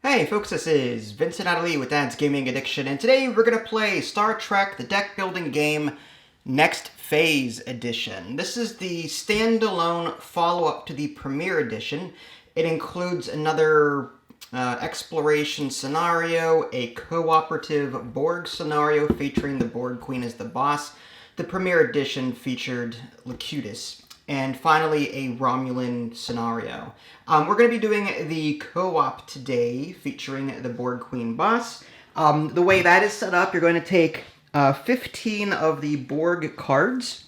Hey folks, this is Vincent Adderley with Dad's Gaming Addiction, and today we're going to play Star Trek the deck building game Next Phase Edition. This is the standalone follow-up to the Premier Edition. It includes another exploration scenario, a cooperative Borg scenario featuring the Borg Queen as the boss. The Premier Edition featured Locutus. And finally, a Romulan scenario. We're going to be doing the co-op today, featuring the Borg Queen boss. The way that is set up, you're going to take 15 of the Borg cards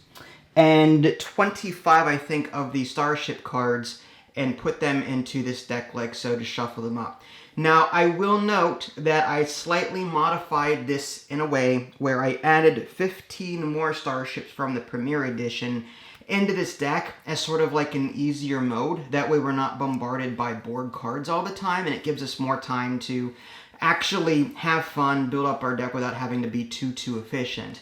and 25, I think, of the Starship cards and put them into this deck like so to shuffle them up. Now, I will note that I slightly modified this in a way where I added 15 more Starships from the Premier Edition into this deck as sort of like an easier mode. That way we're not bombarded by Borg cards all the time, and it gives us more time to actually have fun, build up our deck without having to be too efficient.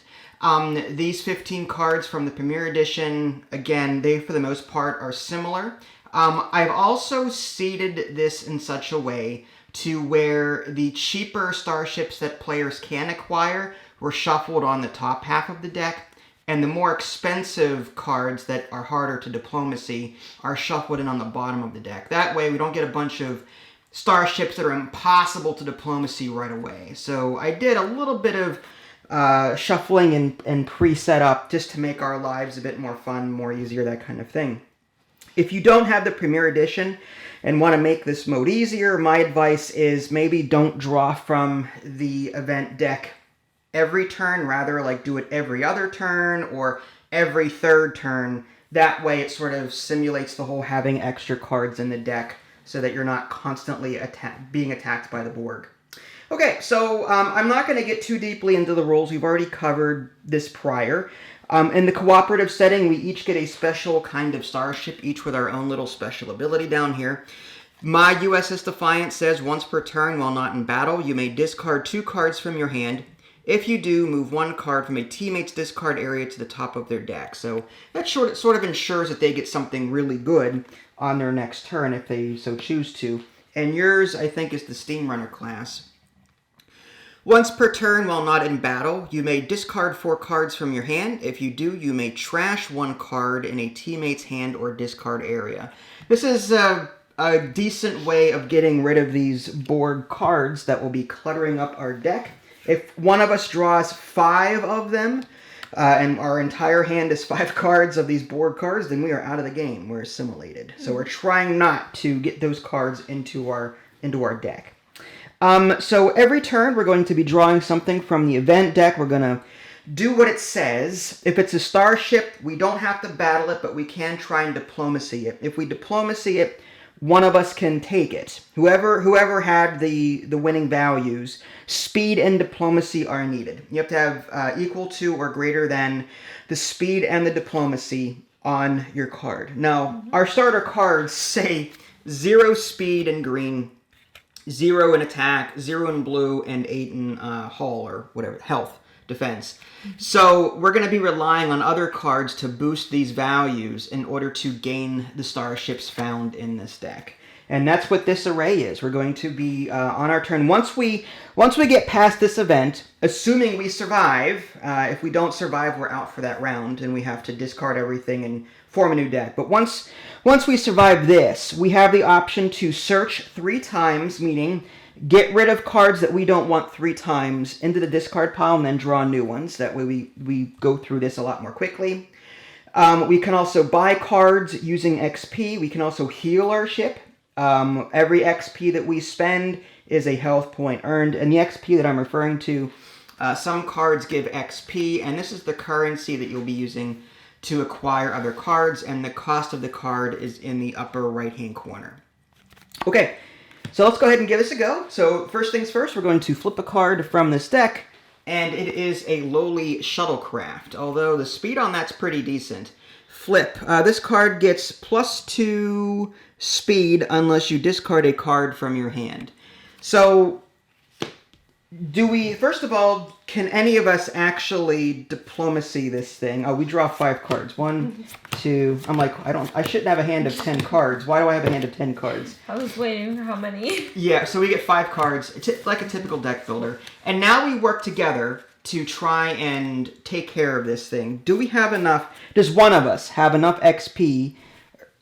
These 15 cards from the Premier Edition, again, they for the most part are similar. I've also seeded this in such a way to where the cheaper starships that players can acquire were shuffled on the top half of the deck, and the more expensive cards that are harder to diplomacy are shuffled in on the bottom of the deck. That way we don't get a bunch of starships that are impossible to diplomacy right away. So I did a little bit of shuffling and pre-set up just to make our lives a bit more fun, more easier, that kind of thing. If you don't have the Premier Edition and want to make this mode easier, my advice is maybe don't draw from the event deck every turn, rather like do it every other turn or every third turn. That way it sort of simulates the whole having extra cards in the deck so that you're not constantly being attacked by the Borg. Okay, so I'm not going to get too deeply into the rules. We've already covered this prior. In the cooperative setting, we each get a special kind of starship, each with our own little special ability down here. My USS Defiant says once per turn while not in battle, you may discard 2 cards from your hand. If you do, move 1 card from a teammate's discard area to the top of their deck. So that sort of ensures that they get something really good on their next turn if they so choose to. And yours, I think, is the Steamrunner class. Once per turn while not in battle, you may discard 4 cards from your hand. If you do, you may trash 1 card in a teammate's hand or discard area. This is a decent way of getting rid of these Borg cards that will be cluttering up our deck. If one of us draws 5 of them, and our entire hand is 5 cards of these Borg cards, then we are out of the game. We're assimilated. So we're trying not to get those cards into our deck. So every turn we're going to be drawing something from the event deck. We're going to do what it says. If it's a starship, we don't have to battle it, but we can try and diplomacy it. If we diplomacy it, one of us can take it. Whoever had the winning values, speed and diplomacy are needed. You have to have equal to or greater than the speed and the diplomacy on your card. Now, our starter cards say 0 speed in green, 0 in attack, 0 in blue, and 8 in hull or whatever, health, defense. So we're going to be relying on other cards to boost these values in order to gain the starships found in this deck. And that's what this array is. We're going to be on our turn. Once we get past this event, assuming we survive, if we don't survive, we're out for that round, and we have to discard everything and form a new deck. But once we survive this, we have the option to search 3 times, meaning get rid of cards that we don't want 3 times into the discard pile and then draw new ones. That way we go through this a lot more quickly. We can also buy cards using XP. We can also heal our ship. Every XP that we spend is a health point earned. And the XP that I'm referring to, some cards give XP, and this is the currency that you'll be using to acquire other cards, and the cost of the card is in the upper right-hand corner. Okay. So let's go ahead and give this a go. So first things first, we're going to flip a card from this deck, and it is a lowly shuttlecraft, although the speed on that's pretty decent. Flip. This card gets +2 speed unless you discard a card from your hand. So Do we, first of all, can any of us actually diplomacy this thing? Oh, we draw 5 cards. 1, 2, I'm like, I shouldn't have a hand of 10 cards. Why do I have a hand of 10 cards? I was waiting for how many. Yeah, so we get 5 cards, like a typical deck builder. And now we work together to try and take care of this thing. Do we have enough, does one of us have enough XP,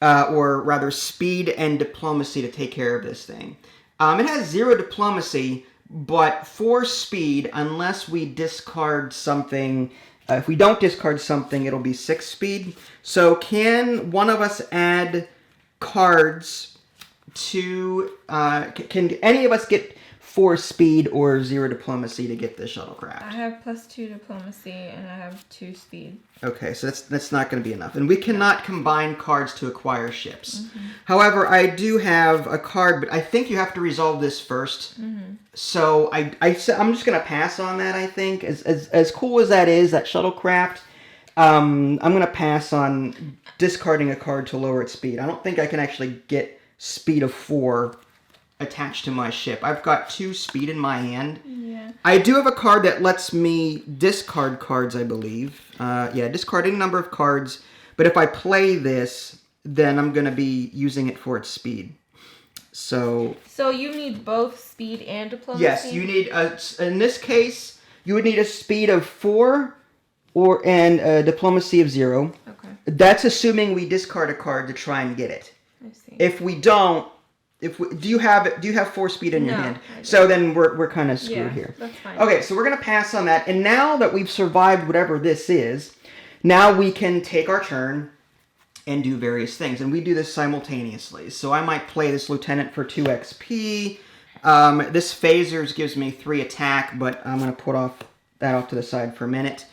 or rather speed and diplomacy to take care of this thing? It has 0 diplomacy, but 4 speed, unless we discard something. If we don't discard something, it'll be 6 speed. So can one of us add cards to... can any of us get 4 speed or 0 diplomacy to get the shuttlecraft? I have +2 diplomacy and I have 2 speed. Okay, so that's not going to be enough. And we cannot combine cards to acquire ships. However, I do have a card, but I think you have to resolve this first. So I'm just going to pass on that, I think. As cool as that is, that shuttlecraft, I'm going to pass on discarding a card to lower its speed. I don't think I can actually get speed of 4 attached to my ship. I've got 2 speed in my hand. Yeah. I do have a card that lets me discard cards, I believe. Discard any number of cards. But if I play this, then I'm going to be using it for its speed. So you need both speed and diplomacy? yes, you need, in this case, you would need a speed of 4 and a diplomacy of 0. Okay. That's assuming we discard a card to try and get it. I see. If we don't, do you have 4 speed in your hand? I don't. So then we're kind of screwed here. That's fine. Okay, so we're gonna pass on that. And now that we've survived whatever this is, now we can take our turn and do various things. And we do this simultaneously. So I might play this lieutenant for 2 XP. This phasers gives me 3 attack, but I'm gonna put that off to the side for a minute.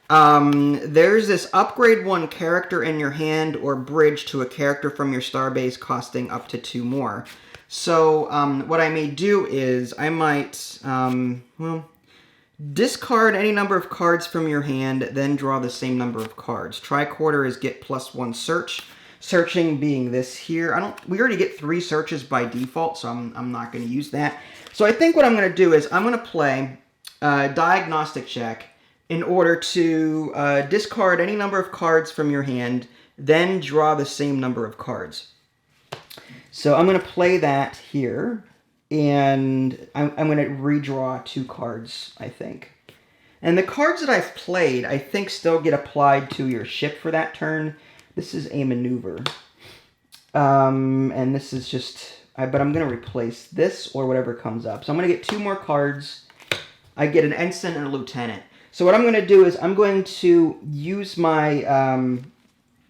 There's this upgrade 1 character in your hand or bridge to a character from your starbase costing up to 2 more. So what I may do is I might discard any number of cards from your hand, then draw the same number of cards. Tricorder is get +1 search. Searching being this here. We already get 3 searches by default, so I'm not going to use that. So I think what I'm going to do is I'm going to play Diagnostic Check in order to discard any number of cards from your hand, then draw the same number of cards. So I'm going to play that here, and I'm going to redraw 2 cards, I think. And the cards that I've played, I think, still get applied to your ship for that turn. This is a maneuver. And this is just... but I'm going to replace this or whatever comes up. So I'm going to get 2 more cards. I get an ensign and a lieutenant. So what I'm going to do is I'm going to use my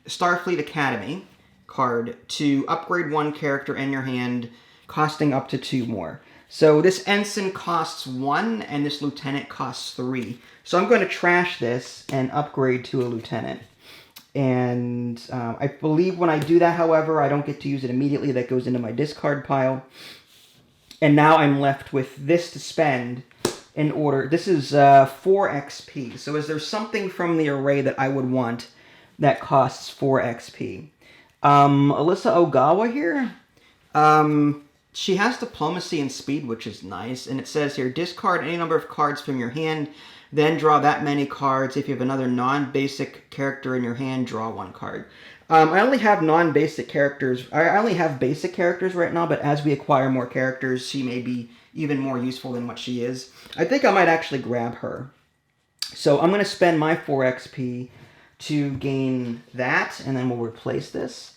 Starfleet Academy card to upgrade 1 character in your hand, costing up to 2 more. So this ensign costs 1, and this lieutenant costs 3. So I'm going to trash this and upgrade to a lieutenant. And I believe when I do that, however, I don't get to use it immediately. That goes into my discard pile. And now I'm left with this to spend in order. This is 4 XP. So is there something from the array that I would want that costs 4 XP? Alyssa Ogawa here. She has diplomacy and speed, which is nice. And it says here, discard any number of cards from your hand, then draw that many cards. If you have another non-basic character in your hand, draw 1 card. I only have non-basic characters. I only have basic characters right now, but as we acquire more characters, she may be even more useful than what she is. I think I might actually grab her. So I'm going to spend my 4 XP to gain that, and then we'll replace this.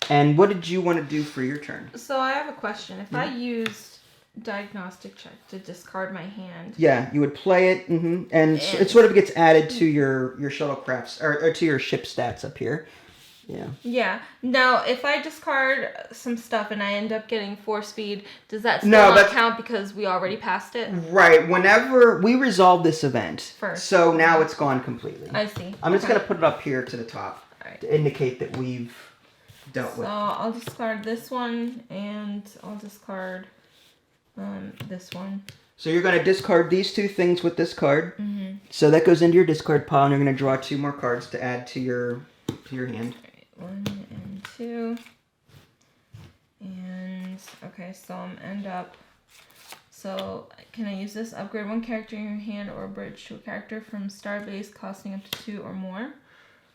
And what did you want to do for your turn? So I have a question. If I used Diagnostic Check to discard my hand... Yeah, you would play it, and it sort of gets added to your shuttlecrafts, or to your ship stats up here. Yeah. Yeah. Now, if I discard some stuff and I end up getting 4 speed, does that still not count because we already passed it? Right. Whenever we resolve this event, first. So now it's gone completely. I see. I'm just going to put it up here to the top to indicate that we've dealt with it. So I'll discard this one, and I'll discard this one. So you're going to discard these 2 things with this card. Mm-hmm. So that goes into your discard pile, and you're going to draw 2 more cards to add to your hand. 1 and 2. And, okay, so I'm end up So, can I use this? Upgrade one character in your hand or bridge to a character from Starbase costing up to 2 or more.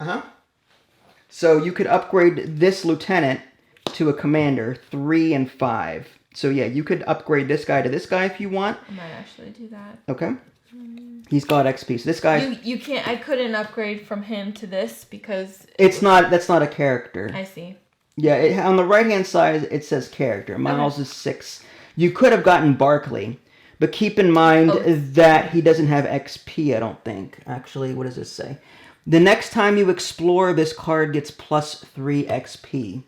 Uh-huh. So you could upgrade this lieutenant to a commander, 3 and 5. So yeah, you could upgrade this guy to this guy if you want. I might actually do that. Okay. He's got XP. So this guy... You can't... I couldn't upgrade from him to this because... That's not a character. I see. Yeah, on the right-hand side, it says character. Miles is 6. You could have gotten Barkley, but keep in mind that he doesn't have XP, I don't think. Actually, what does this say? The next time you explore, this card gets plus 3 XP.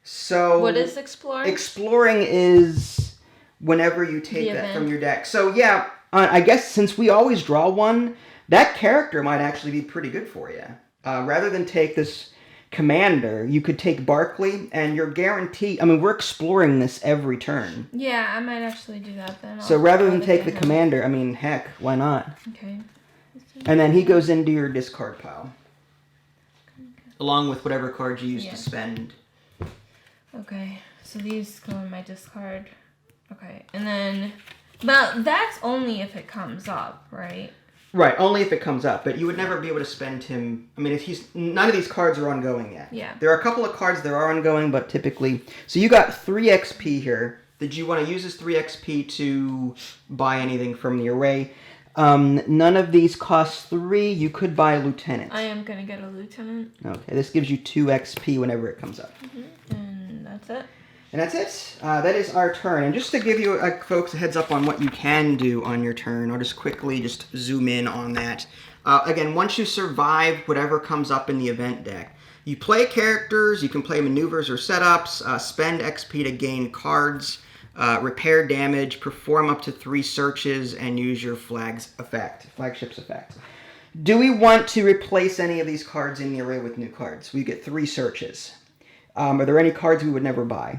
So... What is exploring? Exploring is whenever you take that from your deck. So, yeah, I guess since we always draw one, that character might actually be pretty good for you. Rather than take this... commander, you could take Barkley, and you're guaranteed... I mean, we're exploring this every turn. Yeah, I might actually do that then. So rather than take the commander, I mean, heck, why not? Okay. And then he goes into your discard pile. Along with whatever cards you use to spend. Okay, so these go in my discard. Okay, and then... But that's only if it comes up, right? Right, only if it comes up, but you would never be able to spend him... I mean, if none of these cards are ongoing yet. Yeah. There are a couple of cards that are ongoing, but typically... So you got 3 XP here. Did you want to use this 3 XP to buy anything from the array? None of these cost 3. You could buy a lieutenant. I am going to get a lieutenant. Okay, this gives you 2 XP whenever it comes up. Mm-hmm. And that's it. And that's it. That is our turn. And just to give you, folks, a heads up on what you can do on your turn, I'll just quickly just zoom in on that. Again, once you survive whatever comes up in the event deck, you play characters, you can play maneuvers or setups, spend XP to gain cards, repair damage, perform up to 3 searches, and use your flagship's effect. Do we want to replace any of these cards in the array with new cards? We get 3 searches. Are there any cards we would never buy?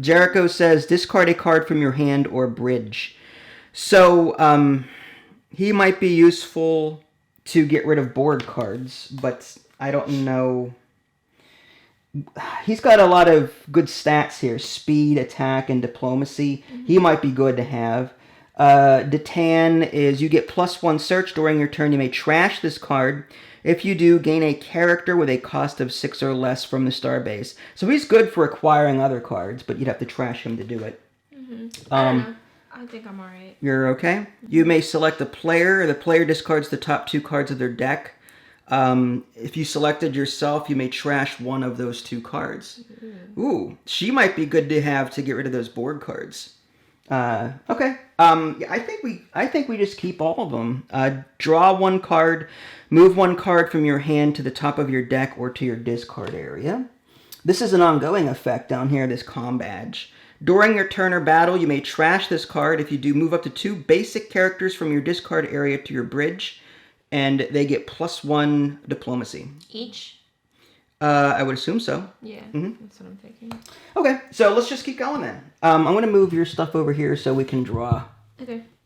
Jericho says, discard a card from your hand or bridge. So, he might be useful to get rid of Borg cards, but I don't know. He's got a lot of good stats here. Speed, attack, and diplomacy. Mm-hmm. He might be good to have. Detan is you get +1 search during your turn. You may trash this card. If you do, gain a character with a cost of 6 or less from the starbase. So he's good for acquiring other cards, but you'd have to trash him to do it. Mm-hmm. I don't know. I think I'm alright. You're okay? Mm-hmm. You may select a player. The player discards the top 2 cards of their deck. If you selected yourself, you may trash one of those 2 cards. Mm-hmm. Ooh, she might be good to have to get rid of those Borg cards. Okay. I think we just keep all of them. Draw 1 card, move 1 card from your hand to the top of your deck or to your discard area. This is an ongoing effect down here, this comm badge. During your turn or battle, you may trash this card. If you do, move up to 2 basic characters from your discard area to your bridge, and they get +1 diplomacy. Each? I would assume so. Yeah, That's what I'm thinking. Okay, so let's just keep going then. I'm going to move your stuff over here so we can draw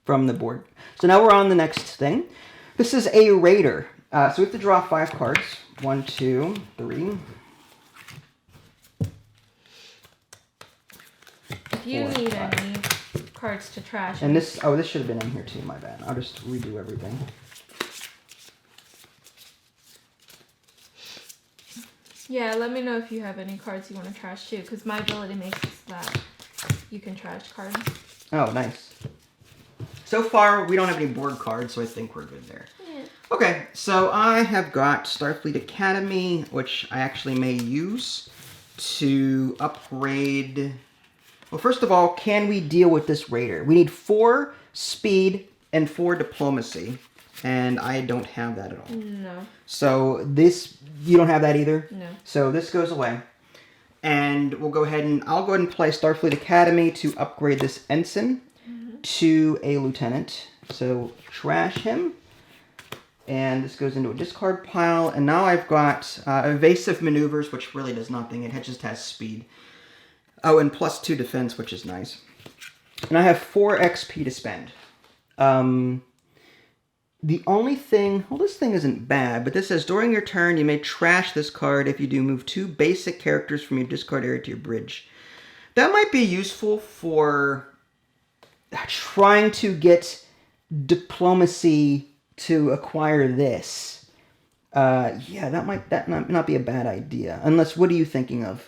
from the board. So now we're on the next thing. This is a raider. So we have to draw 5 cards. 1, 2, 3. If you need any cards to trash. And this should have been in here too, my bad. I'll just redo everything. Yeah, let me know if you have any cards you want to trash too, because my ability makes it so that you can trash cards. Oh, nice. So far, we don't have any Borg cards, so I think we're good there. Yeah. Okay, so I have got Starfleet Academy, which I actually may use to upgrade... Well, first of all, can we deal with this raider? We need 4 speed and 4 diplomacy, and I don't have that at all. No. So this, you don't have that either? No. So this goes away. And I'll go ahead and play Starfleet Academy to upgrade this ensign to a lieutenant. So trash him. And this goes into a discard pile. And now I've got evasive maneuvers, which really does nothing. It just has speed. Oh, and +2 defense, which is nice. And I have 4 XP to spend. The only thing... Well, this thing isn't bad, but this says, during your turn, you may trash this card. If you do, move 2 basic characters from your discard area to your bridge. That might be useful for trying to get diplomacy to acquire this. Yeah, that might not be a bad idea. Unless, what are you thinking of?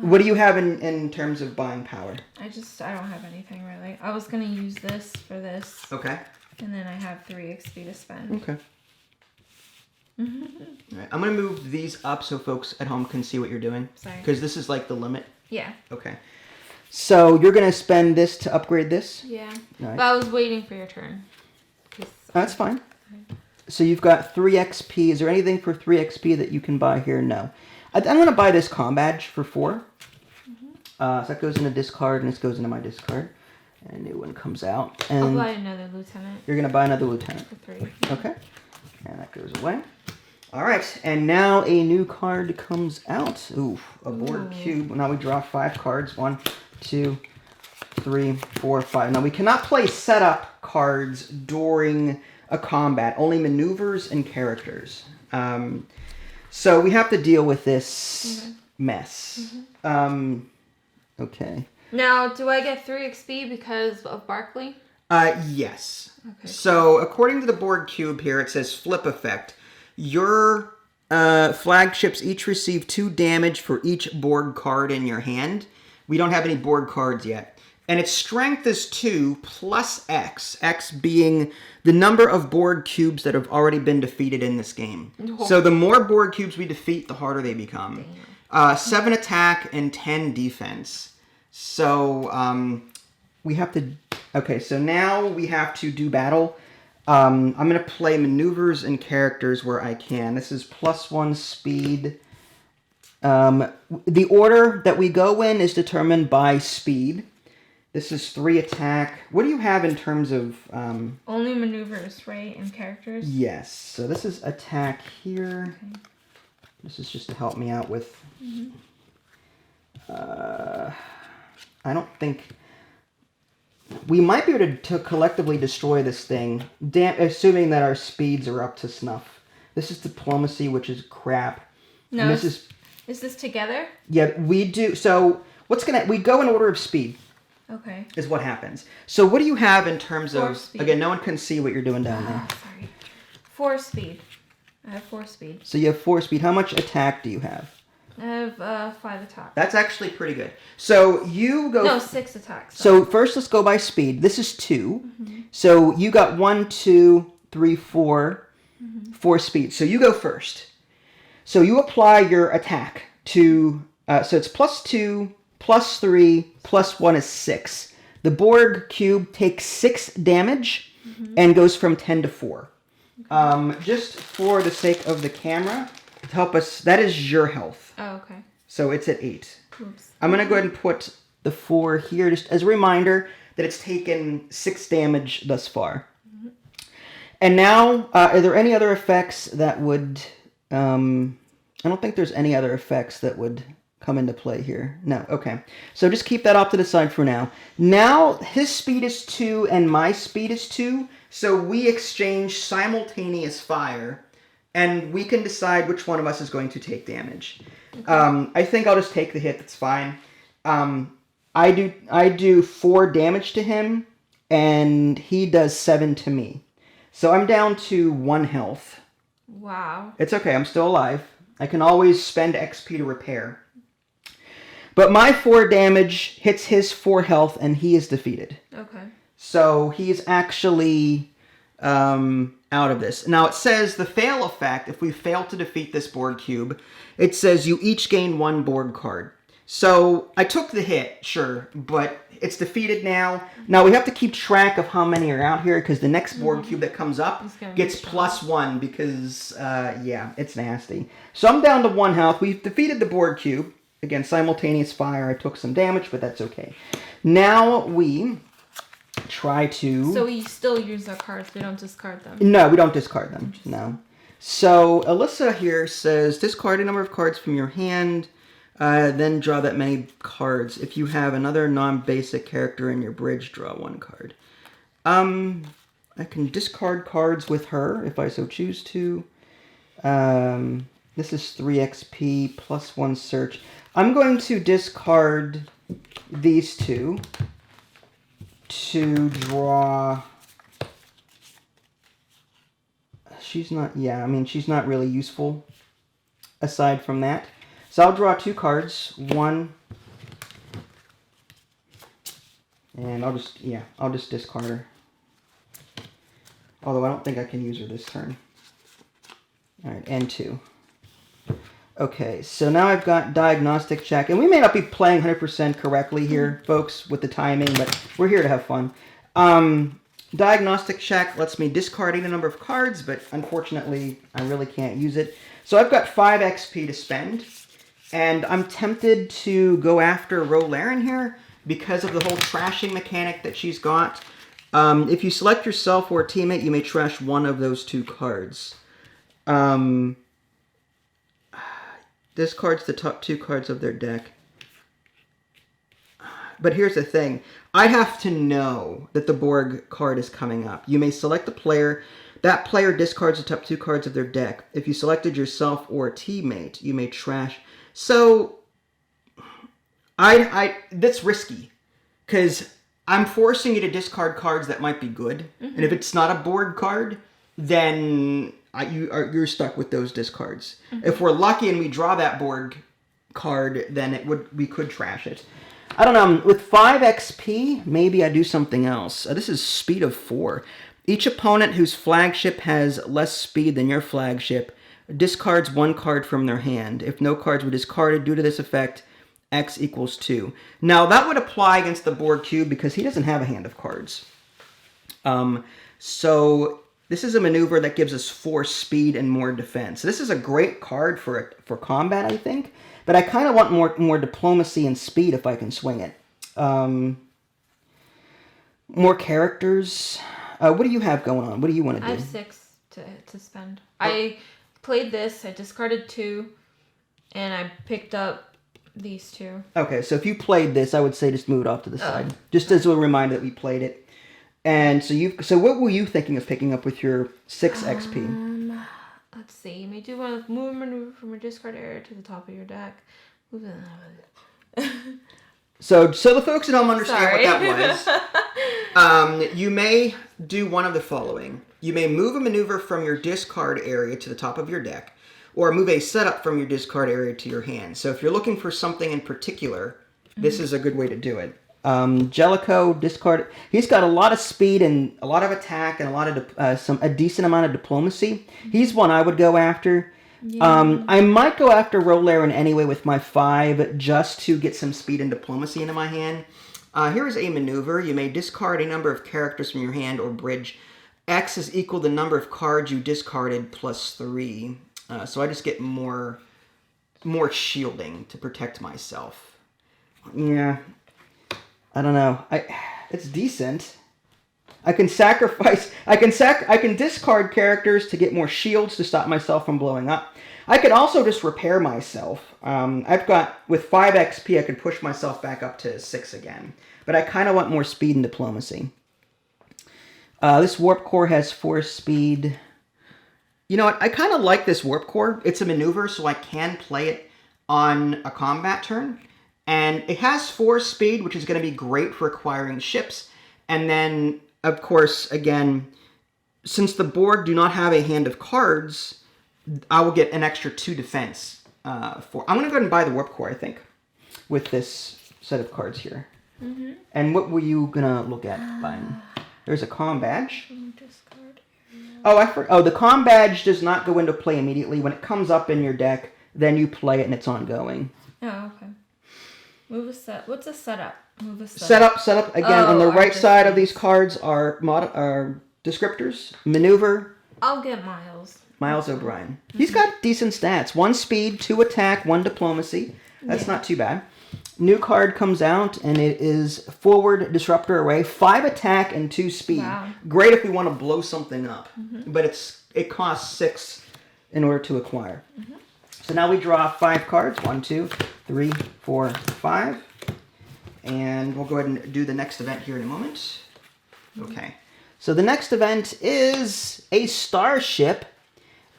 What do you have in terms of buying power? I don't have anything really. I was gonna use this for this. Okay. And then I have 3 XP to spend. Okay. All right. I'm going to move these up so folks at home can see what you're doing. Sorry. Because this is like the limit. Yeah. Okay. So you're going to spend this to upgrade this? Yeah. All right. But I was waiting for your turn. That's fine. So you've got 3 XP. Is there anything for 3 XP that you can buy here? No. I'm going to buy this comm badge for 4. So that goes into discard, and this goes into my discard. And a new one comes out. And I'll buy another lieutenant. You're going to buy another lieutenant. For 3. Okay. And that goes away. All right. And now a new card comes out. Ooh, a Borg cube. Now we draw 5 cards. 1, 2, 3, 4, 5. Now we cannot play setup cards during a combat. Only maneuvers and characters. So we have to deal with this mess. Okay. Now, do I get 3 XP because of Barkley? Yes. Okay. So, according to the Borg cube here, it says flip effect. Your flagships each receive 2 damage for each Borg card in your hand. We don't have any Borg cards yet. And its strength is 2 plus X. X being the number of Borg cubes that have already been defeated in this game. Oh. So the more Borg cubes we defeat, the harder they become. 7 attack and 10 defense. So, we have to... Okay, so now we have to do battle. I'm going to play maneuvers and characters where I can. This is +1 speed. The order that we go in is determined by speed. This is 3 attack. What do you have in terms of... Only maneuvers, right? And characters? Yes. So this is attack here. Okay. This is just to help me out with... I don't think... We might be able to collectively destroy this thing, assuming that our speeds are up to snuff. This is diplomacy, which is crap. No, is this together? Yeah, we do. So we go in order of speed. Okay. Is what happens. So what do you have in terms of... Speed. Again, no one can see what you're doing down there. Sorry. 4 speed. I have 4 speed. So you have 4 speed. How much attack do you have? I have 5 attack. That's actually pretty good. So you go... No, 6 attacks. So first let's go by speed. This is 2. So you got 1, 2, 3, 4. 4 speed. So you go first. So you apply your attack to... so it's +2, +3, +1 is 6. The Borg cube takes 6 damage and goes from 10 to 4. Okay. Just for the sake of the camera, to help us... That is your health. Oh, okay. So it's at 8. Oops. I'm going to go ahead and put the 4 here just as a reminder that it's taken 6 damage thus far. And now, are there any other effects that would... I don't think there's any other effects that would come into play here. No, okay. So just keep that off to the side for now. Now, his speed is 2 and my speed is 2. So we exchange simultaneous fire. And we can decide which one of us is going to take damage. Okay. I think I'll just take the hit. That's fine. I do 4 damage to him, and he does 7 to me. So I'm down to 1 health. Wow. It's okay. I'm still alive. I can always spend XP to repair. But my 4 damage hits his 4 health, and he is defeated. Okay. So he's actually... out of this. Now it says the fail effect, if we fail to defeat this Borg cube, it says you each gain 1 Borg card. So I took the hit, sure, but it's defeated now. Now we have to keep track of how many are out here because the next Borg cube that comes up gets +1 because, yeah, it's nasty. So I'm down to 1 health. We've defeated the Borg cube. Again, simultaneous fire. I took some damage, but that's okay. Now we... try to... So we still use our cards. We don't discard them. No, we don't discard them. No. So Alyssa here says, discard a number of cards from your hand, then draw that many cards. If you have another non-basic character in your bridge, draw 1 card. I can discard cards with her if I so choose to. This is 3 XP plus 1 search. I'm going to discard these 2. to draw... She's not really useful aside from that. So I'll draw 2 cards. One, and I'll just discard her. Although I don't think I can use her this turn. Alright, and 2. Okay, so now I've got Diagnostic Check. And we may not be playing 100% correctly here, folks, with the timing, but we're here to have fun. Diagnostic Check lets me discard a number of cards, but unfortunately, I really can't use it. So I've got 5 XP to spend, and I'm tempted to go after Rolaren here because of the whole trashing mechanic that she's got. If you select yourself or a teammate, you may trash one of those 2 cards. Discards the top 2 cards of their deck. But here's the thing. I have to know that the Borg card is coming up. You may select a player. That player discards the top 2 cards of their deck. If you selected yourself or a teammate, you may trash. So, that's risky. Because I'm forcing you to discard cards that might be good. Mm-hmm. And if it's not a Borg card, then you're stuck with those discards. Mm-hmm. If we're lucky and we draw that Borg card, then we could trash it. I don't know. With 5 XP, maybe I do something else. This is speed of 4. Each opponent whose flagship has less speed than your flagship discards 1 card from their hand. If no cards were discarded due to this effect, X equals 2. Now, that would apply against the Borg Cube because he doesn't have a hand of cards. So this is a maneuver that gives us 4 speed and more defense. This is a great card for combat, I think. But I kind of want more diplomacy and speed if I can swing it. More characters. What do you have going on? What do you want to do? I have 6 to spend. Oh. I played this. I discarded 2, and I picked up these 2. Okay, so if you played this, I would say just move it off to the side, just as a reminder that we played it. And so what were you thinking of picking up with your 6 XP? Let's see. You may do one of move maneuver from your discard area to the top of your deck. So the folks at home understand what that was. You may do one of the following. You may move a maneuver from your discard area to the top of your deck, or move a setup from your discard area to your hand. So if you're looking for something in particular, this is a good way to do it. Jellicoe, discard. He's got a lot of speed and a lot of attack and a lot of a decent amount of diplomacy. He's one I would go after. Yeah. I might go after Rolaren anyway with my 5 just to get some speed and diplomacy into my hand. Here is a maneuver. You may discard a number of characters from your hand or bridge. X is equal to the number of cards you discarded plus 3. So I just get more shielding to protect myself. Yeah. I don't know. It's decent. I can discard characters to get more shields to stop myself from blowing up. I could also just repair myself. With 5 XP, I could push myself back up to 6 again. But I kind of want more speed and diplomacy. This Warp Core has 4 speed. You know what? I kind of like this Warp Core. It's a maneuver, so I can play it on a combat turn. And it has 4 speed, which is going to be great for acquiring ships. And then, of course, again, since the Borg do not have a hand of cards, I will get an extra 2 defense. I'm going to go ahead and buy the Warp Core, I think, with this set of cards here. Mm-hmm. And what were you going to look at buying? There's a comm badge. The comm badge does not go into play immediately. When it comes up in your deck, then you play it and it's ongoing. Oh, okay. What's a setup? Move a Setup. Again, on the right side of these cards are descriptors. Maneuver. I'll get Miles. Miles O'Brien. Mm-hmm. He's got decent stats. 1 speed, 2 attack, 1 diplomacy. That's not too bad. New card comes out, and it is Forward Disruptor Array. 5 attack and 2 speed. Wow. Great if we want to blow something up. Mm-hmm. But it costs 6 in order to acquire. Mm-hmm. So now we draw 5 cards. 1, 2, 3, 4, 5. And we'll go ahead and do the next event here in a moment. Okay. So the next event is a starship.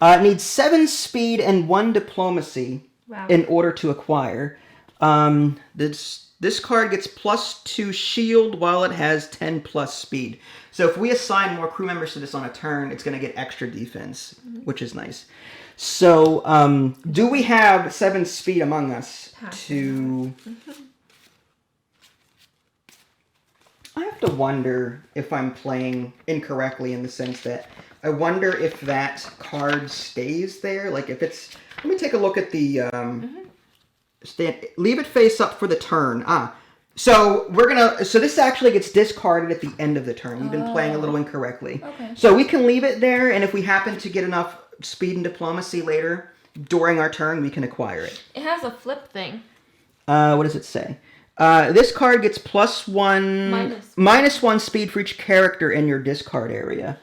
It needs 7 speed and 1 diplomacy in order to acquire. The This card gets +2 shield while it has 10+ speed. So if we assign more crew members to this on a turn, it's going to get extra defense, which is nice. So do we have 7 speed among us to... I have to wonder if I'm playing incorrectly in the sense that I wonder if that card stays there. Like if it's... Let me take a look at the... leave it face up for the turn. So we're gonna. So this actually gets discarded at the end of the turn. You've been playing a little incorrectly. Okay. So we can leave it there, and if we happen to get enough speed and diplomacy later during our turn, we can acquire it. It has a flip thing. What does it say? This card gets +1 -1 speed for each character in your discard area.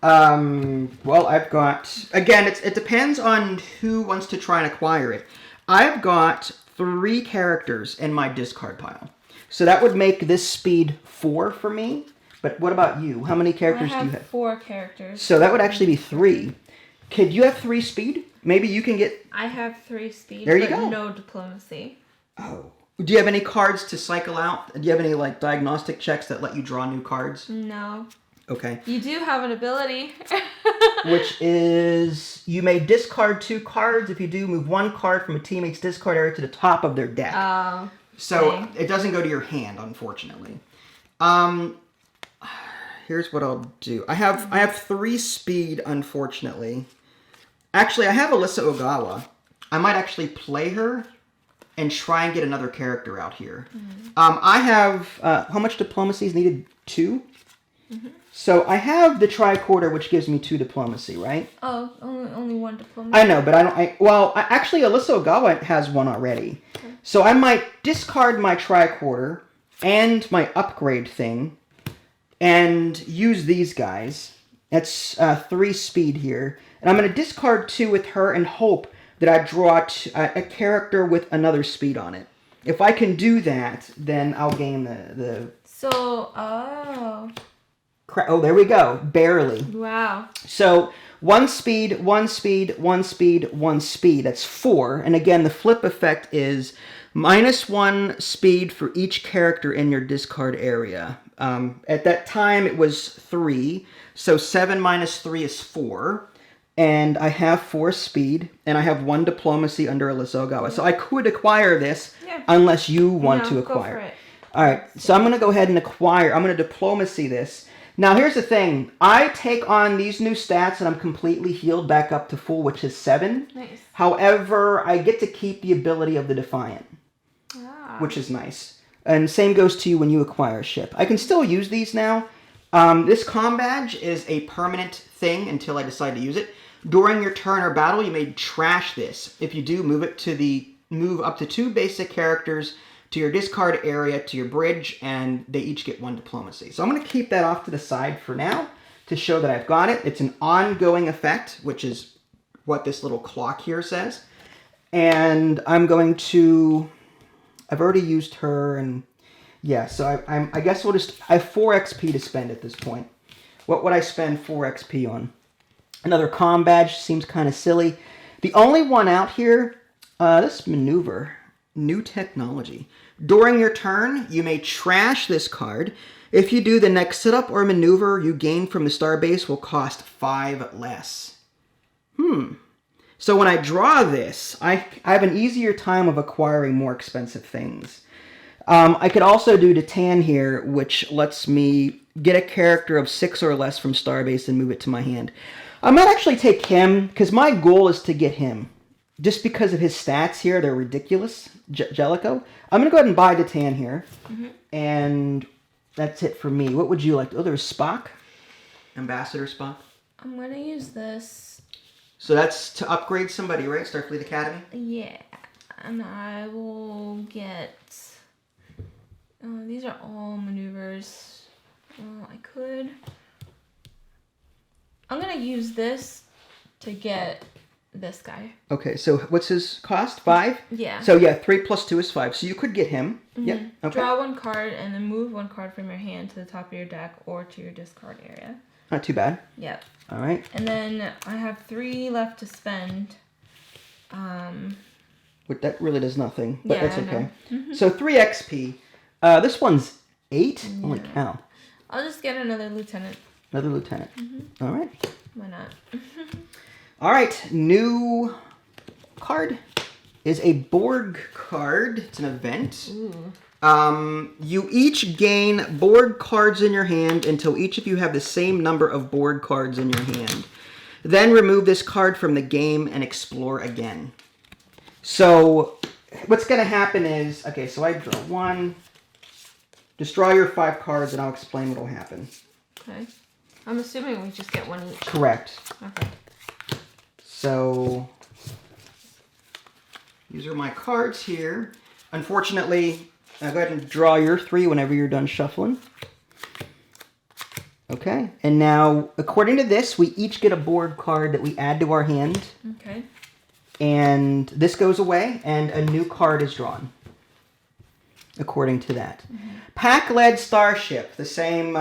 Oh. Well, I've got again. It depends on who wants to try and acquire it. I've got 3 characters in my discard pile. So that would make this speed 4 for me. But what about you? How many characters do you have? 4 characters. So that would actually be 3. Could you have 3 speed? Maybe you can get... I have 3 speed, there you but go. no diplomacy. Oh. Do you have any cards to cycle out? Do you have any like diagnostic checks that let you draw new cards? No. Okay. You do have an ability. Which is, you may discard 2 cards. If you do, move 1 card from a teammate's discard area to the top of their deck. Oh. So it doesn't go to your hand, unfortunately. Here's what I'll do. I have 3 speed, unfortunately. Actually, I have Alyssa Ogawa. I might actually play her and try and get another character out here. I have, how much diplomacy is needed? 2? So I have the tricorder, which gives me 2 diplomacy, right? Oh, only 1 diplomacy. I know, but actually, Alyssa Ogawa has 1 already. Okay. So I might discard my tricorder and my upgrade thing and use these guys. That's 3 speed here. And I'm going to discard 2 with her and hope that I draw a character with another speed on it. If I can do that, then I'll gain the... So, oh... Oh, there we go. Barely. Wow. So 1 speed, 1 speed, 1 speed, 1 speed. That's 4. And again, the flip effect is -1 speed for each character in your discard area. At that time, it was 3. So 7 minus 3 is 4. And I have 4 speed, and I have 1 diplomacy under Alyssa Ogawa. So I could acquire this unless you want to acquire. Go for it. All right, so I'm going to go ahead and acquire. I'm going to diplomacy this. Now, here's the thing. I take on these new stats, and I'm completely healed back up to full, which is 7. Nice. However, I get to keep the ability of the Defiant, which is nice. And same goes to you when you acquire a ship. I can still use these now. This comm badge is a permanent thing until I decide to use it. During your turn or battle, you may trash this. If you do, move up to 2 basic characters to your discard area, to your bridge, and they each get 1 diplomacy. So I'm going to keep that off to the side for now to show that I've got it. It's an ongoing effect, which is what this little clock here says. And I'm going to... I've already used her, and yeah, so I guess we'll just... I have 4 XP to spend at this point. What would I spend 4 XP on? Another comm badge seems kind of silly. The only one out here, this maneuver, new technology. During your turn, you may trash this card. If you do, the next setup or maneuver you gain from the starbase will cost 5 less. So when I draw this, I have an easier time of acquiring more expensive things. I could also do Detan here, which lets me get a character of 6 or less from starbase and move it to my hand. I might actually take him, because my goal is to get him. Just because of his stats here, they're ridiculous. Jellicoe. I'm going to go ahead and buy Detan here. And that's it for me. What would you like? Oh, there's Spock. Ambassador Spock. I'm going to use this. So that's to upgrade somebody, right? Starfleet Academy? Yeah. And I will get... these are all maneuvers. I could... I'm going to use this to get this guy. Okay, so what's his cost? 5? Yeah. So yeah, 3 plus 2 is 5. So you could get him. Yep. Okay. Draw 1 card and then move 1 card from your hand to the top of your deck or to your discard area. Not too bad. Yep. All right. And then I have 3 left to spend. But that really does nothing, but that's okay. So 3 XP. This one's 8? Yeah. Holy cow. I'll just get another lieutenant. Another lieutenant. All right. Why not? All right. New card is a Borg card. It's an event. Ooh. You each gain Borg cards in your hand until each of you have the same number of Borg cards in your hand. Then remove this card from the game and explore again. So what's going to happen is, okay, so I draw 1. Just draw your 5 cards and I'll explain what will happen. Okay. I'm assuming we just get 1 each. Correct. Okay. So these are my cards here. Unfortunately, go ahead and draw your 3 whenever you're done shuffling. Okay. And now, according to this, we each get a Borg card that we add to our hand. Okay. And this goes away, and a new card is drawn, according to that. Pack-led starship, the same,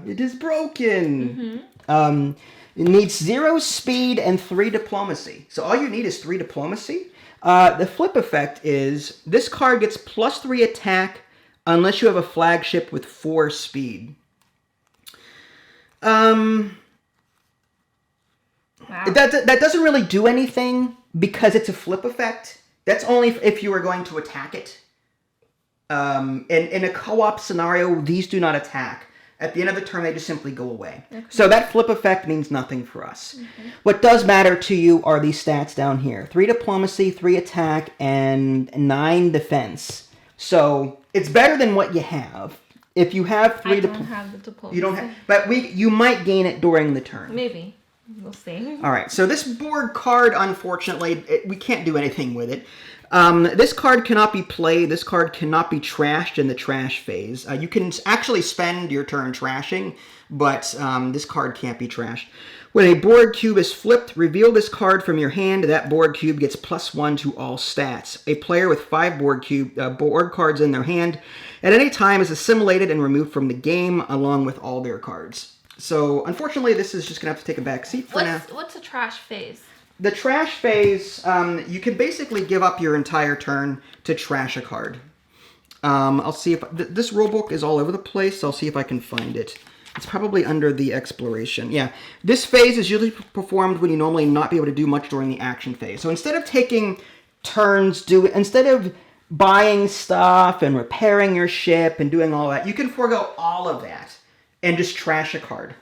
it is broken. It needs 0 speed and 3 diplomacy. So all you need is 3 diplomacy. The flip effect is, this card gets +3 attack unless you have a flagship with 4 speed. Wow. That doesn't really do anything because it's a flip effect. That's only if you are going to attack it. In a co-op scenario, these do not attack. At the end of the turn, they just simply go away. Okay. So that flip effect means nothing for us. Okay. What does matter to you are these stats down here. 3 diplomacy, 3 attack, and 9 defense. So it's better than what you have. If you have 3 diplomacy. I don't have the diplomacy. You don't have, but you might gain it during the turn. Maybe. We'll see. All right. So this Borg card, unfortunately, we can't do anything with it. This card cannot be played. This card cannot be trashed in the trash phase. You can actually spend your turn trashing, but this card can't be trashed. When a Borg cube is flipped, reveal this card from your hand. That Borg cube gets +1 to all stats. A player with 5 Borg cards in their hand at any time is assimilated and removed from the game along with all their cards. So, unfortunately, this is just going to have to take a back seat for now. What's a trash phase? The trash phase, you can basically give up your entire turn to trash a card. I'll see if... This rulebook is all over the place, so I'll see if I can find it. It's probably under the exploration. Yeah. This phase is usually performed when you normally not be able to do much during the action phase. So instead of taking turns, instead of buying stuff and repairing your ship and doing all that, you can forego all of that and just trash a card.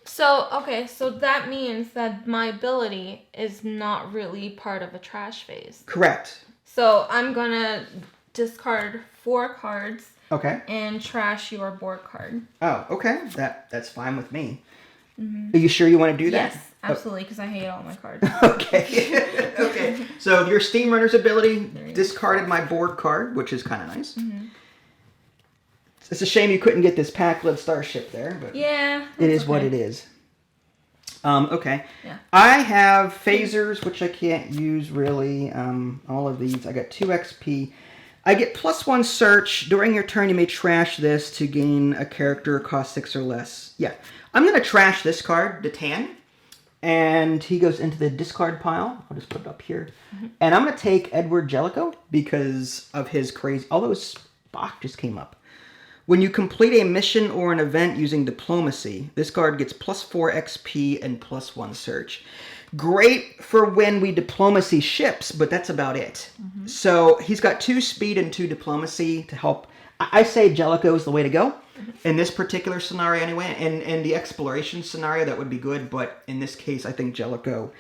So, okay, so that means that my ability is not really part of a trash phase. Correct. So I'm going to discard 4 cards. Okay. And trash your Borg card. Oh, okay. That's fine with me. Mm-hmm. Are you sure you want to do that? Yes, absolutely, because I hate all my cards. Okay. Okay. So your Steam Runner's ability discarded my Borg card, which is kind of nice. Mm-hmm. It's a shame you couldn't get this pack-led starship there, but yeah, it is what it is. Okay. Yeah. I have phasers, which I can't use really. All of these. I got 2 XP. I get +1 search. During your turn, you may trash this to gain a character cost 6 or less. Yeah. I'm going to trash this card, Datan. And he goes into the discard pile. I'll just put it up here. Mm-hmm. And I'm going to take Edward Jellicoe because of his crazy... Although Spock just came up. When you complete a mission or an event using diplomacy, this card gets +4 XP and +1 search. Great for when we diplomacy ships, but that's about it. Mm-hmm. So he's got 2 speed and 2 diplomacy to help. I say Jellicoe is the way to go. In this particular scenario anyway. In the exploration scenario, that would be good. But in this case, I think Jellicoe,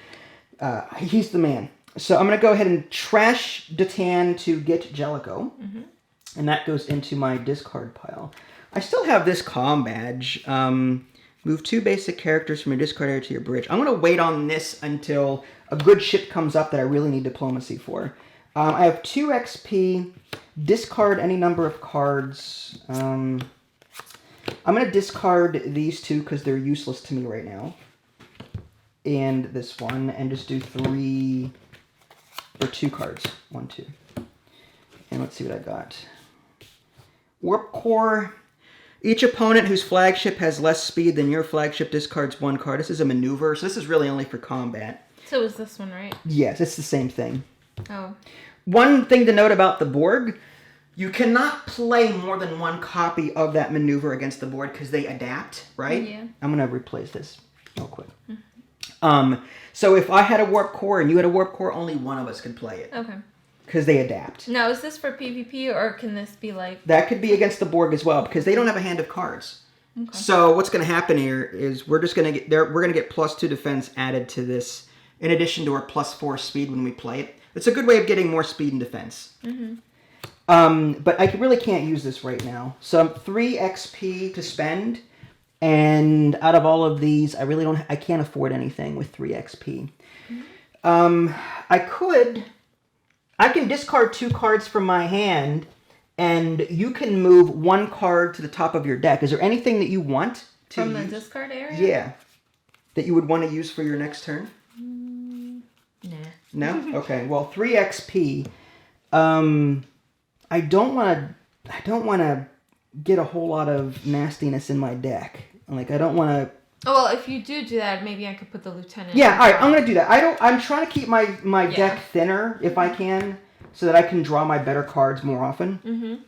he's the man. So I'm going to go ahead and trash Datan to get Jellicoe. Mm-hmm. And that goes into my discard pile. I still have this comm badge. Move 2 basic characters from your discard area to your bridge. I'm going to wait on this until a good ship comes up that I really need diplomacy for. I have 2 XP. Discard any number of cards. I'm going to discard these 2 because they're useless to me right now. And this one. And just do 2 cards. 1, 2. And let's see what I got. Warp Core. Each opponent whose flagship has less speed than your flagship discards 1 card. This is a maneuver, so this is really only for combat. So is this one, right? Yes, it's the same thing. Oh. One thing to note about the Borg, you cannot play more than one copy of that maneuver against the board because they adapt, right? Yeah. I'm going to replace this real quick. So if I had a warp core and you had a warp core, only one of us could play it. Okay. Because they adapt. Now, is this for PvP or can this be like... That could be against the Borg as well because they don't have a hand of cards. Okay. So what's going to happen here is we're just going to get we're going to get +2 defense added to this in addition to our +4 speed when we play it. It's a good way of getting more speed and defense. But I really can't use this right now. So 3 XP to spend. And out of all of these, I can't afford anything with 3 XP. I can discard 2 cards from my hand, and you can move 1 card to the top of your deck. Is there anything that you want to From use? the discard area? Yeah. That you would want to use for your next turn? Nah. No? Okay. Well, 3 XP. I don't want to get a whole lot of nastiness in my deck. Like, I don't want to... Oh, well, if you do that, maybe I could put the lieutenant... Yeah, all right, I'm going to do that. I'm trying to keep my deck thinner, if I can, so that I can draw my better cards more often.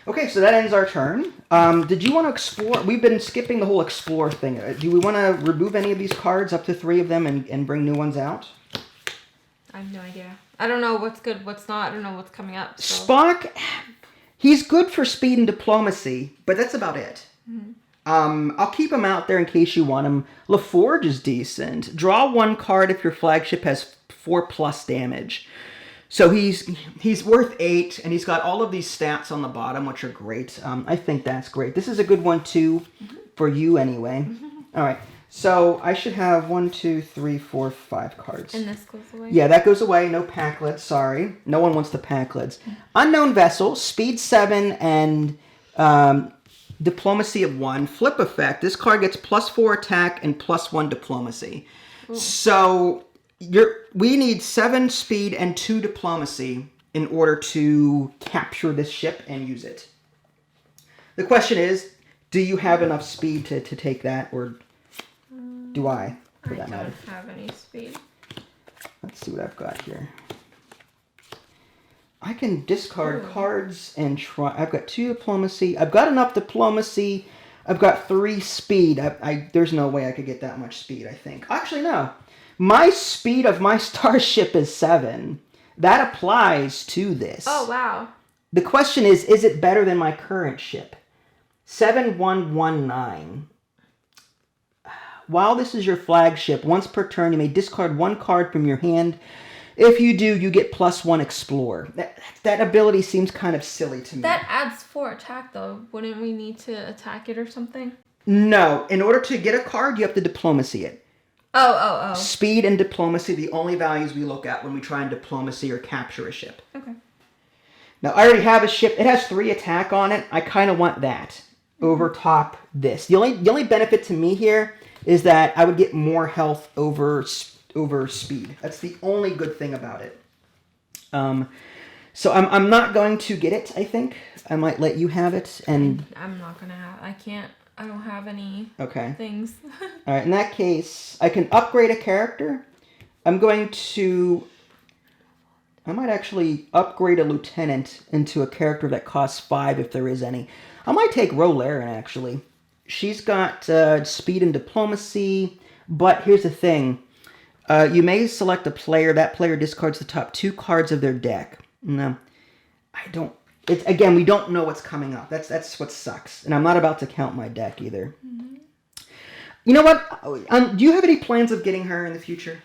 Okay, so that ends our turn. Did you want to explore? We've been skipping the whole explore thing. Do we want to remove any of these cards, up to 3 of them, and bring new ones out? I have no idea. I don't know what's good, what's not. I don't know what's coming up. So. Spock, he's good for speed and diplomacy, but that's about it. I'll keep him out there in case you want him. LaForge is decent. Draw 1 card if your flagship has 4+ damage. So he's worth 8, and he's got all of these stats on the bottom, which are great. I think that's great. This is a good one, too, for you anyway. All right. So I should have 1, 2, 3, 4, 5 cards. And this goes away? Yeah, that goes away. No Packlets, sorry. No one wants the Packlets. Unknown Vessel, Speed 7, and Diplomacy of 1. Flip effect. This card gets +4 attack and +1 diplomacy. Ooh. So we need 7 speed and 2 diplomacy in order to capture this ship and use it. The question is, do you have enough speed to take that, or do I, for that matter? I don't have any speed. Let's see what I've got here. I can discard cards and try. I've got 2 diplomacy. I've got enough diplomacy. I've got 3 speed. There's no way I could get that much speed, I think. Actually, no. My speed of my starship is 7. That applies to this. Oh, wow. The question is it better than my current ship? 7119. While this is your flagship, once per turn, you may discard 1 card from your hand. If you do, you get +1 explore. That ability seems kind of silly to me. That adds 4 attack, though. Wouldn't we need to attack it or something? No. In order to get a card, you have to diplomacy it. Oh. Speed and diplomacy, the only values we look at when we try and diplomacy or capture a ship. Okay. Now, I already have a ship. It has 3 attack on it. I kind of want that over top this. The only benefit to me here is that I would get more health over speed. That's the only good thing about it. So I'm not going to get it, I think. I might let you have it. And I'm not going to have... I don't have any things. All right, in that case, I can upgrade a character. I might actually upgrade a lieutenant into a character that costs 5 if there is any. I might take Rolaren, actually. She's got speed and diplomacy, but here's the thing. You may select a player. That player discards the top 2 cards of their deck. No, I don't. Again, we don't know what's coming up. That's what sucks. And I'm not about to count my deck either. You know what? Do you have any plans of getting her in the future?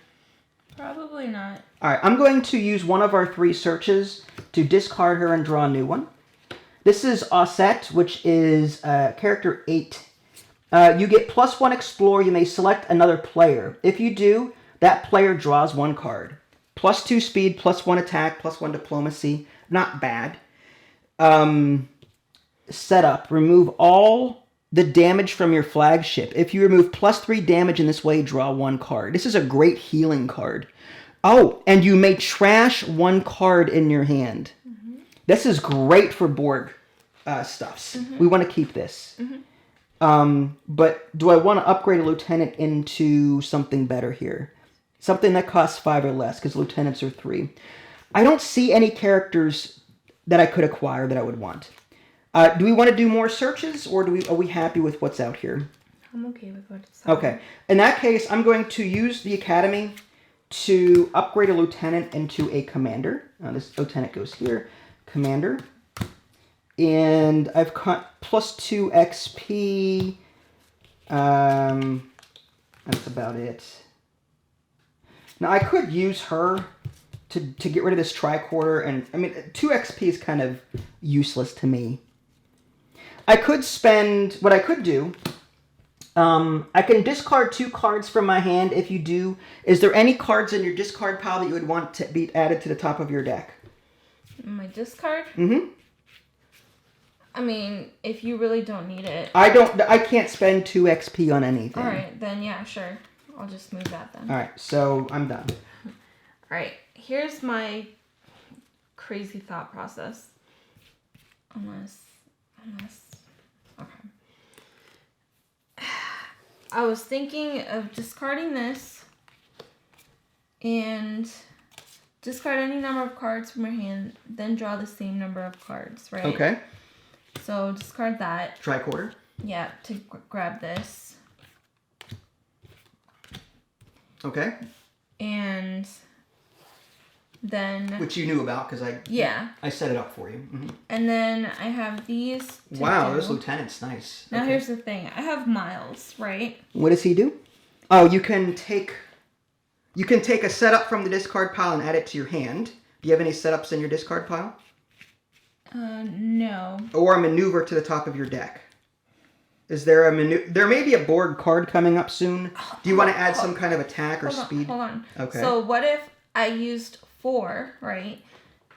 Probably not. All right, I'm going to use one of our 3 searches to discard her and draw a new one. This is Osset, which is character 8. You get +1 explore. You may select another player. If you do, that player draws 1 card. +2 speed, +1 attack, +1 diplomacy. Not bad. Setup. Remove all the damage from your flagship. If you remove +3 damage in this way, draw 1 card. This is a great healing card. Oh, and you may trash 1 card in your hand. This is great for Borg stuffs. We want to keep this. But do I want to upgrade a lieutenant into something better here? Something that costs 5 or less, because lieutenants are 3. I don't see any characters that I could acquire that I would want. Do we want to do more searches, or are we happy with what's out here? I'm okay with what's out. Okay. In that case, I'm going to use the academy to upgrade a lieutenant into a commander. This lieutenant goes here. Commander. And I've got +2 XP. That's about it. Now, I could use her to get rid of this tricorder. And, I mean, 2 XP is kind of useless to me. I could spend... What I could do... I can discard 2 cards from my hand if you do. Is there any cards in your discard pile that you would want to be added to the top of your deck? My discard? Mm-hmm. I mean, if you really don't need it. I can't spend 2 XP on anything. Alright, then yeah, sure. I'll just move that then. Alright, so I'm done. Alright, here's my crazy thought process. Unless... Okay. I was thinking of discarding this and discard any number of cards from your hand, then draw the same number of cards, right? Okay. So discard that. Tricorder? Yeah, to grab this. Okay. And then... Which you knew about because I set it up for you. Mm-hmm. And then I have these Wow, this lieutenant's nice. Now here's the thing. I have Miles, right? What does he do? Oh, you can take a setup from the discard pile and add it to your hand. Do you have any setups in your discard pile? No. Or a maneuver to the top of your deck. Is there a maneuver? There may be a Borg card coming up soon. Do you want to add some kind of attack or speed? Hold on. Okay. So what if I used 4, right,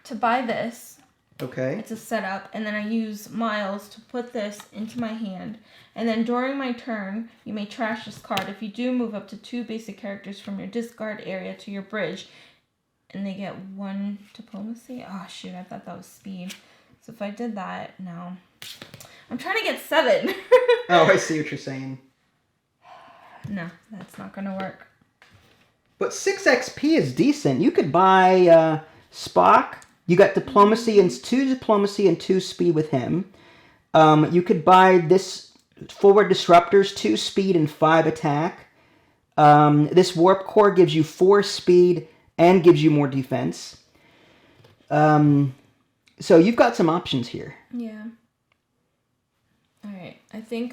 to buy this? Okay. It's a setup, and then I use Miles to put this into my hand. And then during my turn, you may trash this card. If you do, move up to 2 basic characters from your discard area to your bridge, and they get 1 diplomacy. Oh shoot, I thought that was speed. So if I did that, no. I'm trying to get 7. Oh, I see what you're saying. No, that's not gonna work. But 6 XP is decent. You could buy Spock. You got diplomacy and 2 diplomacy and 2 speed with him. You could buy this forward disruptors, 2 speed and 5 attack. This warp core gives you 4 speed and gives you more defense. So you've got some options here. Yeah. Alright, I think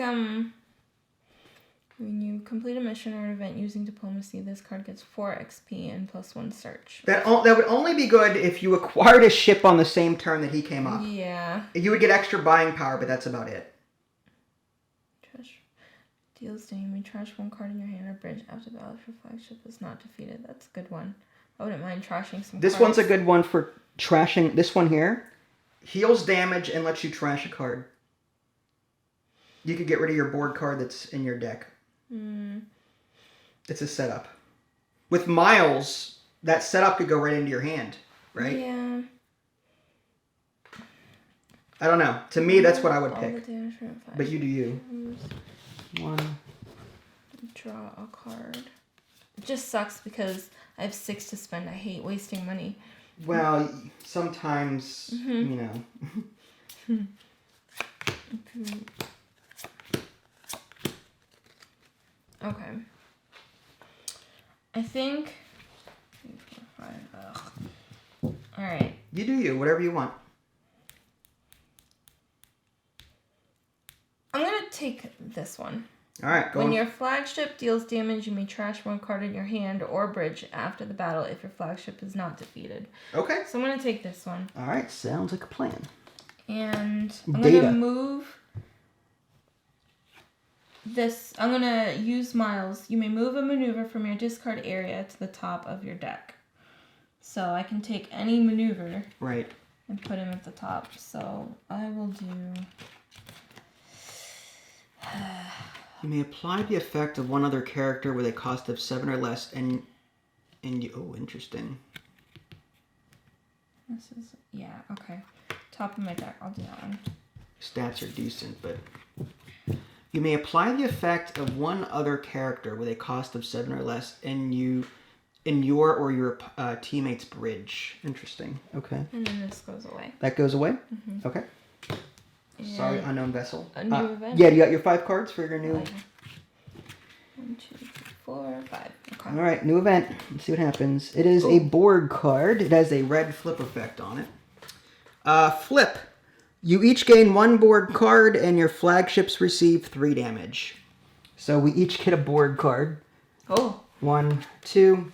when you complete a mission or an event using diplomacy, this card gets 4 XP and +1 search. That would only be good if you acquired a ship on the same turn that he came up. Yeah. You would get extra buying power, but that's about it. Trash. Deals damage. Trash 1 card in your hand or bridge after the battle if your flagship is not defeated. That's a good one. I wouldn't mind trashing some This cards. one's a good one for trashing. This one here heals damage and lets you trash a card. You could get rid of your Borg card that's in your deck. It's a setup. With Miles, that setup could go right into your hand, right? Yeah. I don't know. To me, that's what I would pick. But you do you. 1. Draw a card. It just sucks because I have 6 to spend. I hate wasting money. Well, sometimes, you know. Okay. I think... Alright. You do you, whatever you want. I'm going to take this one. Alright, go When on. your flagship deals damage, you may trash 1 card in your hand or bridge after the battle if your flagship is not defeated. Okay. So I'm going to take this one. Alright, sounds like a plan. And I'm going to move... this, I'm going to use Miles. You may move a maneuver from your discard area to the top of your deck. So I can take any maneuver. Right. And put him at the top. So I will do... You may apply the effect of one other character with a cost of 7 or less and you... Oh, interesting. This is... Yeah, okay. Top of my deck. I'll do that one. Stats are decent, but... You may apply the effect of one other character with a cost of 7 or less, and you in your or your teammate's bridge. Interesting. Okay. And then this goes away. That goes away? Okay. And sorry, unknown vessel. A new event? Yeah, you got your 5 cards for your new... 1, 2, 3, 4, 5. Okay. All right, new event. Let's see what happens. It is a Borg card. It has a red flip effect on it. Flip. You each gain 1 Borg card, and your flagships receive 3 damage. So we each get a Borg card. Oh. 1, 2,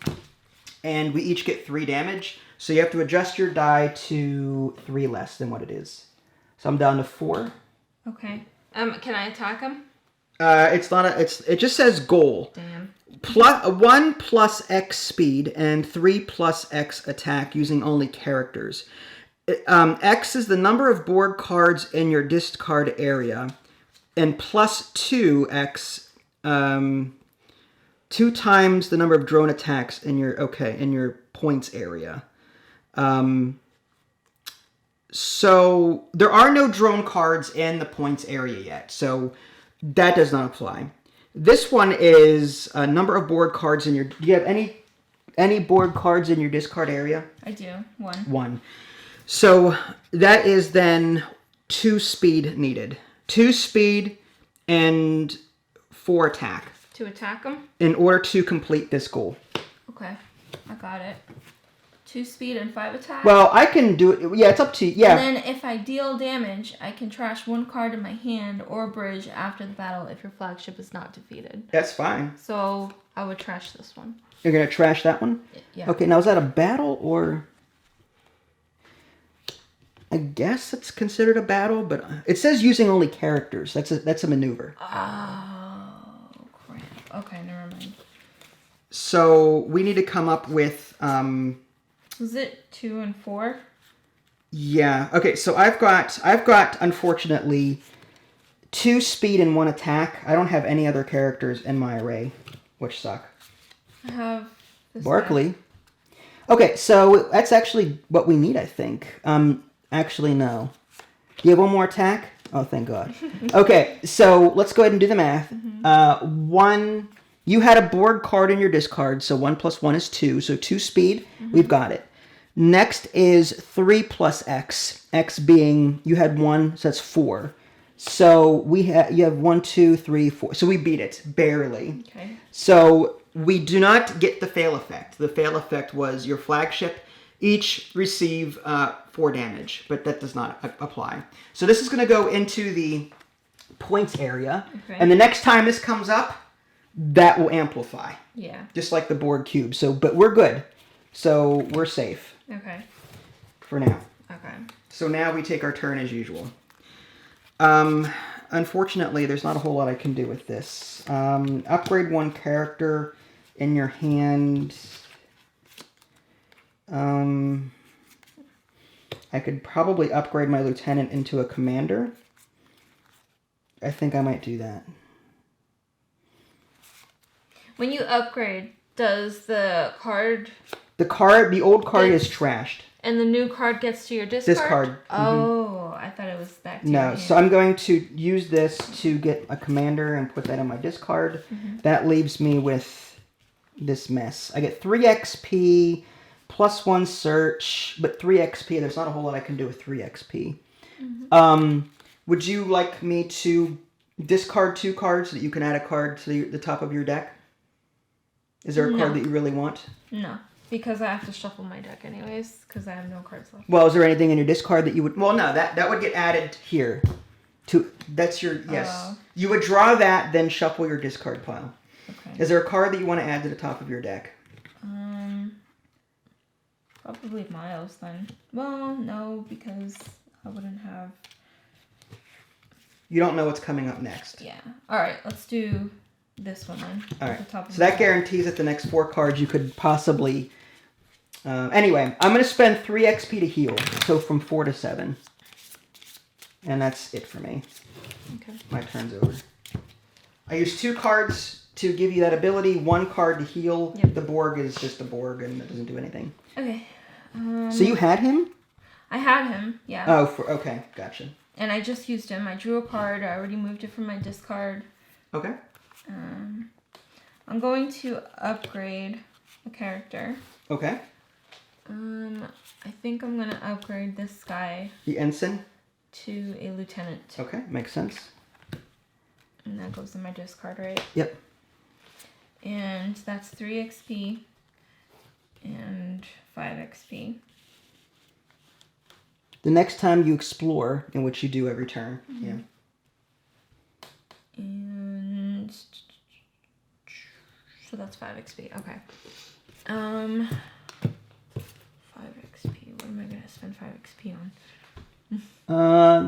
and we each get 3 damage. So you have to adjust your die to 3 less than what it is. So I'm down to 4. Okay. Can I attack him? It's not it just says goal. Damn. 1 plus X speed and 3 plus X attack using only characters. X is the number of Borg cards in your discard area, and plus 2X, 2 times the number of drone attacks in your points area. So there are no drone cards in the points area yet, so that does not apply. This one is a number of Borg cards in your... Do you have any Borg cards in your discard area? I do. 1. 1. So that is then 2 speed needed. 2 speed and 4 attack. To attack him? In order to complete this goal. Okay. I got it. 2 speed and 5 attack? Well, I can do it. Yeah, it's up to you. Yeah. And then if I deal damage, I can trash 1 card in my hand or bridge after the battle if your flagship is not defeated. That's fine. So I would trash this one. You're going to trash that one? Yeah. Okay, now is that a battle or... I guess it's considered a battle, but it says using only characters. That's a maneuver. Oh, crap. Okay, never mind. So we need to come up with... Was it 2 and 4? Yeah. Okay, so I've got unfortunately 2 speed and 1 attack. I don't have any other characters in my array, which suck. I have this Barkley. guy. Okay, so that's actually what we need, I think. Actually, no. Do you have 1 more attack? Oh, thank God. Okay, so let's go ahead and do the math. 1... You had a Borg card in your discard, so 1 plus 1 is 2. So 2 speed, we've got it. Next is 3 plus X. X being, you had 1, so that's 4. So you have 1, 2, 3, 4. So we beat it, barely. Okay. So we do not get the fail effect. The fail effect was your flagship each receive 4 damage, but that does not apply. So this is going to go into the points area. Okay. And the next time this comes up, that will amplify. Yeah. Just like the Borg cube. So, but we're good. So we're safe. Okay. For now. Okay. So now we take our turn as usual. Unfortunately, there's not a whole lot I can do with this. Upgrade 1 character in your hand. I could probably upgrade my lieutenant into a commander. I think I might do that. When you upgrade, does the card... The old card is trashed. And the new card gets to your discard? Discard. Oh, I thought it was back to your hand. So I'm going to use this to get a commander and put that in my discard. That leaves me with this mess. I get 3 XP, plus 1 search, but 3 XP, there's not a whole lot I can do with 3 XP. Would you like me to discard 2 cards so that you can add a card to the top of your deck? Is there a card that you really want? No, because I have to shuffle my deck anyways, because I have no cards left. Well, is there anything in your discard that you would... Well, no, that would get added here. That's your... Yes. You would draw that, then shuffle your discard pile. Okay. Is there a card that you want to add to the top of your deck? Probably Miles, then. Well, no, because I wouldn't have... You don't know what's coming up next. Yeah. All right, let's do... this one then. All right. So that guarantees that the next 4 cards you could possibly... anyway, I'm going to spend 3 XP to heal. So from 4 to 7. And that's it for me. Okay. My turn's over. I use 2 cards to give you that ability. 1 card to heal. Yep. The Borg is just a Borg and it doesn't do anything. Okay. So you had him? I had him, yeah. Oh, okay. Gotcha. And I just used him. I drew a card. I already moved it from my discard. Okay. I'm going to upgrade a character. Okay. I think I'm gonna upgrade this guy. The ensign? To a lieutenant. Okay, makes sense. And that goes in my discard, right? Yep. And that's 3 XP and 5 XP. The next time you explore, in which you do every turn, yeah. And so that's 5 XP. Okay. 5 XP. What am I gonna spend 5 XP on?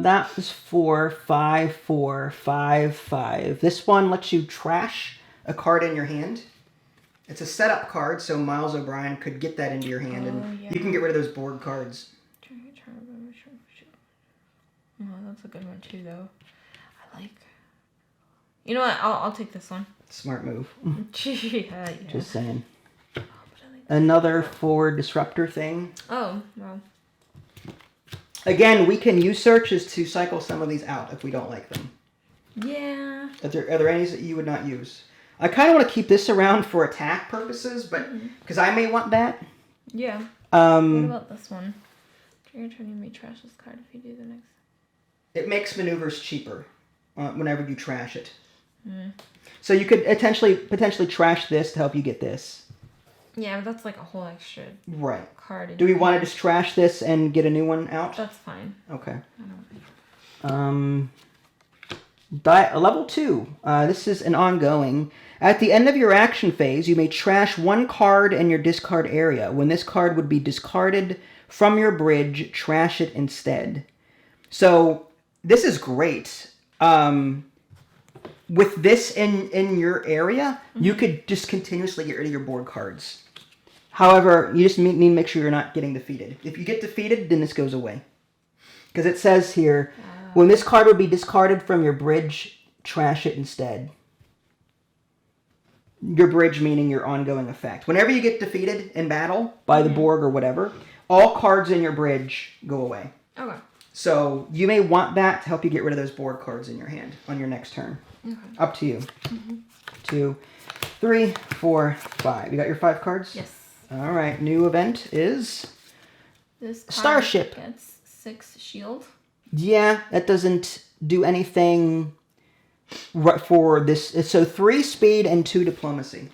That was 4, 5, 4, 5, 5. This one lets you trash a card in your hand. It's a setup card, so Miles O'Brien could get that into your hand, and you can get rid of those Borg cards. Oh, that's a good one too, though. I like. You know what? I'll take this one. Smart move. Yeah. Just saying. Another forward disruptor thing. Oh, well. Again, we can use searches to cycle some of these out if we don't like them. Yeah. Are there any that you would not use? I kind of want to keep this around for attack purposes, but because I may want that. Yeah. What about this one? During your turn, you may trash this card if you do the next. It makes maneuvers cheaper whenever you trash it. So you could potentially trash this to help you get this. Yeah, but that's like a whole extra card. Do we want to just trash this and get a new one out? That's fine. Okay. Level 2. This is an ongoing. At the end of your action phase, you may trash one card in your discard area. When this card would be discarded from your bridge, trash it instead. So this is great. With this in your area, you could just continuously get rid of your Borg cards. However, you just need to make sure you're not getting defeated. If you get defeated, then this goes away. Because it says here, when this card would be discarded from your bridge, trash it instead. Your bridge meaning your ongoing effect. Whenever you get defeated in battle by the Borg or whatever, all cards in your bridge go away. Okay. So you may want that to help you get rid of those Borg cards in your hand on your next turn. Okay. Up to you. 2, 3, 4, 5. You got your 5 cards? Yes. All right. New event is this card Starship. Gets 6 shield. Yeah, that doesn't do anything for this. So 3 speed and 2 diplomacy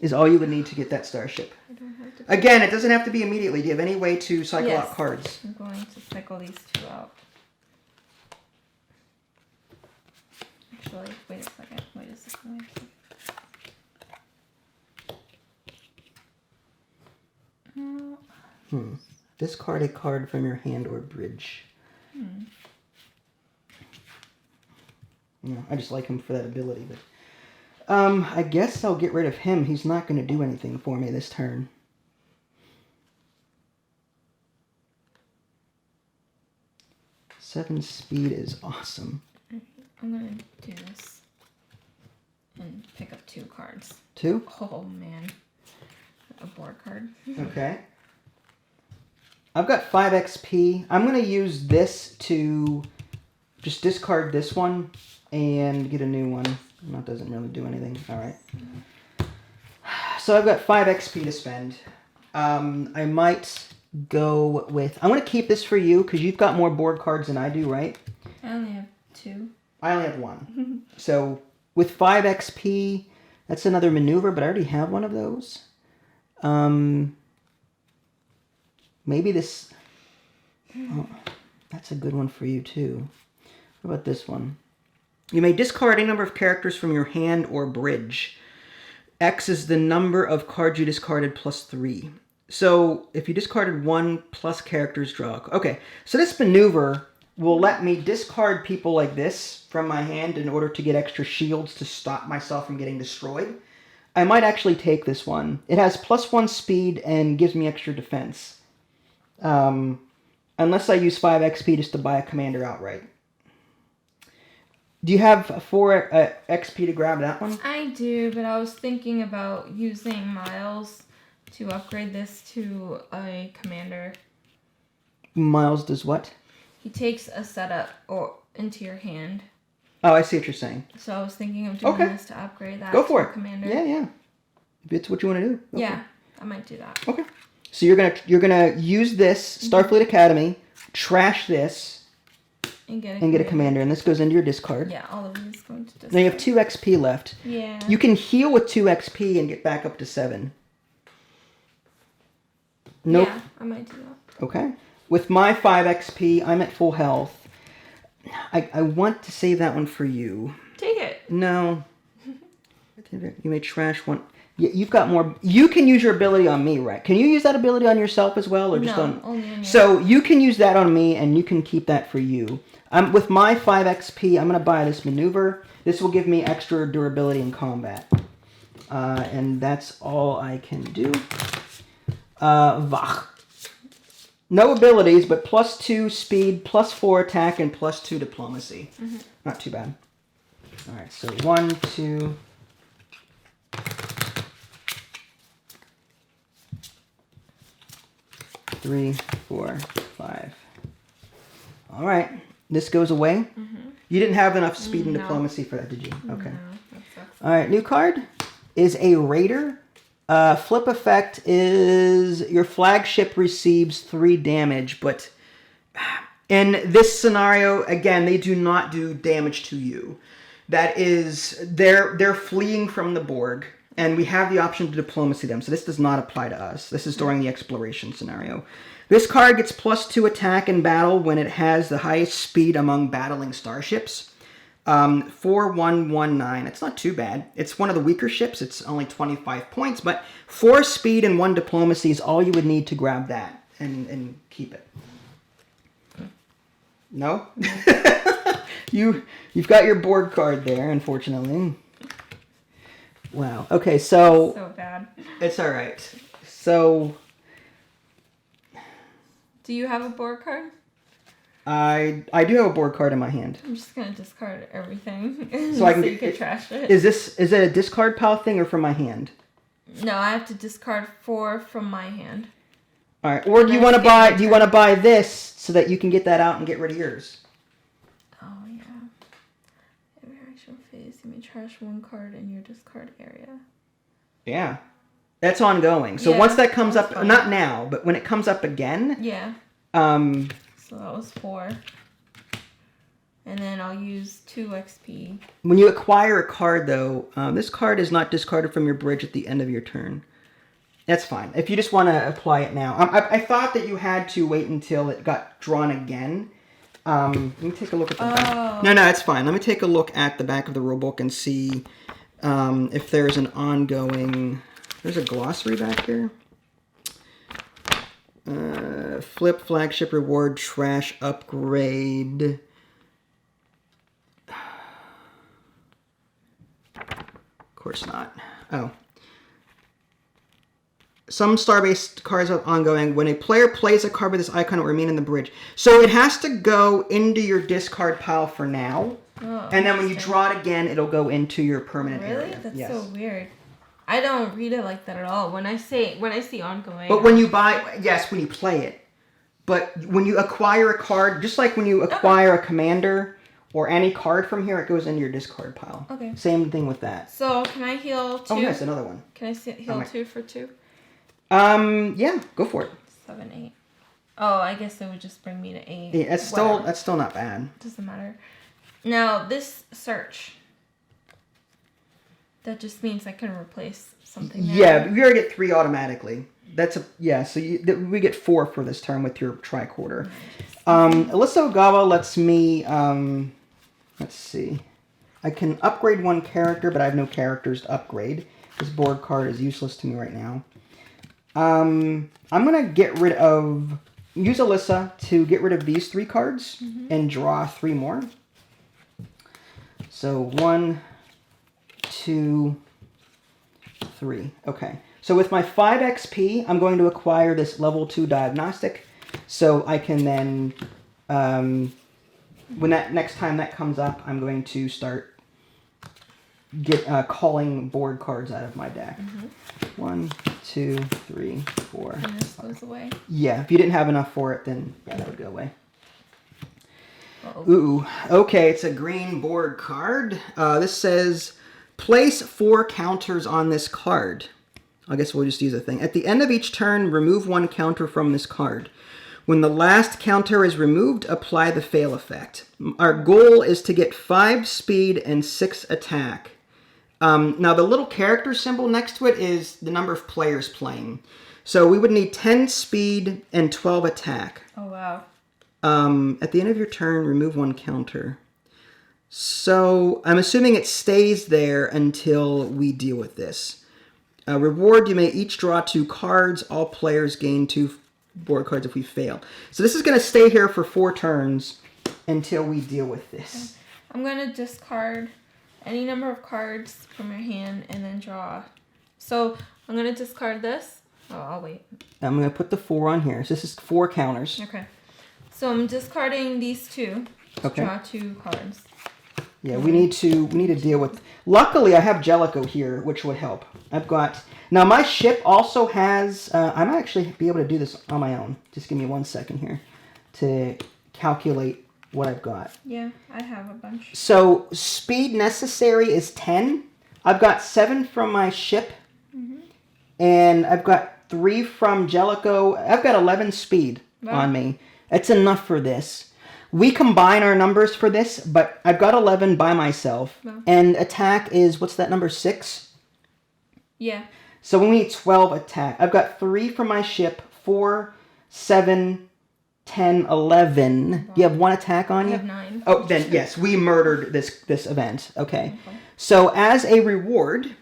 is all you would need to get that Starship. I don't have to. Again, it doesn't have to be immediately. Do you have any way to cycle out cards? I'm going to cycle these 2 out. Actually, wait a second. Discard a card from your hand or bridge. I just like him for that ability, but I guess I'll get rid of him. He's not going to do anything for me this turn. Seven speed is awesome. I'm going to do this and pick up 2 cards. 2? Oh, man. A Borg card. Okay. I've got 5 XP. I'm going to use this to just discard this one and get a new one. That doesn't really do anything. All right. So I've got 5 XP to spend. I might go with... I'm going to keep this for you because you've got more Borg cards than I do, right? I only have 2. I only have 1. So with 5 XP, that's another maneuver, but I already have one of those. Maybe this... Oh, that's a good one for you, too. What about this one? You may discard a number of characters from your hand or bridge. X is the number of cards you discarded plus 3. So if you discarded 1 plus characters, draw... Okay, so this maneuver will let me discard people like this from my hand in order to get extra shields to stop myself from getting destroyed. I might actually take this one. It has +1 speed and gives me extra defense. Unless I use 5 XP just to buy a commander outright. Do you have 4 XP to grab that one? I do, but I was thinking about using Miles to upgrade this to a commander. Miles does what? He takes a setup into your hand. Oh, I see what you're saying. So I was thinking of doing this to upgrade that Go for to it. Commander. Yeah. If it's what you want to do. Okay. Yeah, I might do that. Okay. So you're gonna use this Starfleet Academy, trash this, and get a commander, and this goes into your discard. Yeah, all of these go into discard. Now you have 2 XP left. Yeah. You can heal with 2 XP and get back up to 7. Nope. Yeah, I might do that. Okay. With my 5 XP, I'm at full health. I want to save that one for you. Take it. No. You may trash one. You've got more. You can use your ability on me, right? Can you use that ability on yourself as well, or just on? Only on you. So you can use that on me, and you can keep that for you. With my 5 XP, I'm gonna buy this maneuver. This will give me extra durability in combat, and that's all I can do. Vach. No abilities, but +2 speed, +4 attack, and +2 diplomacy. Mm-hmm. Not too bad. All right, so 1, 2. 3, 4, 5. All right. This goes away. Mm-hmm. You didn't have enough speed and diplomacy for that, did you? Okay. No, that sucks. All right. New card is a Raider. Flip effect is your flagship receives 3 damage, but in this scenario, again, they do not do damage to you. That is, they're fleeing from the Borg. And we have the option to diplomacy them, so this does not apply to us. This is during the exploration scenario. This card gets +2 attack in battle when it has the highest speed among battling starships. 4119. It's not too bad. It's one of the weaker ships. It's only 25 points, but 4 speed and 1 diplomacy is all you would need to grab that and keep it. No? You've got your Borg card there, unfortunately. Wow. Okay, so bad. It's all right. So, do you have a Borg card? I do have a Borg card in my hand. I'm just gonna discard everything so you can trash it. Is it a discard pile thing or from my hand? No, I have to discard 4 from my hand. All right. Or do you want to buy this so that you can get that out and get rid of yours? Oh yeah. Every action phase, you may trash 1 card in your discard area. Yeah. That's ongoing. So once that comes up, fun. Not now, but when it comes up again. Yeah. So that was 4. And then I'll use 2 XP. When you acquire a card, though, this card is not discarded from your bridge at the end of your turn. That's fine. If you just want to apply it now. I thought that you had to wait until it got drawn again. Let me take a look at the back. No, it's fine. Let me take a look at the back of the rulebook and see if there's an ongoing... There's a glossary back here. Flip, flagship, reward, trash, upgrade. Of course not. Oh. Some star-based cards are ongoing. When a player plays a card with this icon, it will remain in the bridge. So it has to go into your discard pile for now. Oh, and then when you draw it again, it'll go into your permanent area. Really? That's so weird. I don't read it like that at all. When I see ongoing. But when you buy, when you play it. But when you acquire a card, just like when you acquire a commander or any card from here, it goes into your discard pile. Okay. Same thing with that. So can I heal 2? Oh, yes, another one. Can I heal 2 for 2? Yeah, go for it. 7, 8. Oh, I guess it would just bring me to 8. Yeah, that's still not bad. Doesn't matter. Now this search. That just means I can replace something. Yeah, we already get 3 automatically. So we get 4 for this turn with your tricorder. Alyssa Ogawa lets me. Let's see. I can upgrade 1 character, but I have no characters to upgrade. This Borg card is useless to me right now. I'm gonna use Alyssa to get rid of these 3 cards and draw 3 more. So 1, 2, 3. Okay. So with my 5 XP, I'm going to acquire this level 2 diagnostic. So I can then, when next time that comes up, I'm going to start calling Borg cards out of my deck. 1, 2, 3, 4. And this goes away. Yeah, if you didn't have enough for it, then that would go away. Ooh, okay, it's a green Borg card. This says, place 4 counters on this card. I guess we'll just use a thing. At the end of each turn, remove one counter from this card. When the last counter is removed, apply the fail effect. Our goal is to get 5 speed and 6 attack. Now, the little character symbol next to it is the number of players playing. So we would need 10 speed and 12 attack. Oh, wow. At the end of your turn, remove one counter. So I'm assuming it stays there until we deal with this. Reward, you may each draw 2 cards. All players gain 2 board cards if we fail. So this is going to stay here for 4 turns until we deal with this. I'm going to discard any number of cards from your hand and then draw. So I'm going to discard this. Oh, I'll wait. I'm going to put the 4 on here. So this is 4 counters. Okay. So I'm discarding these 2. Okay. Draw 2 cards. Yeah, we need to deal with. Luckily, I have Jellicoe here, which would help. I've got now my ship also has. I might actually be able to do this on my own. Just give me 1 second here to calculate what I've got. Yeah, I have a bunch. So speed necessary is 10. I've got 7 from my ship, and I've got 3 from Jellicoe. I've got 11 speed on me. That's enough for this. We combine our numbers for this, but I've got 11 by myself. Wow. And attack is, what's that number, 6? Yeah. So we need 12 attack. I've got 3 from my ship, 4, 7, 10, 11. Wow. You have 1 attack on you? I have 9. Oh, then yes, we murdered this event. Okay. So as a reward,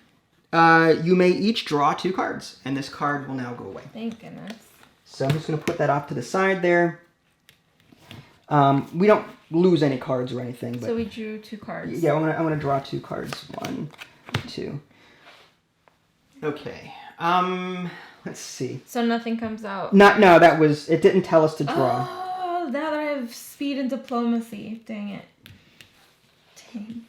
you may each draw 2 cards, and this card will now go away. Thank goodness. So I'm just going to put that off to the side there. We don't lose any cards or anything. But so we drew 2 cards. Yeah, I'm gonna draw 2 cards. 1, 2. Okay. Let's see. So nothing comes out. No, that was. It didn't tell us to draw. Oh, now that I have speed and diplomacy. Dang it. Dang.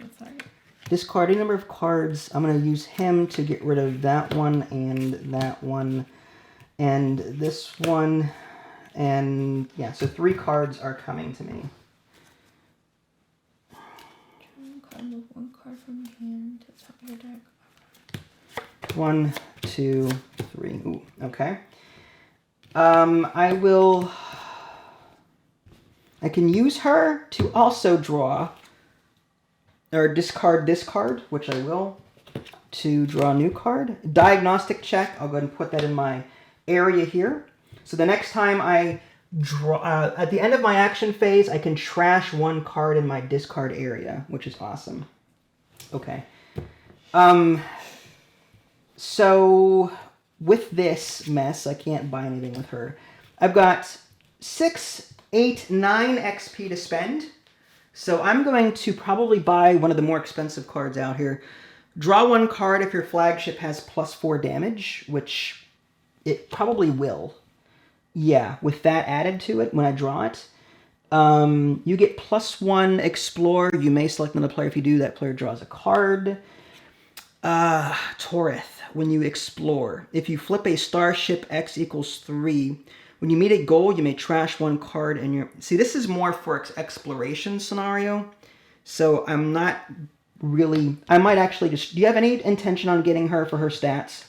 That's hard. Discard a number of cards. I'm gonna use him to get rid of that one and that one, and this one. And yeah, so 3 cards are coming to me. Move 1 card from your hand to the top of your deck. 1, 2, 3. Ooh, okay. I can use her to also draw or discard this card, which I will, to draw a new card. Diagnostic Check. I'll go ahead and put that in my area here. So the next time I draw, at the end of my action phase, I can trash 1 card in my discard area, which is awesome. Okay. So with this mess, I can't buy anything with her. I've got 6, 8, 9 XP to spend. So I'm going to probably buy one of the more expensive cards out here. Draw 1 card if your flagship has +4 damage, which it probably will. Yeah, with that added to it when I draw it. You get +1 explore. You may select another player. If you do, that player draws a card. Torith, when you explore. If you flip a starship X equals 3, when you meet a goal, you may trash 1 card in your... See, this is more for exploration scenario. So I'm not really... I might actually just... Do you have any intention on getting her for her stats?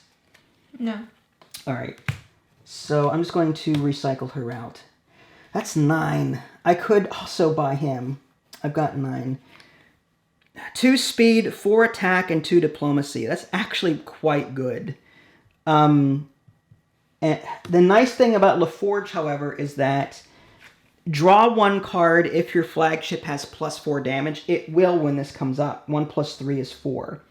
No. All right. So I'm just going to recycle her out. That's 9. I could also buy him. I've got 9. 2 speed, 4 attack, and 2 diplomacy. That's actually quite good. And the nice thing about LaForge, however, is that draw 1 card if your flagship has +4 damage. It will when this comes up. 1 + 3 is 4.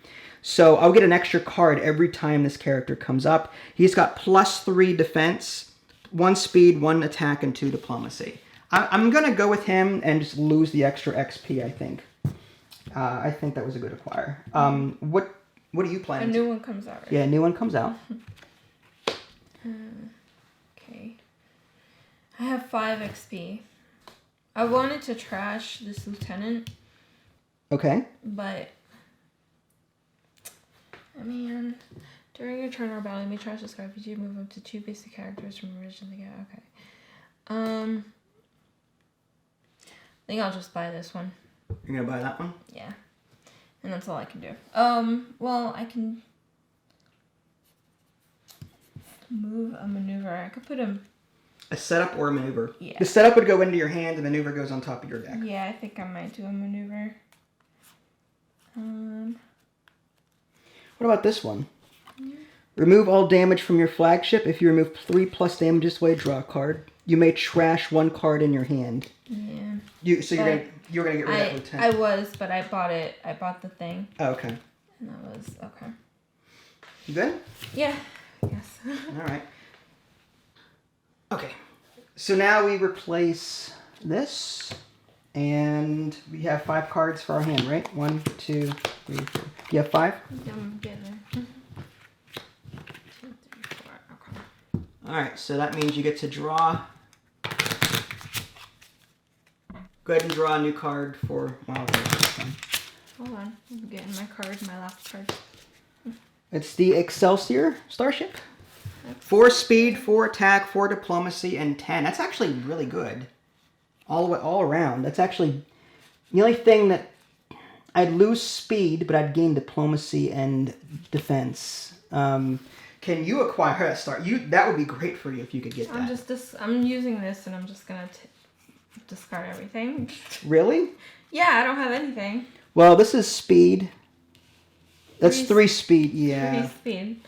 So I'll get an extra card every time this character comes up. He's got +3 defense, 1 speed, 1 attack, and 2 diplomacy. I'm going to go with him and just lose the extra XP, I think. I think that was a good acquire. What are you planning? A new one comes out, right? Yeah, a new one comes out. Okay. I have 5 XP. I wanted to trash this lieutenant. Okay. But... Man, during your turn or battle, you may trash this card if you move up to 2 basic characters from originally. Okay. I think I'll just buy this one. You're gonna buy that one? Yeah. And that's all I can do. Well, I can... Move a maneuver. I could put him. A setup or a maneuver? Yeah. The setup would go into your hand, the maneuver goes on top of your deck. Yeah, I think I might do a maneuver. What about this one? Remove all damage from your flagship. If you remove 3+ damage this way, draw a card. You may trash 1 card in your hand. Yeah. You're gonna get rid of that lieutenant. I was, but I bought it. I bought the thing. Oh, okay. And that was okay. You good? Yeah. Yes. All right. Okay. So now we replace this, and we have 5 cards for our hand, right? 1, 2, 3, 4. You have 5? I'm getting there. 2, 3, 4. Okay. All right. So that means you get to draw. Go ahead and draw a new card for. Wow. Hold on. I'm getting my card. My last card. It's the Excelsior starship. 4 speed, 4 attack, 4 diplomacy, and 10. That's actually really good. All around. That's actually the only thing that I'd lose speed, but I'd gain diplomacy and defense. Can you acquire a star? That would be great for you if you could get that. I'm using this, and I'm just gonna discard everything. Really? Yeah, I don't have anything. Well, this is speed. That's 3 speed. Yeah. 3 speed.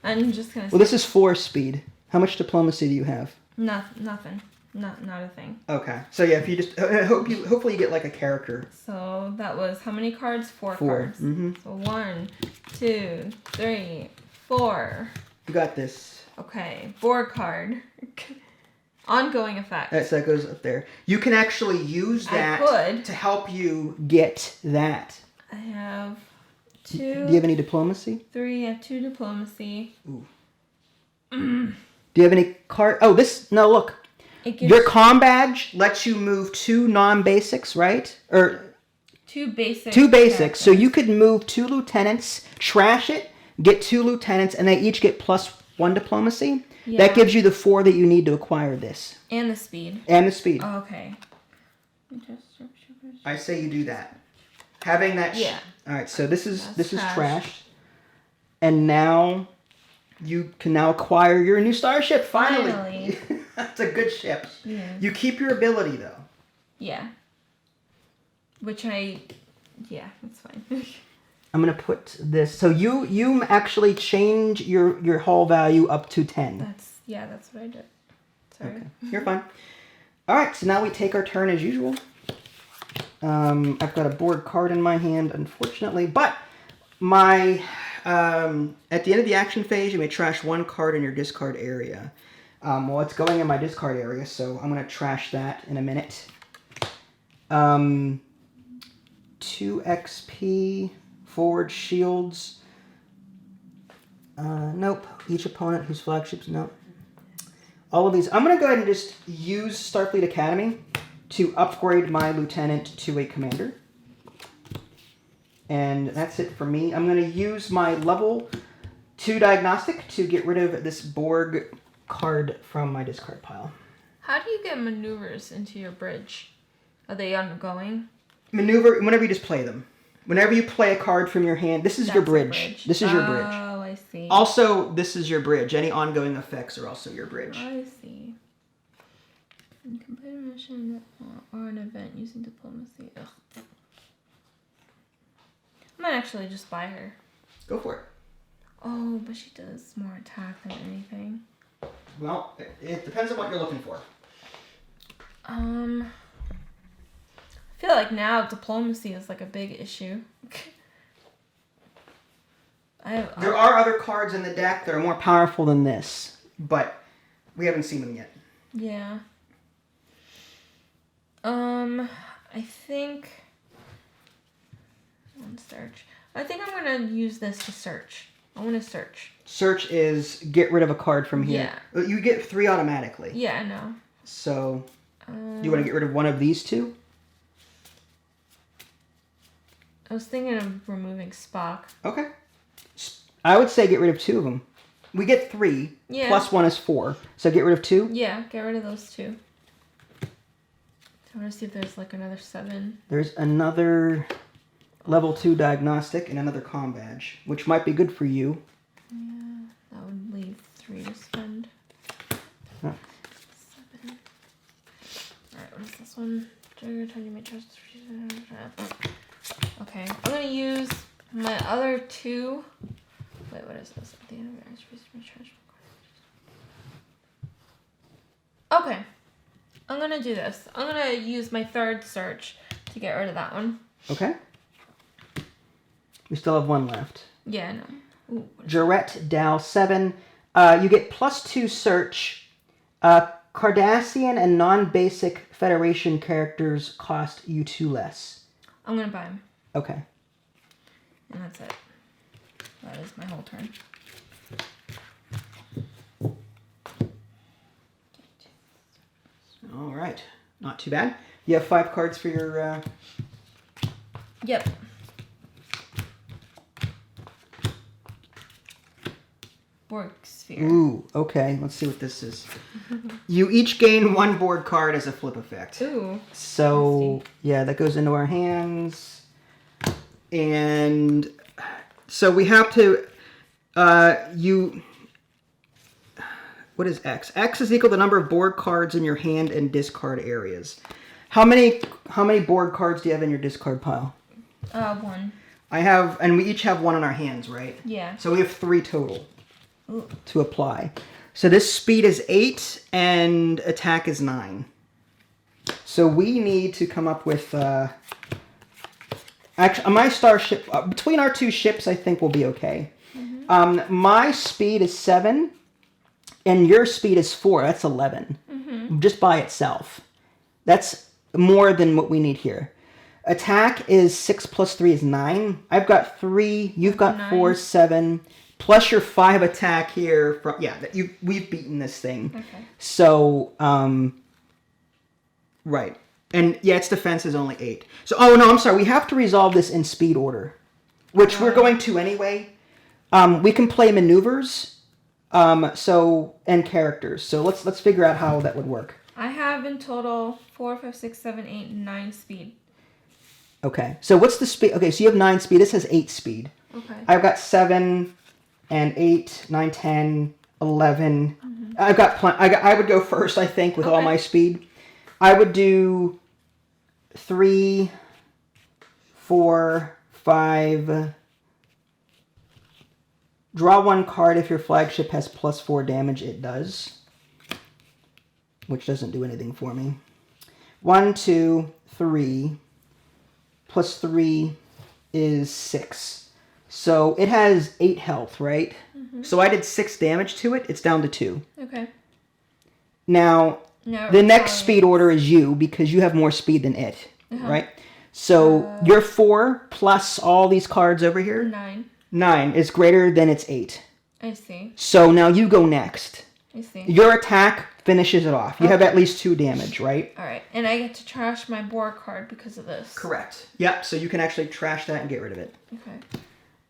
I'm just gonna. Well, this is 4 speed. How much diplomacy do you have? Nothing. Not a thing. Okay. So yeah, if you just hopefully you get like a character. So that was how many cards? 4 4 cards. Mm-hmm. So 1, 2, 3, 4. You got this. Okay. Borg Card. Ongoing effect. So that goes up there. You can actually use that to help you get that. I have 2. Do you have any diplomacy? 3. I have 2 diplomacy. Ooh. Do you have any card? Oh, no, look. Your comm badge lets you move 2 non-basics, right? Or 2 basics. 2 basics. So you could move 2 lieutenants, trash it, get 2 lieutenants, and they each get +1 diplomacy. Yeah. That gives you the 4 that you need to acquire this. And the speed. And the speed. Oh, okay. I say you do that. Having that. Yeah. All right. So this is trashed, and now you can now acquire your new starship. Finally. That's a good ship. Yeah. You keep your ability though. Yeah. That's fine. I'm gonna put this. So you actually change your hull value up to 10. That's what I did. Sorry. Okay. You're fine. All right. So now we take our turn as usual. I've got a Borg card in my hand, unfortunately, but my at the end of the action phase, you may trash 1 card in your discard area. Well, it's going in my discard area, so I'm going to trash that in a minute. 2 XP, forward shields. Nope. Each opponent whose flagships, nope. All of these. I'm going to go ahead and just use Starfleet Academy to upgrade my lieutenant to a commander. And that's it for me. I'm going to use my level 2 diagnostic to get rid of this Borg card from my discard pile. How do you get maneuvers into your bridge? Are they ongoing? Maneuver whenever you just play them. Whenever you play a card from your hand, this is your bridge. This is your bridge. Oh, I see. Also, this is your bridge. Any ongoing effects are also your bridge. I see. Complete a mission or an event using diplomacy. Ugh. I might actually just buy her. Go for it. Oh, but she does more attack than anything. Well, it depends on what you're looking for. I feel like now diplomacy is like a big issue. There are other cards in the deck that are more powerful than this, but we haven't seen them yet. Yeah. I think search. I think I'm gonna use this to search. I want to search. Search is get rid of a card from here. Yeah. You get 3 automatically. Yeah, I know. So, you want to get rid of one of these 2? I was thinking of removing Spock. Okay. I would say get rid of 2 of them. We get 3. Yeah. Plus 1 is 4. So get rid of 2? Yeah, get rid of those 2. I want to see if there's like another 7. There's another level 2 diagnostic and another comm badge, which might be good for you. Yeah, that would leave 3 you to spend. Huh. 7. Alright, what is this one? Okay, I'm gonna use my other 2. Wait, what is this? Okay, I'm gonna do this. I'm gonna use my 3rd search to get rid of that one. Okay. We still have 1 left. Yeah, no. Ooh, Jarrett Dow 7. You get +2 search. Cardassian and non-basic Federation characters cost you 2 less. I'm gonna buy them. Okay. And that's it. That is my whole turn. All right. Not too bad. You have 5 cards for your... Yep. Borg sphere. Ooh, okay. Let's see what this is. You each gain 1 Borg card as a flip effect. Ooh. So, yeah, that goes into our hands. And so we have to... What is X? X is equal to the number of Borg cards in your hand and discard areas. How many Borg cards do you have in your discard pile? 1. I have... And we each have 1 in our hands, right? Yeah. So we have 3 total. To apply. So this speed is 8 and attack is 9. So we need to come up with actually my starship between our 2 ships I think will be okay. Mm-hmm. My speed is 7 and your speed is 4. That's 11. Mm-hmm. Just by itself. That's more than what we need here. Attack is 6 plus 3 is 9. I've got 3, you've got 9. 4, 7. Plus your 5 attack here from we've beaten this thing. Okay. So right. And yeah, its defense is only 8. So I'm sorry, we have to resolve this in speed order. Which we're going to anyway. We can play maneuvers and characters. So let's figure out how that would work. I have in total 4, 5, 6, 7, 8, 9 speed. Okay. So what's the speed? Okay, so you have 9 speed. This has 8 speed. Okay. I've got 7 and 8, 9, 10, 11. Mm-hmm. I've got I would go first, I think, with all my speed. I would do 3, 4, 5. Draw 1 card if your flagship has +4 damage. It does. Which doesn't do anything for me. 1, 2, 3. Plus 3 is 6. So it has 8 health, right? Mm-hmm. So I did 6 damage to it. It's down to 2. Okay. Now the next speed order is you because you have more speed than it, right? So your 4 plus all these cards over here. 9. 9 is greater than its 8. I see. So now you go next. I see. Your attack finishes it off. You have at least 2 damage, right? All right. And I get to trash my Borg card because of this. Correct. Yep. So you can actually trash that and get rid of it. Okay.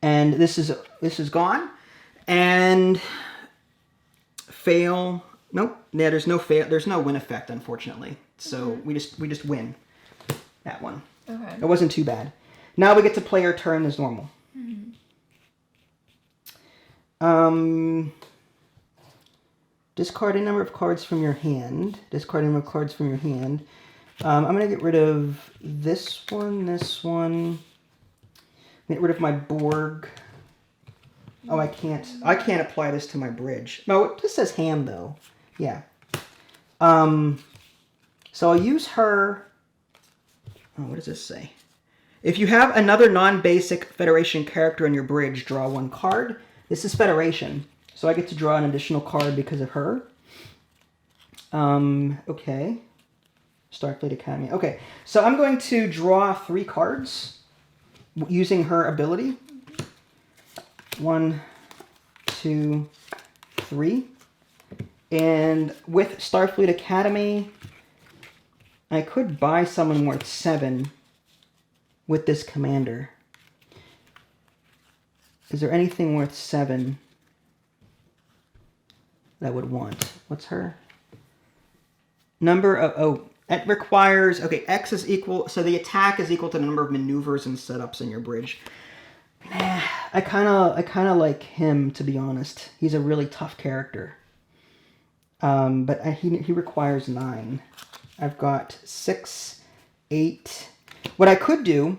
And this is gone. And fail. Nope. Yeah, there's no fail. There's no win effect, unfortunately. So we just win that one. Okay. It wasn't too bad. Now we get to play our turn as normal. Mm-hmm. Discard a number of cards from your hand. Discard a number of cards from your hand. I'm going to get rid of this one. Get rid of my Borg. Oh, I can't apply this to my bridge. No, this says hand, though. Yeah. So I'll use her. Oh, what does this say? If you have another non-basic Federation character in your bridge, draw 1 card. This is Federation. So I get to draw an additional card because of her. Okay. Starfleet Academy. Okay, so I'm going to draw 3 cards using her ability. 1, 2, 3. And with Starfleet Academy, I could buy someone worth 7 with this commander. Is there anything worth 7 that I would want? What's her? Number of... it requires... Okay, X is equal... So the attack is equal to the number of maneuvers and setups in your bridge. Nah, I kind of like him, to be honest. He's a really tough character. But he requires 9. I've got 6, 8. What I could do,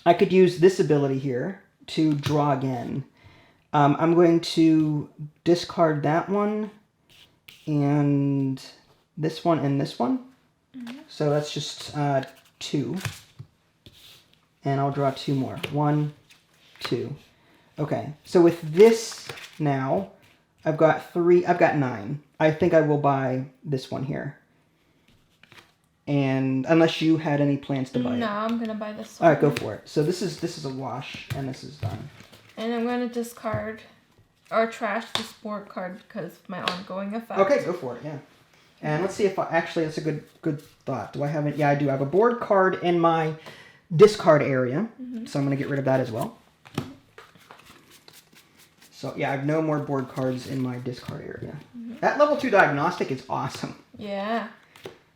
I could use this ability here to draw again. I'm going to discard that one and this one and this one. Mm-hmm. So that's just 2. And I'll draw 2 more. 1, 2. Okay, so with this now, I've got 9. I think I will buy this one here. And unless you had any plans to buy it. No, I'm gonna buy this one. All right, go for it. So this is a wash, and this is done. And I'm gonna discard or trash this Borg card because of my ongoing effect. Okay, go for it. Yeah. And let's see if actually that's a good thought. Do I have it? Yeah, I do. I have a Borg card in my discard area, so I'm gonna get rid of that as well. So yeah, I have no more Borg cards in my discard area. That level 2 diagnostic is awesome. Yeah.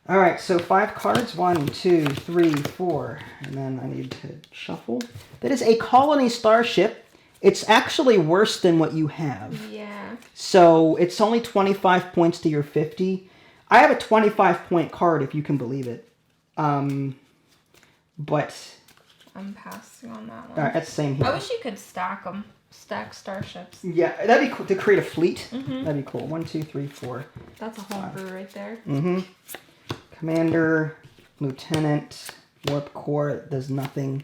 All right, so 5 cards. 1, 2, 3, 4, and then I need to shuffle. That is a colony starship. It's actually worse than what you have. Yeah. So it's only 25 points to your 50. I have a 25-point card, if you can believe it. But I'm passing on that one. All right, that's the same here. I wish you could stack them. Stack starships. Yeah, that'd be cool to create a fleet. That'd be cool. 1, 2, 3, 4. That's a homebrew right there. Commander, Lieutenant, Warp Core does nothing.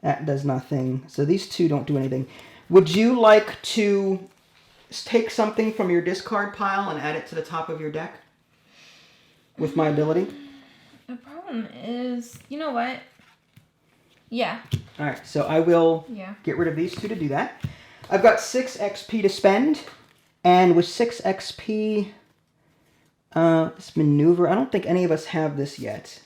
That does nothing. So these 2 don't do anything. Would you like to take something from your discard pile and add it to the top of your deck? With my ability? The problem is, you know what? Yeah. All right, so I will get rid of these 2 to do that. I've got 6 XP to spend, and with 6 XP, this maneuver, I don't think any of us have this yet.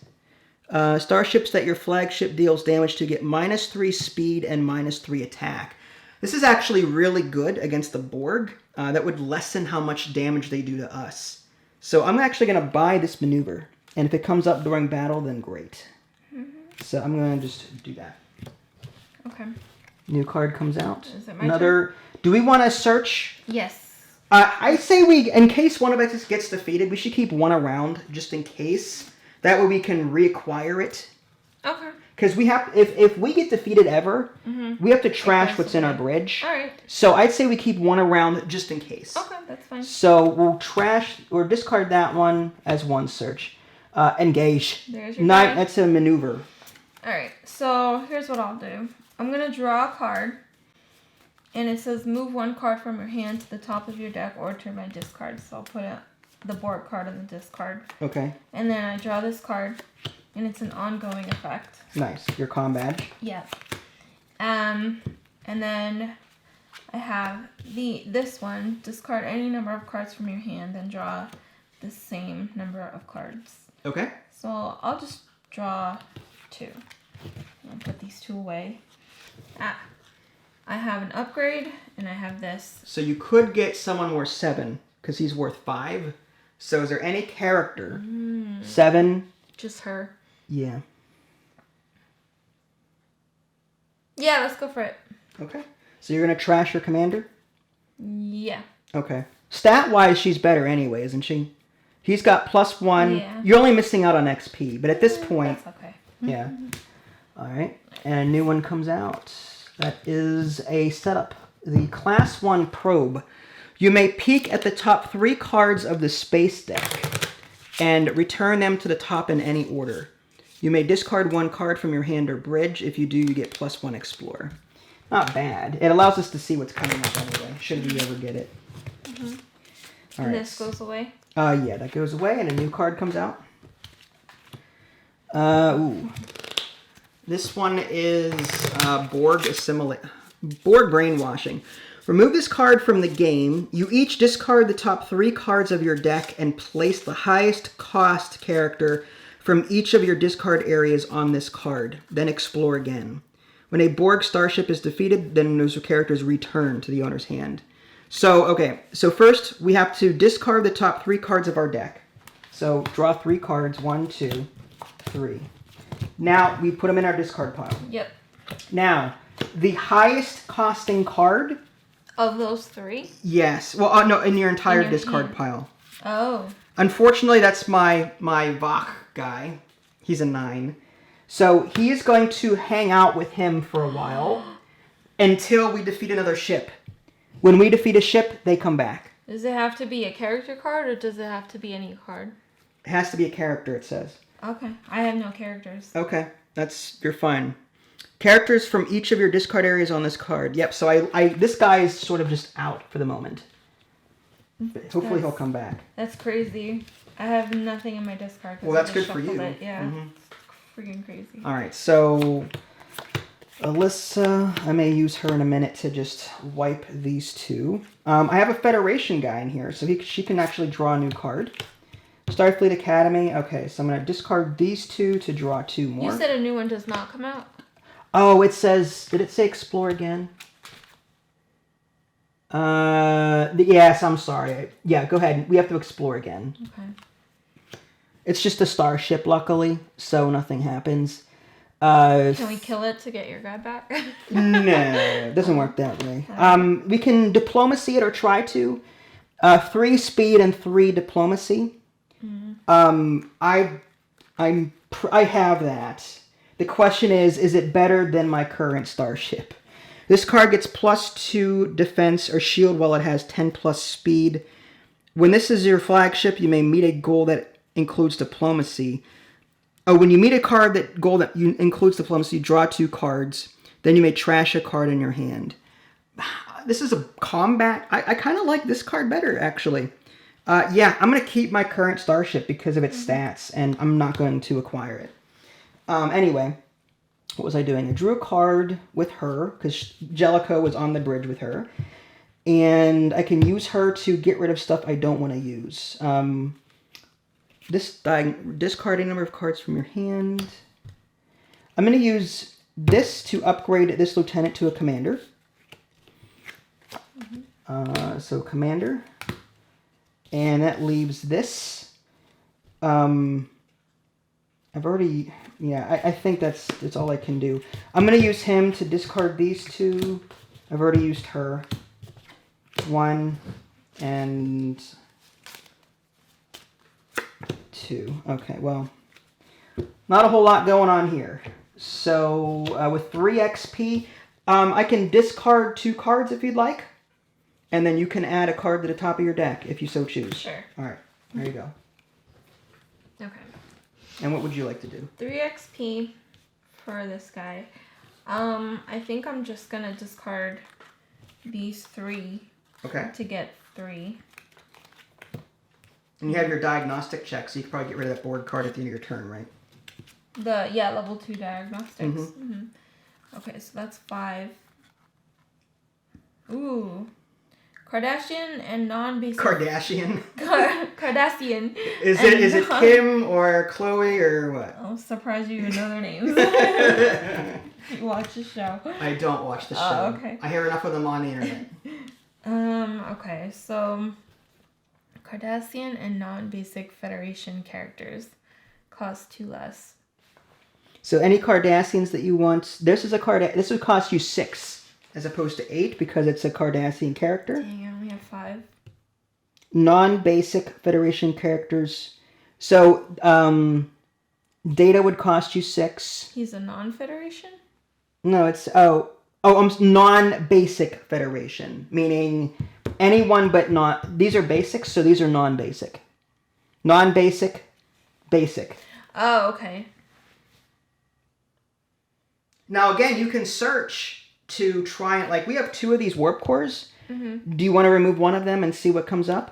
Starships that your flagship deals damage to get -3 speed and -3 attack. This is actually really good against the Borg. That would lessen how much damage they do to us. So I'm actually going to buy this maneuver, and if it comes up during battle, then great. So I'm going to just do that. Okay. New card comes out. Is it my turn? Do we want to search? Yes. I say in case one of us gets defeated, we should keep one around just in case. That way we can reacquire it. Okay. Because we have, if we get defeated ever, we have to trash what's in our bridge. All right. So I'd say we keep one around just in case. Okay, that's fine. So we'll trash or discard that one as one search. Engage. There's your card. That's a maneuver. All right. So here's what I'll do. I'm gonna draw a card, and it says move 1 card from your hand to the top of your deck or to my discard. So I'll put the Borg card in the discard. Okay. And then I draw this card, and it's an ongoing effect. Nice. Your comm badge. Yeah. And then I have this one. Discard any number of cards from your hand and draw the same number of cards. Okay. So I'll just draw 2. I'll put these 2 away. I have an upgrade, and I have this. So you could get someone worth 7, because he's worth 5. So is there any character? 7? Just her. Yeah. Yeah, let's go for it. Okay. So you're going to trash your commander? Yeah. Okay. Stat-wise, she's better anyway, isn't she? He's got +1. Yeah. You're only missing out on XP, but at this point... That's okay. Yeah. All right. And a new one comes out. That is a setup. The Class 1 probe. You may peek at the top 3 cards of the space deck and return them to the top in any order. You may discard 1 card from your hand or bridge. If you do, you get +1 explore. Not bad. It allows us to see what's coming up anyway, should we ever get it. All right. This goes away? Yeah, that goes away, and a new card comes out. Ooh. This one is Borg Brainwashing. Remove this card from the game. You each discard the top 3 cards of your deck and place the highest cost character from each of your discard areas on this card. Then explore again. When a Borg starship is defeated, then those characters return to the owner's hand. So, okay. So first, we have to discard the top 3 cards of our deck. So draw 3 cards. 1, 2, 3. Now, we put them in our discard pile. Yep. Now, the highest costing card... Of those 3? Yes. Well, no, in your entire discard hand. pile. Oh. Unfortunately, that's my Vach guy. He's a 9. So he is going to hang out with him for a while until we defeat another ship. When we defeat a ship, they come back. Does it have to be a character card or does it have to be any card? It has to be a character, it says. Okay. I have no characters. Okay. You're fine. Characters from each of your discard areas on this card. Yep, so this guy is sort of just out for the moment. Hopefully he'll come back. That's crazy. I have nothing in my discard. Well, that's good for you. Yeah. Mm-hmm. Freaking crazy. All right, so Alyssa, I may use her in a minute to just wipe these two. I have a Federation guy in here, so she can actually draw a new card. Starfleet Academy. Okay, so I'm going to discard these two to draw 2 more. You said a new one does not come out? Oh, it says... Did it say explore again? Yes, I'm sorry. Yeah, go ahead. We have to explore again. Okay. It's just a starship, luckily, so nothing happens. Can we kill it to get your guy back? No, it doesn't work that way. We can diplomacy it or try to. 3 speed and 3 diplomacy. Mm-hmm. I have that. The question is it better than my current starship? This card gets +2 defense or shield while it has 10+ speed. When this is your flagship, you may meet a goal that includes diplomacy. Oh, when you meet a goal that includes diplomacy, you draw 2 cards. Then you may trash a card in your hand. This is a combat. I kind of like this card better, actually. Yeah, I'm going to keep my current starship because of its stats, and I'm not going to acquire it. Anyway, what was I doing? I drew a card with her because Jellicoe was on the bridge with her. And I can use her to get rid of stuff I don't want to use. Discard a number of cards from your hand. I'm going to use this to upgrade this lieutenant to a commander. Mm-hmm. So commander. And that leaves this. I've already... Yeah, I think that's all I can do. I'm going to use him to discard these 2. I've already used her. 1 and 2. Okay, well, not a whole lot going on here. So with 3 XP, I can discard 2 cards if you'd like. And then you can add a card to the top of your deck if you so choose. Sure. All right, there you go. Okay. And what would you like to do? 3 XP for this guy. I think I'm just going to discard these 3 to get 3. And you have your diagnostic check, so you can probably get rid of that Borg card at the end of your turn, right? Level 2 diagnostics. Mm-hmm. Mm-hmm. Okay, so that's 5. Ooh. Kardashian and non-basic... Kardashian? Kardashian. Is it Kim or Chloe or what? I'm surprised you even know their names. You watch the show. I don't watch the show. Okay. I hear enough of them on the internet. Okay, so... Cardassian and non-basic Federation characters cost 2 less. So any Cardassians that you want... This would cost you 6. As opposed to 8 because it's a Cardassian character. Dang, I only have 5. Non-basic Federation characters. So, Data would cost you 6. He's a non-Federation? No, it's... non-basic Federation. Meaning anyone but not... These are basics, so these are non-basic. Non-basic, basic. Oh, okay. Now, again, you can search... to try and, like, we have 2 of these warp cores. Mm-hmm. Do you want to remove one of them and see what comes up?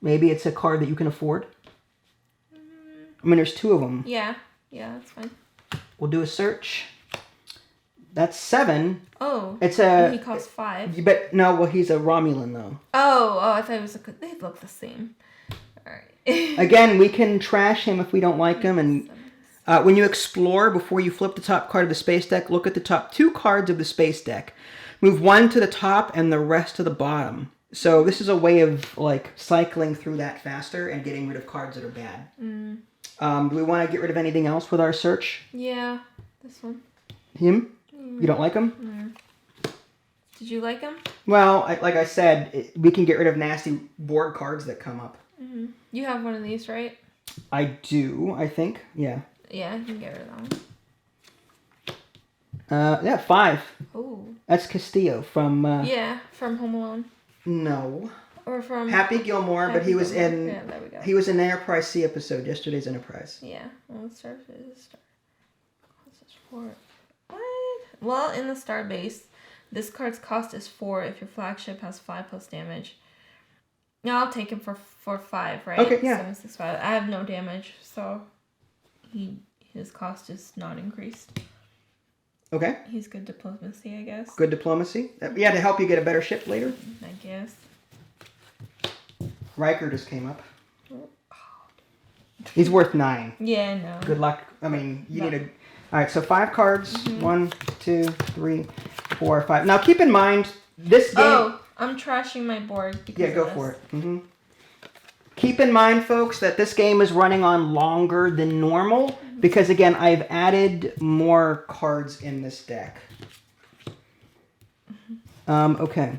Maybe it's a card that you can afford. I mean, there's 2 of them. Yeah, that's fine. We'll do a search. That's 7. Oh, he costs 5. But no, well, he's a Romulan though. Oh, I thought it was they look the same. All right. Again, we can trash him if we don't like him, and. When you explore, before you flip the top card of the space deck, look at the top 2 cards of the space deck. Move 1 to the top and the rest to the bottom. So this is a way of, like, cycling through that faster and getting rid of cards that are bad. Mm. Do we want to get rid of anything else with our search? Yeah, this one. Him? Mm. You don't like him? Mm. Did you like him? Well, like I said, we can get rid of nasty Borg cards that come up. Mm-hmm. You have one of these, right? I do, I think. Yeah. Yeah, I can get rid of that one. Yeah, 5. Oh. That's Castillo from... yeah, from Home Alone. No. Or from... Happy Gilmore, but he was in... Yeah, there we go. He was in the Enterprise C episode, Yesterday's Enterprise. Yeah. Well, Starface... What? Well, in the Starbase, this card's cost is 4 if your flagship has 5 plus damage. Now I'll take him for 5, right? Okay, yeah. 765. I have no damage, so his cost is not increased. Okay. He's good diplomacy, I guess. Good diplomacy? Yeah, to help you get a better ship later? I guess. Riker just came up. He's worth 9. Yeah, no. Good luck. I mean, you need a... All right, so 5 cards. Mm-hmm. 1, 2, 3, 4, 5. Now, keep in mind, this game... Oh, I'm trashing my board. Yeah, go for it. Mm-hmm. Keep in mind, folks, that this game is running on longer than normal because, again, I've added more cards in this deck. Okay.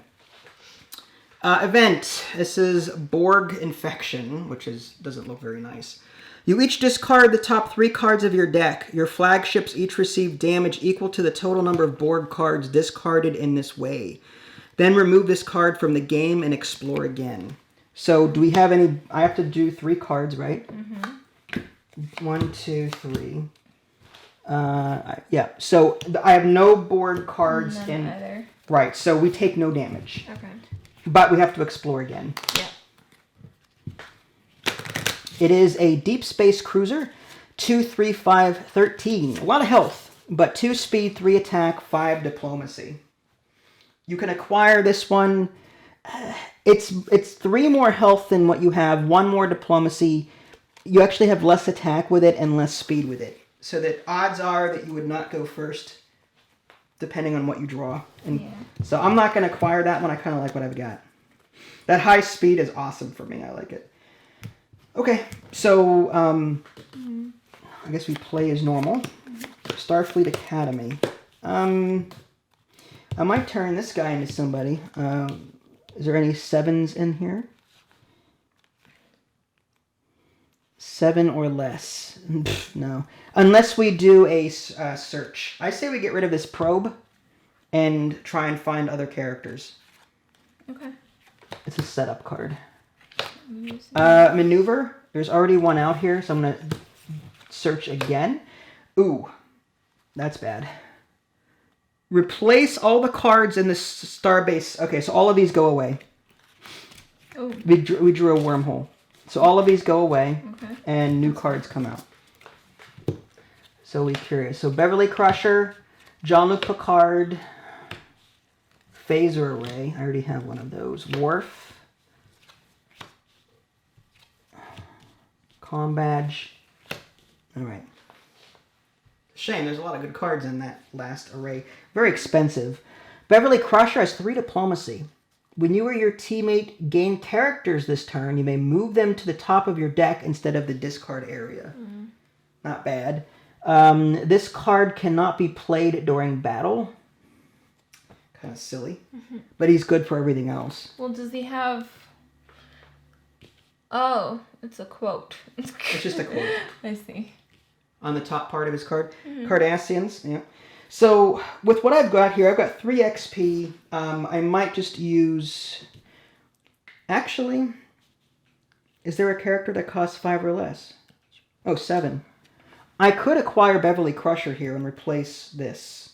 Event. This is Borg Infection, which doesn't look very nice. You each discard the top 3 cards of your deck. Your flagships each receive damage equal to the total number of Borg cards discarded in this way. Then remove this card from the game and explore again. So, do we have any... I have to do 3 cards, right? Mm-hmm. 1, 2, 3. Yeah, so I have no Borg cards in... Either. Right, so we take no damage. Okay. But we have to explore again. Yeah. It is a deep space cruiser, 2, 3, 5, 13. A lot of health, but 2 speed, 3 attack, 5 diplomacy. You can acquire this one. It's 3 more health than what you have, 1 more diplomacy. You actually have less attack with it and less speed with it. So that odds are that you would not go first, depending on what you draw. And yeah. So I'm not going to acquire that one. I kind of like what I've got. That high speed is awesome for me. I like it. Okay, so I guess we play as normal. Starfleet Academy. I might turn this guy into somebody. Is there any 7s in here? 7 or less. No. Unless we do a search. I say we get rid of this probe and try and find other characters. Okay. It's a setup card. Maneuver. There's already one out here, so I'm going to search again. Ooh. That's bad. Replace all the cards in the starbase. Okay, so all of these go away. Oh. We drew a wormhole. So all of these go away, okay, and new cards come out. So we're curious. So Beverly Crusher, Jean-Luc Picard, Phaser Array. I already have one of those. Worf. Com Badge. All right. Shame, there's a lot of good cards in that last array. Very expensive. Beverly Crusher has 3 diplomacy. When you or your teammate gain characters this turn, you may move them to the top of your deck instead of the discard area. Mm. Not bad. This card cannot be played during battle. Kind of silly. Mm-hmm. But he's good for everything else. Well, does he have... Oh, it's a quote. It's just a quote. I see. On the top part of his card. Mm-hmm. Cardassians, yeah. So, with what I've got here, I've got 3 XP. I might just use... Actually, is there a character that costs 5 or less? Oh, 7. I could acquire Beverly Crusher here and replace this.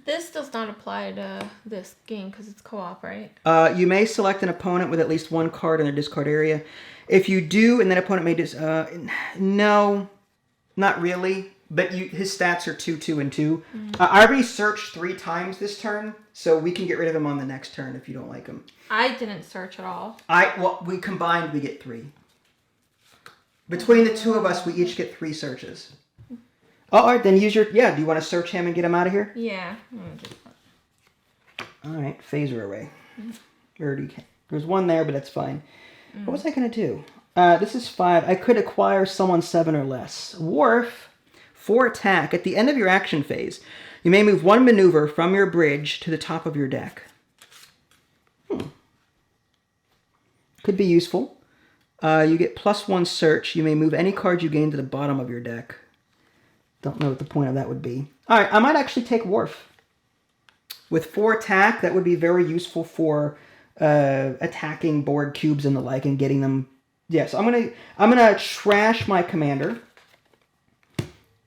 This does not apply to this game because it's co-op, right? You may select an opponent with at least 1 card in their discard area. If you do, and that opponent may no, not really. But his stats are 2, 2, and 2. Mm. I already searched 3 times this turn, so we can get rid of him on the next turn if you don't like him. I didn't search at all. Well, we combined, we get 3. Between the 2 of us, we each get 3 searches. Oh, all right, then use your... Yeah, do you want to search him and get him out of here? Yeah. All right, Phaser Array. Mm. There's 1 there, but that's fine. Mm. What was I going to do? This is 5. I could acquire someone 7 or less. Worf, 4 attack. At the end of your action phase, you may move 1 maneuver from your bridge to the top of your deck. Could be useful. You get +1 search. You may move any card you gain to the bottom of your deck. Don't know what the point of that would be. All right, I might actually take Worf. With 4 attack, that would be very useful for attacking Borg cubes and the like and getting them. Yeah, so I'm gonna trash my commander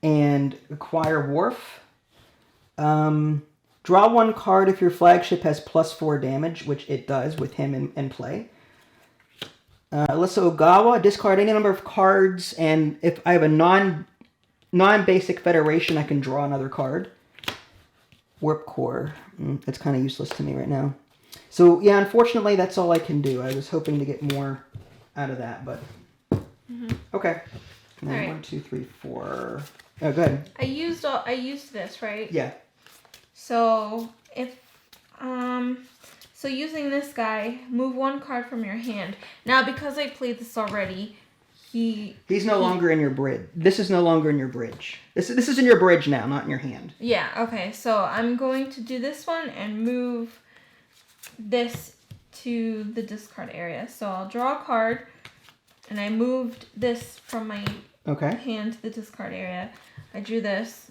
and acquire Worf. Draw 1 card if your flagship has +4 damage, which it does with him in play. Alyssa Ogawa, discard any number of cards, and if I have a non-basic Federation, I can draw another card. Warp Core. That's kind of useless to me right now. So, yeah, unfortunately, that's all I can do. I was hoping to get more out of that, but... Okay. All right. 1, 2, 3, 4... Oh, go ahead. I used this, right? Yeah. So, so using this guy, move 1 card from your hand. Now, because I played this already... He's no longer in your bridge. This is no longer in your bridge. This is in your bridge now, not in your hand. Yeah, okay. So I'm going to do this one and move this to the discard area. So I'll draw a card, and I moved this from my hand to the discard area. I drew this.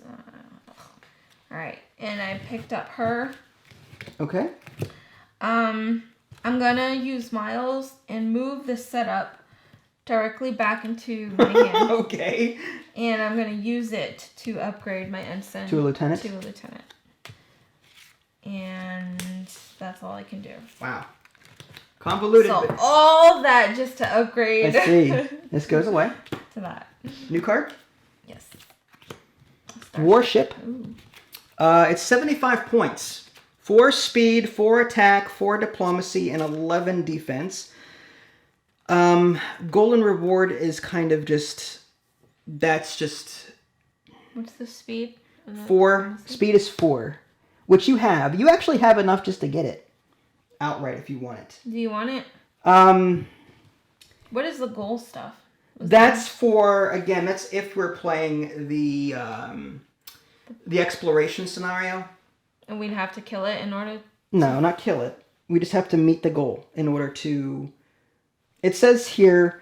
All right, and I picked up her. Okay. I'm gonna use Miles and move this setup directly back into my hand. Okay. And I'm going to use it to upgrade my ensign. To a lieutenant? To a lieutenant. And that's all I can do. Wow. Convoluted. So all that just to upgrade. I see. This goes away. To that. New card? Yes. Warship. It's 75 points. 4 speed, 4 attack, 4 diplomacy, and 11 defense. Golden reward is kind of just, that's just... What's the speed? 4. Speed is 4. Which you have. You actually have enough just to get it outright if you want it. Do you want it? What is the goal stuff? That's for, again, that's if we're playing the exploration scenario. And we'd have to kill it in order... No, not kill it. We just have to meet the goal in order to... It says here,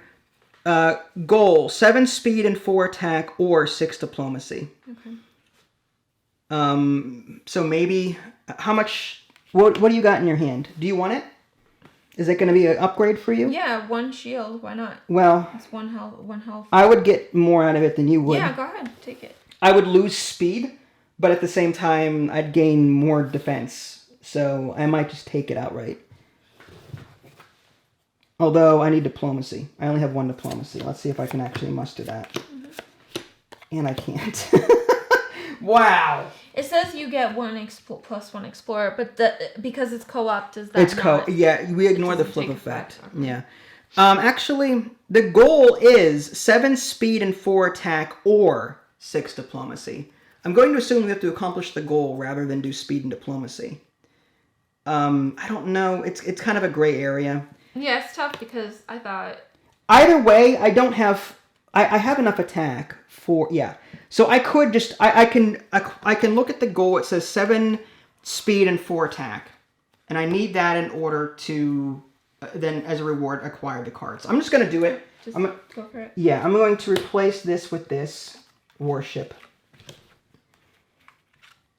goal, 7 speed and 4 attack or 6 diplomacy. Okay. So maybe, how much, what do you got in your hand? Do you want it? Is it going to be an upgrade for you? Yeah, 1 shield. Why not? Well, it's 1 health. I would get more out of it than you would. Yeah, go ahead. Take it. I would lose speed, but at the same time, I'd gain more defense. So I might just take it outright. Although, I need diplomacy. I only have 1 diplomacy. Let's see if I can actually muster that. And I can't. Wow! It says you get +1 explorer, but because it's co-op, does that not... Yeah, we ignore the flip effect. Okay. Yeah. Actually, the goal is 7 speed and 4 attack or 6 diplomacy. I'm going to assume we have to accomplish the goal rather than do speed and diplomacy. I don't know. It's kind of a gray area. Yeah, it's tough because I thought... Either way, I don't have... I have enough attack for... Yeah. So I could just... I can look at the goal. It says 7 speed and 4 attack. And I need that in order to then, as a reward, acquire the cards. I'm just going to do it. Go for it. Yeah, I'm going to replace this with this warship.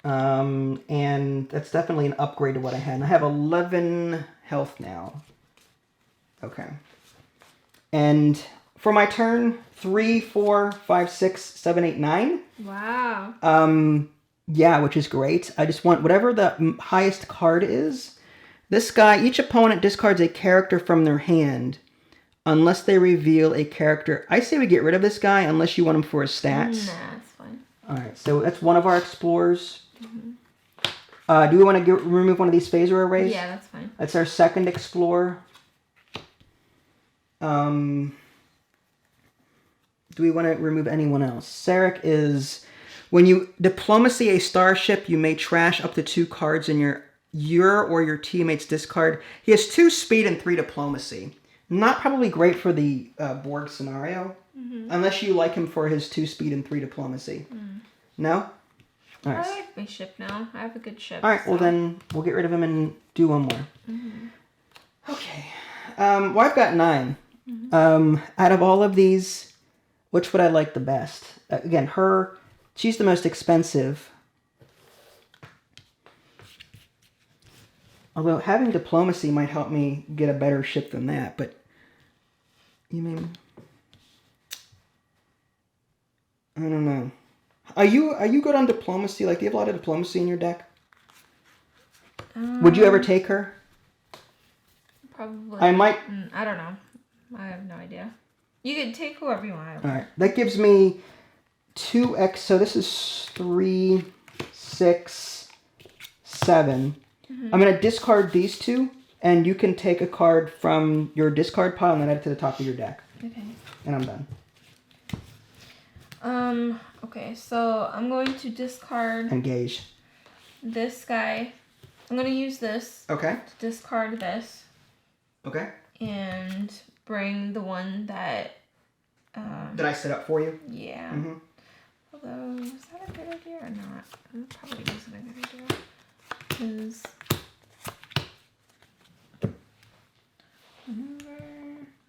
And that's definitely an upgrade to what I had. And I have 11 health now. Okay. And for my turn, 3, 4, 5, 6, 7, 8, 9. Wow. Yeah, which is great. I just want whatever the highest card is. This guy, each opponent discards a character from their hand unless they reveal a character. I say we get rid of this guy unless you want him for his stats. Nah, it's fine. All right, so that's one of our explorers. Mm-hmm. Do we want to remove one of these phaser arrays? Yeah, that's fine. That's our second explorer. Do we want to remove anyone else? Sarek is... When you diplomacy a starship, you may trash up to 2 cards in your or your teammate's discard. He has 2 speed and 3 diplomacy. Not probably great for the Borg scenario, unless you like him for his 2 speed and 3 diplomacy. No? All right. I like my ship now. I have a good ship. All right, well then we'll get rid of him and do one more. Okay. Well, I've got 9. Out of all of these, which would I like the best? Again, she's the most expensive. Although having diplomacy might help me get a better ship than that, but you mean I don't know. Are you good on diplomacy? Like, do you have a lot of diplomacy in your deck? Would you ever take her? Probably. I might. I don't know. I have no idea. You can take whoever you want. All right. That gives me 2x. So this is 3, 6, 7. I'm going to discard these 2, and you can take a card from your discard pile and then add it to the top of your deck. Okay. And I'm done. Okay, so I'm going to discard... Engage. This guy. I'm going to use this. Okay. To discard this. Okay. And bring the one that... Did I set up for you? Yeah. Although, is that a good idea or not? It probably isn't a good idea. Because...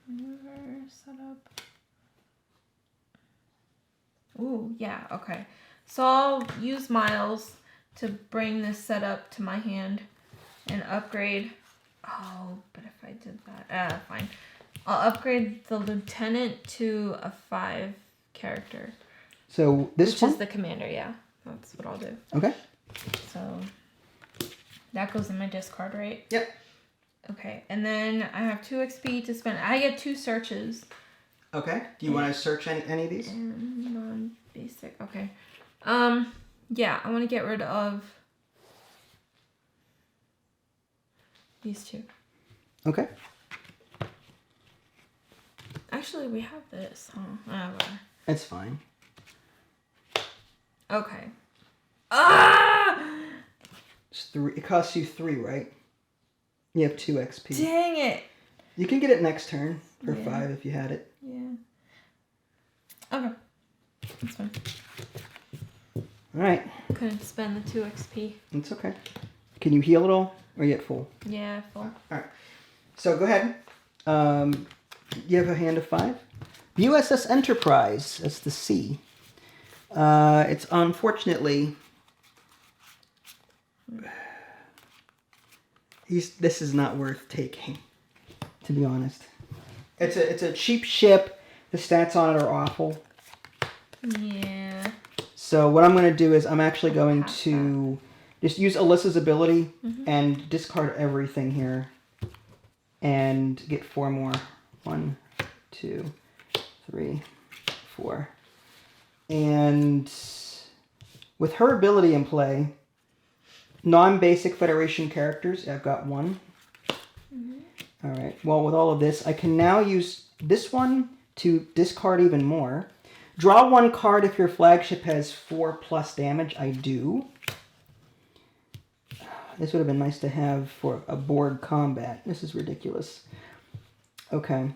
Maneuver, setup. Ooh, yeah, okay. So I'll use Miles to bring this setup to my hand and upgrade. Oh, but if I did that, fine. I'll upgrade the lieutenant to a 5 character. So this which one? Is the commander, yeah. That's what I'll do. Okay. So that goes in my discard, right? Yep. Okay, and then I have 2 XP to spend. I get 2 searches. Okay. Do you want to search any of these? Non-basic. Okay. Yeah, I want to get rid of these 2. Okay. Actually, we have this, huh? Whatever. It's fine. Okay. Ah! It's 3. It costs you 3, right? You have 2 XP. Dang it! You can get it next turn for 5 if you had it. Yeah. Okay. That's fine. Alright. Couldn't spend the 2 XP. It's okay. Can you heal it all? Or are you at full? Yeah, full. Alright. So go ahead. You have a hand of 5. USS Enterprise. That's the C. It's unfortunately... This is not worth taking, to be honest. It's a cheap ship. The stats on it are awful. Yeah. So what I'm going to do is I'm actually going to just use Alyssa's ability and discard everything here. And get 4 more. 1, 2, 3, 4. And with her ability in play... Non-basic Federation characters, I've got 1. Alright, well with all of this, I can now use this one to discard even more. Draw 1 card if your flagship has 4+ damage. I do. This would have been nice to have for a Borg combat. This is ridiculous. Okay.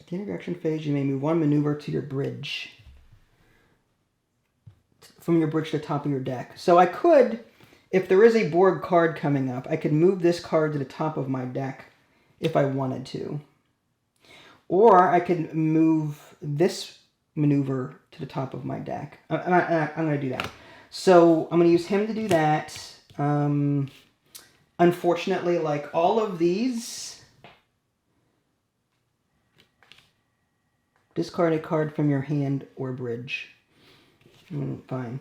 At the end of your action phase, you may move 1 maneuver to your bridge. From your bridge to the top of your deck. So I could... If there is a Borg card coming up, I could move this card to the top of my deck if I wanted to. Or I could move this maneuver to the top of my deck. I'm going to do that. So I'm going to use him to do that. Unfortunately, like all of these, discard a card from your hand or bridge. Fine.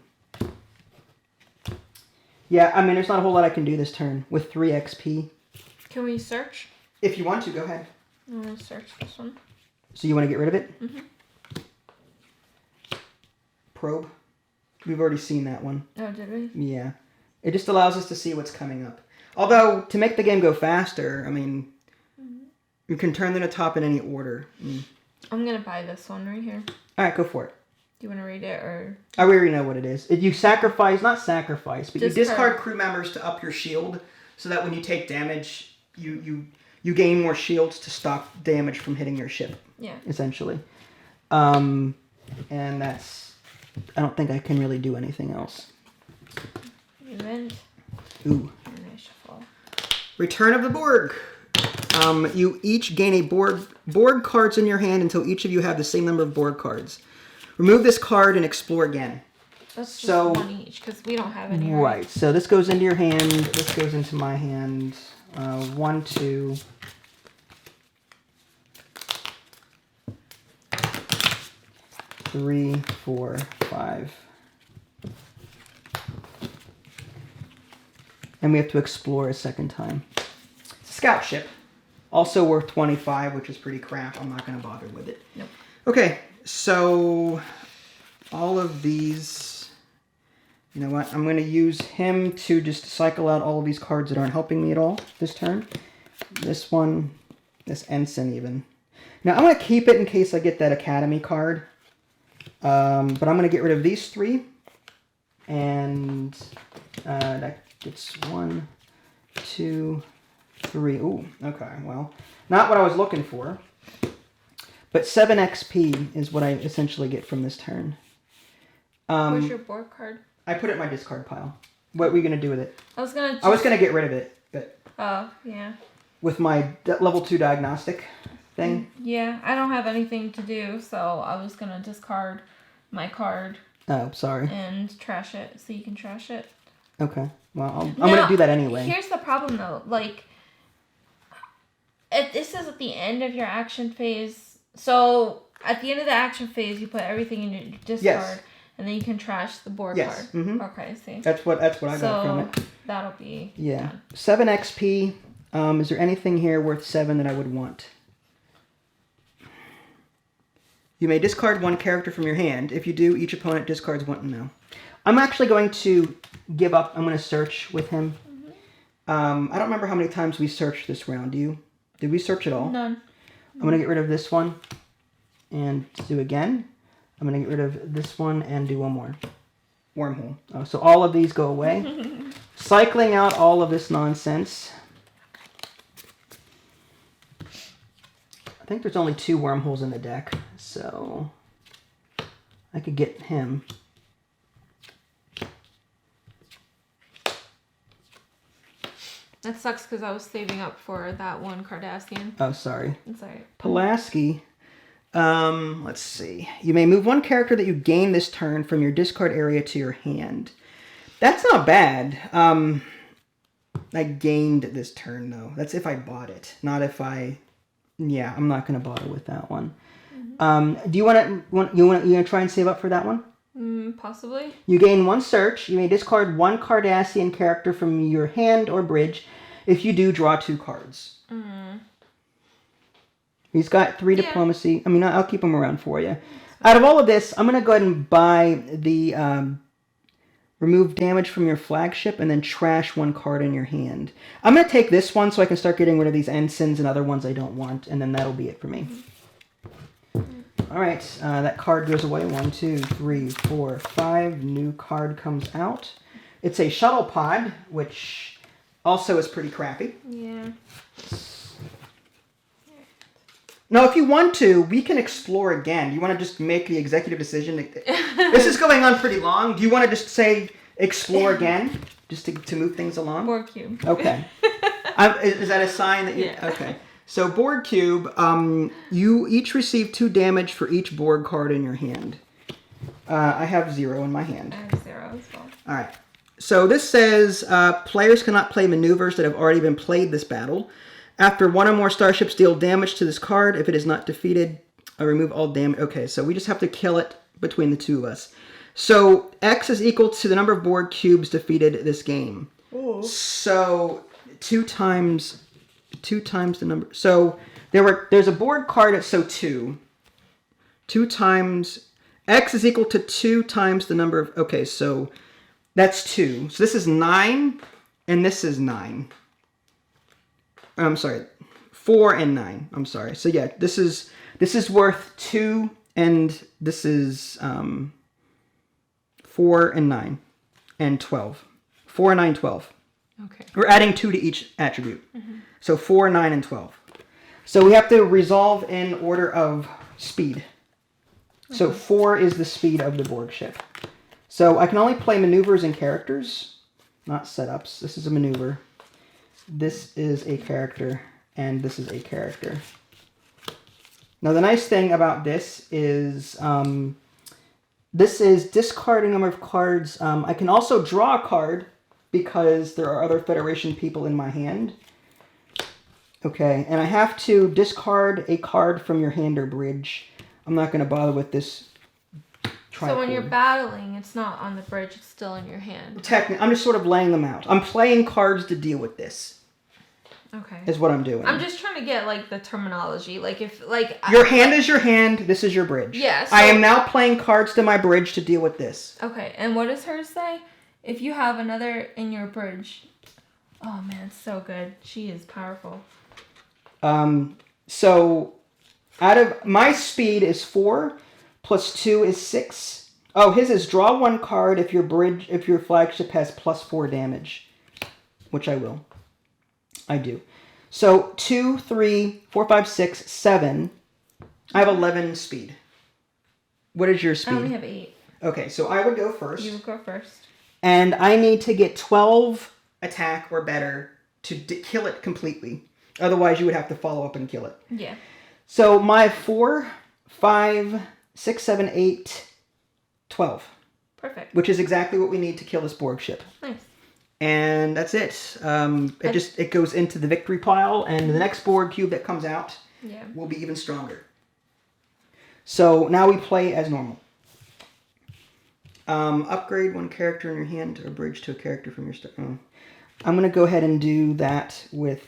Yeah, I mean, there's not a whole lot I can do this turn with 3 XP. Can we search? If you want to, go ahead. I'm going to search this one. So you want to get rid of it? Probe. We've already seen that one. Oh, did we? Yeah. It just allows us to see what's coming up. Although, to make the game go faster, I mean, you can turn them to top in any order. I'm going to buy this one right here. All right, go for it. Do you want to read it or? I already know what it is. You sacrifice, not sacrifice, but you discard crew members to up your shield so that when you take damage, you gain more shields to stop damage from hitting your ship. Yeah. Essentially. And that's... I don't think I can really do anything else. Event. Ooh. And I shuffle. Return of the Borg. You each gain a Borg cards in your hand until each of you have the same number of Borg cards. Remove this card and explore again. That's just one each, because we don't have any. Right. So this goes into your hand. This goes into my hand. 1, 2... 3, 4, 5. And we have to explore a second time. It's a scout ship. Also worth 25, which is pretty crap. I'm not going to bother with it. Nope. Okay, so all of these... You know what? I'm going to use him to just cycle out all of these cards that aren't helping me at all this turn. This one, this ensign even. Now, I'm going to keep it in case I get that Academy card. But I'm going to get rid of these 3. And that gets 1, 2, 3. Ooh, okay. Well, not what I was looking for. But 7 XP is what I essentially get from this turn. Where's your Borg card? I put it in my discard pile. What were you going to do with it? I was going to get rid of it. But oh, yeah. With my level 2 diagnostic thing? Yeah, I don't have anything to do, so I was going to discard my card. Oh, sorry. And trash it, so you can trash it. Okay. Well, I'm going to do that anyway. Here's the problem, though. Like, this is at the end of your action phase. So, at the end of the action phase, you put everything in your discard. Yes. And then you can trash the Borg card. Mm-hmm. Okay, see. That's what I got from it. That'll be... Yeah. 7 XP. Is there anything here worth 7 that I would want? You may discard 1 character from your hand. If you do, each opponent discards 1. No. I'm actually going to give up. I'm going to search with him. Mm-hmm. I don't remember how many times we searched this round. Do you? Did we search at all? None. I'm going to get rid of this one and do again. I'm going to get rid of this one and do one more. Wormhole. Oh, so all of these go away. Cycling out all of this nonsense. I think there's only 2 wormholes in the deck, so I could get him. That sucks because I was saving up for that one Cardassian. Oh, sorry. It's alright. Pulaski. Let's see. You may move 1 character that you gain this turn from your discard area to your hand. That's not bad. I gained this turn, though. That's if I bought it, not if I... Yeah, I'm not going to bother with that one. Mm-hmm. Do you want to try and save up for that one? Possibly. You gain 1 search. You may discard 1 Cardassian character from your hand or bridge. If you do, draw 2 cards. He's got 3 diplomacy. I mean, I'll keep him around for you. Out of all of this, I'm going to go ahead and buy the remove damage from your flagship and then trash 1 card in your hand. I'm going to take this one so I can start getting rid of these ensigns and other ones I don't want, and then that'll be it for me. All right, that card goes away. 1, 2, 3, 4, 5. New card comes out. It's a shuttle pod, which also is pretty crappy. Yeah. Now, if you want to, we can explore again. Do you want to just make the executive decision? This is going on pretty long. Do you want to just say explore again, just to move things along? Borg cube. Okay. Is that a sign that you... Yeah. Okay. So, Borg cube, you each receive 2 damage for each Borg card in your hand. I have 0 in my hand. I have 0 as well. All right. So, this says players cannot play maneuvers that have already been played this battle. After 1 or more starships deal damage to this card, if it is not defeated, remove all damage. Okay, so we just have to kill it between the 2 of us. So X is equal to the number of Borg cubes defeated this game. Ooh. So 2 times the number. So there's a Borg card, so 2. 2 times X is equal to 2 times the number of. Okay, so that's 2. So this is 9, and this is 9. I'm sorry, 4 and 9. I'm sorry. So yeah, this is worth 2, and this is 4 and 9, and 12. 4, 9, 12. Okay. We're adding 2 to each attribute. Mm-hmm. So 4, 9, and 12. So we have to resolve in order of speed. Okay. So 4 is the speed of the Borg ship. So I can only play maneuvers and characters, not setups. This is a maneuver. This is a character, And this is a character. Now, the nice thing about this is discarding number of cards. I can also draw a card because there are other Federation people in my hand. Okay, and I have to discard a card from your hand or bridge. I'm not going to bother with this tricord. So when you're battling, it's not on the bridge, it's still in your hand. Technically, I'm just sort of laying them out. I'm playing cards to deal with this. Okay. Is what I'm doing. I'm just trying to get, like, the terminology. Like, if, like... Your hand is your hand, this is your bridge. Yeah, so... I am now playing cards to my bridge to deal with this. Okay, and what does hers say? If you have another in your bridge... Oh, man, it's so good. She is powerful. So, out of... My speed is 4, plus 2 is 6. Oh, his is draw 1 card if your flagship has plus 4 damage. Which I will. I do. So, 2, 3, 4, 5, 6, 7. I have 11 speed. What is your speed? I only have 8. Okay, so I would go first. You would go first. And I need to get 12 attack or better to kill it completely. Otherwise, you would have to follow up and kill it. Yeah. So, my 4, 5, 6, 7, 8, 12. Perfect. Which is exactly what we need to kill this Borg ship. Nice. And that's it. It goes into the victory pile, and the next Borg cube that comes out will be even stronger. So now we play as normal. Upgrade 1 character in your hand or bridge to a character from your start. Oh. I'm going to go ahead and do that with...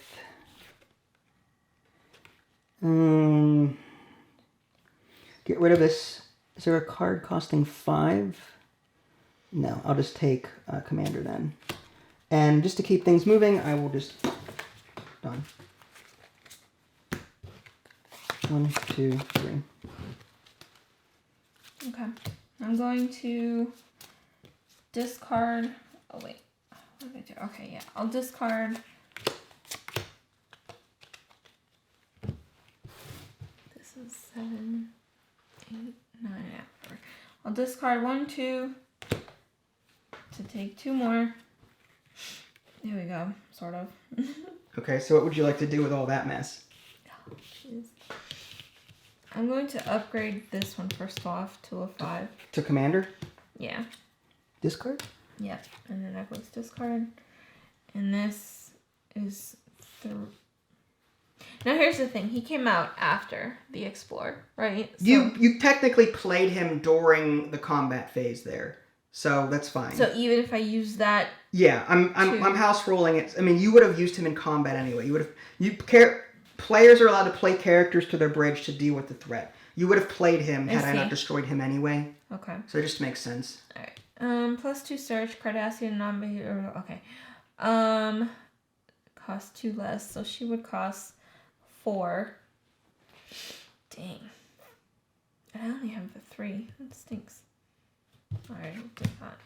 get rid of this. Is there a card costing 5? No, I'll just take Commander then. And just to keep things moving, I will just... Done. 1, 2, 3. Okay. I'm going to discard... Oh, wait. What did I do? Okay, yeah. I'll discard... This is 7, 8, 9, yeah. I'll discard 1, 2... to take 2 more. There we go, sort of. Okay, so what would you like to do with all that mess? Oh, jeez. I'm going to upgrade this one first off to a 5. To Commander? Yeah. Discard? Yep, and then that goes discard. And this is 3. Now here's the thing, he came out after the Explorer, right? So, you technically played him during the combat phase there. So that's fine. So even if I use that, yeah, I'm house rolling it. I mean, you would have used him in combat anyway. Players are allowed to play characters to their bridge to deal with the threat. You would have played him had I not destroyed him anyway. Okay. So it just makes sense. All right. Plus 2 search, Cardassian non-behavior. Okay. Cost 2 less, so she would cost 4. Dang. And I only have the 3. That stinks. Alright, I'll do that.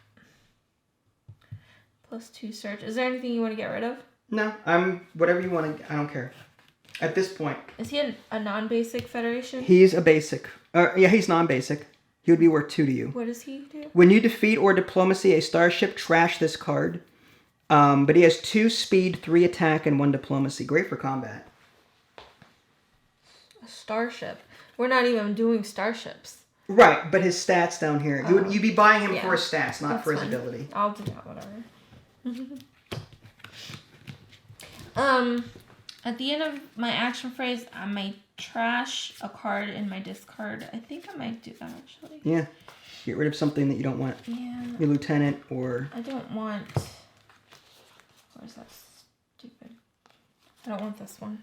Plus 2 search. Is there anything you want to get rid of? No, whatever you want to. I don't care. At this point. Is he a non-basic Federation? He's a basic. Yeah, he's non-basic. He would be worth 2 to you. What does he do? When you defeat or diplomacy a starship, trash this card. But he has 2 speed, 3 attack, and 1 diplomacy. Great for combat. A starship. We're not even doing starships. Right, but his stats down here. You'd be buying him for his stats, not for his ability. I'll do that, whatever. At the end of my action phrase, I might trash a card in my discard. I think I might do that, actually. Yeah. Get rid of something that you don't want. Yeah. Your lieutenant or... I don't want... Where's that stupid... I don't want this one.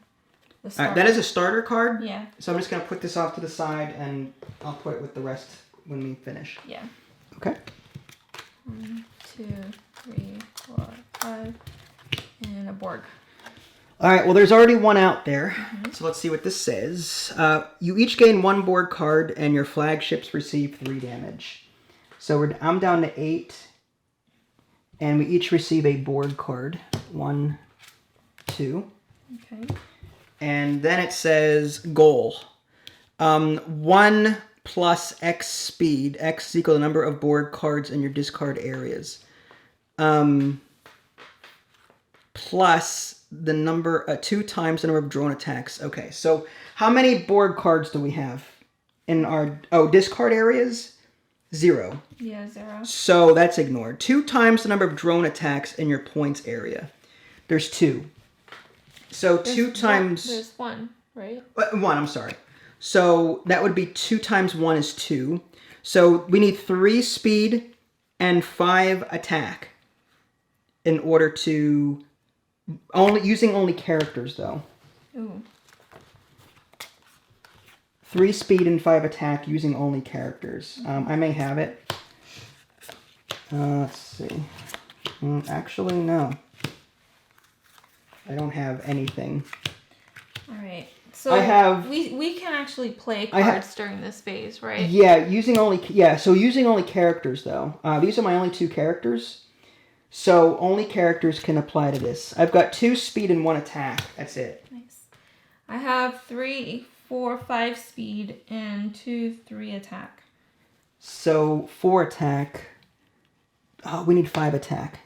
Alright, that is a starter card. Yeah. So I'm just going to put this off to the side and I'll put it with the rest when we finish. Yeah. Okay. 1, 2, 3, 4, 5, and a Borg. Alright, well there's already one out there. Mm-hmm. So let's see what this says. You each gain 1 Borg card and your flagships receive 3 damage. So I'm down to 8. And we each receive a Borg card. 1, 2. Okay. And then it says goal. 1 plus X speed. X is equal to the number of Borg cards in your discard areas. Plus the number, 2 times the number of drone attacks. Okay, so how many Borg cards do we have in our, discard areas? 0. Yeah, 0. So that's ignored. 2 times the number of drone attacks in your points area. There's 2. So there's 2 times... There's 1, right? 1, I'm sorry. So that would be 2 times 1 is 2. So we need 3 speed and 5 attack in order to... Using only characters, though. Ooh. 3 speed and 5 attack using only characters. I may have it. Let's see. Actually, no. I don't have anything. All right. So I have. We can actually play cards during this phase, right? Yeah, So using only characters, though. These are my only 2 characters. So only characters can apply to this. I've got 2 speed and 1 attack. That's it. Nice. I have 3, 4, 5 speed and 2, 3 attack. So 4 attack. Oh, we need 5 attack.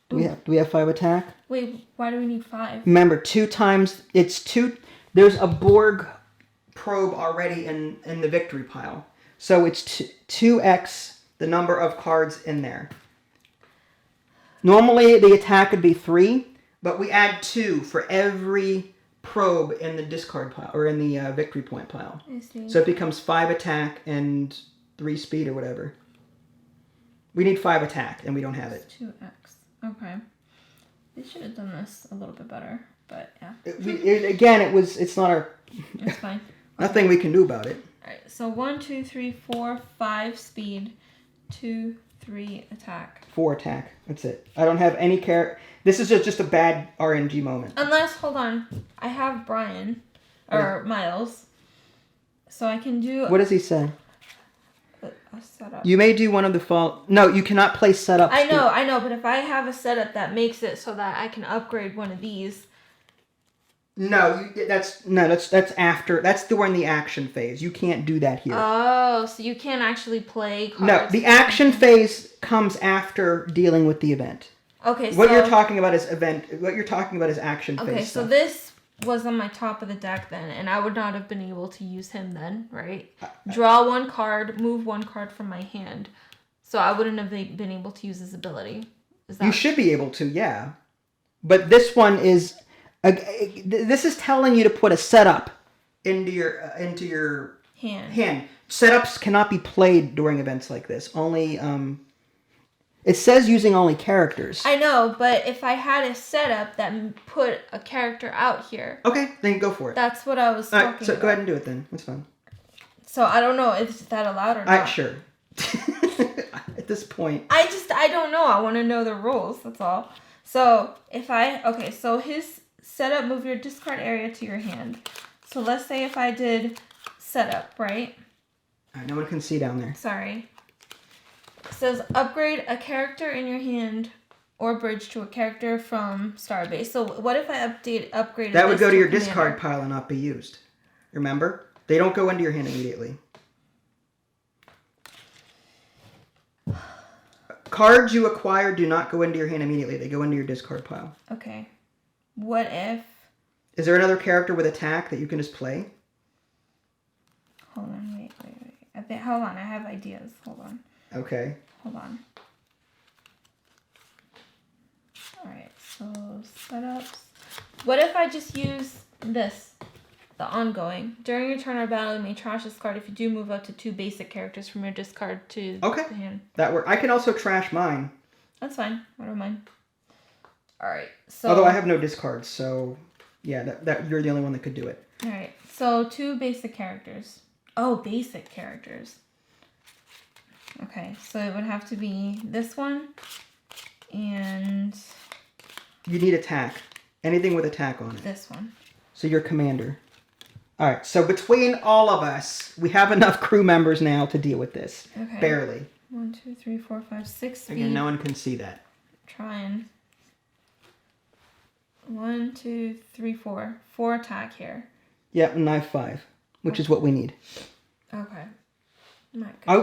Do we have 5 attack? Wait, why do we need 5? Remember, 2 times. It's 2. There's a Borg probe already in the victory pile. So it's 2x the number of cards in there. Normally, the attack would be 3, but we add 2 for every probe in the discard pile, or in the victory point pile. I see. So it becomes 5 attack and 3 speed or whatever. We need 5 attack, and we don't have it. 2x. Okay. They should have done this a little bit better, but yeah. It's not our... It's fine. Nothing we can do about it. Alright, so 1, 2, 3, 4, 5 speed, 2, 3 attack. 4 attack. That's it. I don't have any character. This is just a bad RNG moment. Unless, hold on, I have Brian, or Miles, so I can do... What does he say? A setup. You may do one of the fall. No, you cannot play setup. I know, but if I have a setup that makes it so that I can upgrade one of these. No, that's after. That's during the action phase. You can't do that here. Oh, so you can't actually play cards. No, the action phase comes after dealing with the event. Okay, what you're talking about is event. What you're talking about is action phase. Okay, so this was on my top of the deck then, and I would not have been able to use him then, right? Draw 1 card, move 1 card from my hand. So I wouldn't have been able to use his ability. You should be able to, yeah. But this one is... this is telling you to put a setup into your hand. Setups cannot be played during events like this. Only... It says using only characters. I know, but if I had a setup that put a character out here... Okay, then go for it. That's what I was talking about. So go ahead and do it then. That's fine. So I don't know, is that allowed or not? Sure. At this point... I don't know. I want to know the rules, that's all. So, so his setup, move your discard area to your hand. So let's say if I did setup, right? All right, no one can see down there. Sorry. It says upgrade a character in your hand or bridge to a character from Starbase. So what if I upgraded that would go to your discard pile and not be used. Remember? They don't go into your hand immediately. Cards you acquire do not go into your hand immediately. They go into your discard pile. Okay. What if... Is there another character with attack that you can just play? Hold on, wait. Hold on, I have ideas. Hold on. Okay. Hold on. Alright, so setups. What if I just use this? The ongoing. During your turn or battle, you may trash this card if you do move up to 2 basic characters from your discard to the hand. That works. I can also trash mine. That's fine. I don't mind. Alright, so... Although I have no discards, so... Yeah, that you're the only one that could do it. Alright, so 2 basic characters. Oh, basic characters. Okay, so it would have to be this one, and... You need attack. Anything with attack on it. This one. So you're commander. Alright, so between all of us, we have enough crew members now to deal with this. Okay. Barely. 1, 2, 3, 4, 5, 6 speed. Again, no one can see that. Trying. 1, 2, 3, 4. 4 attack here. Yep, and I have 5, which is what we need. Okay.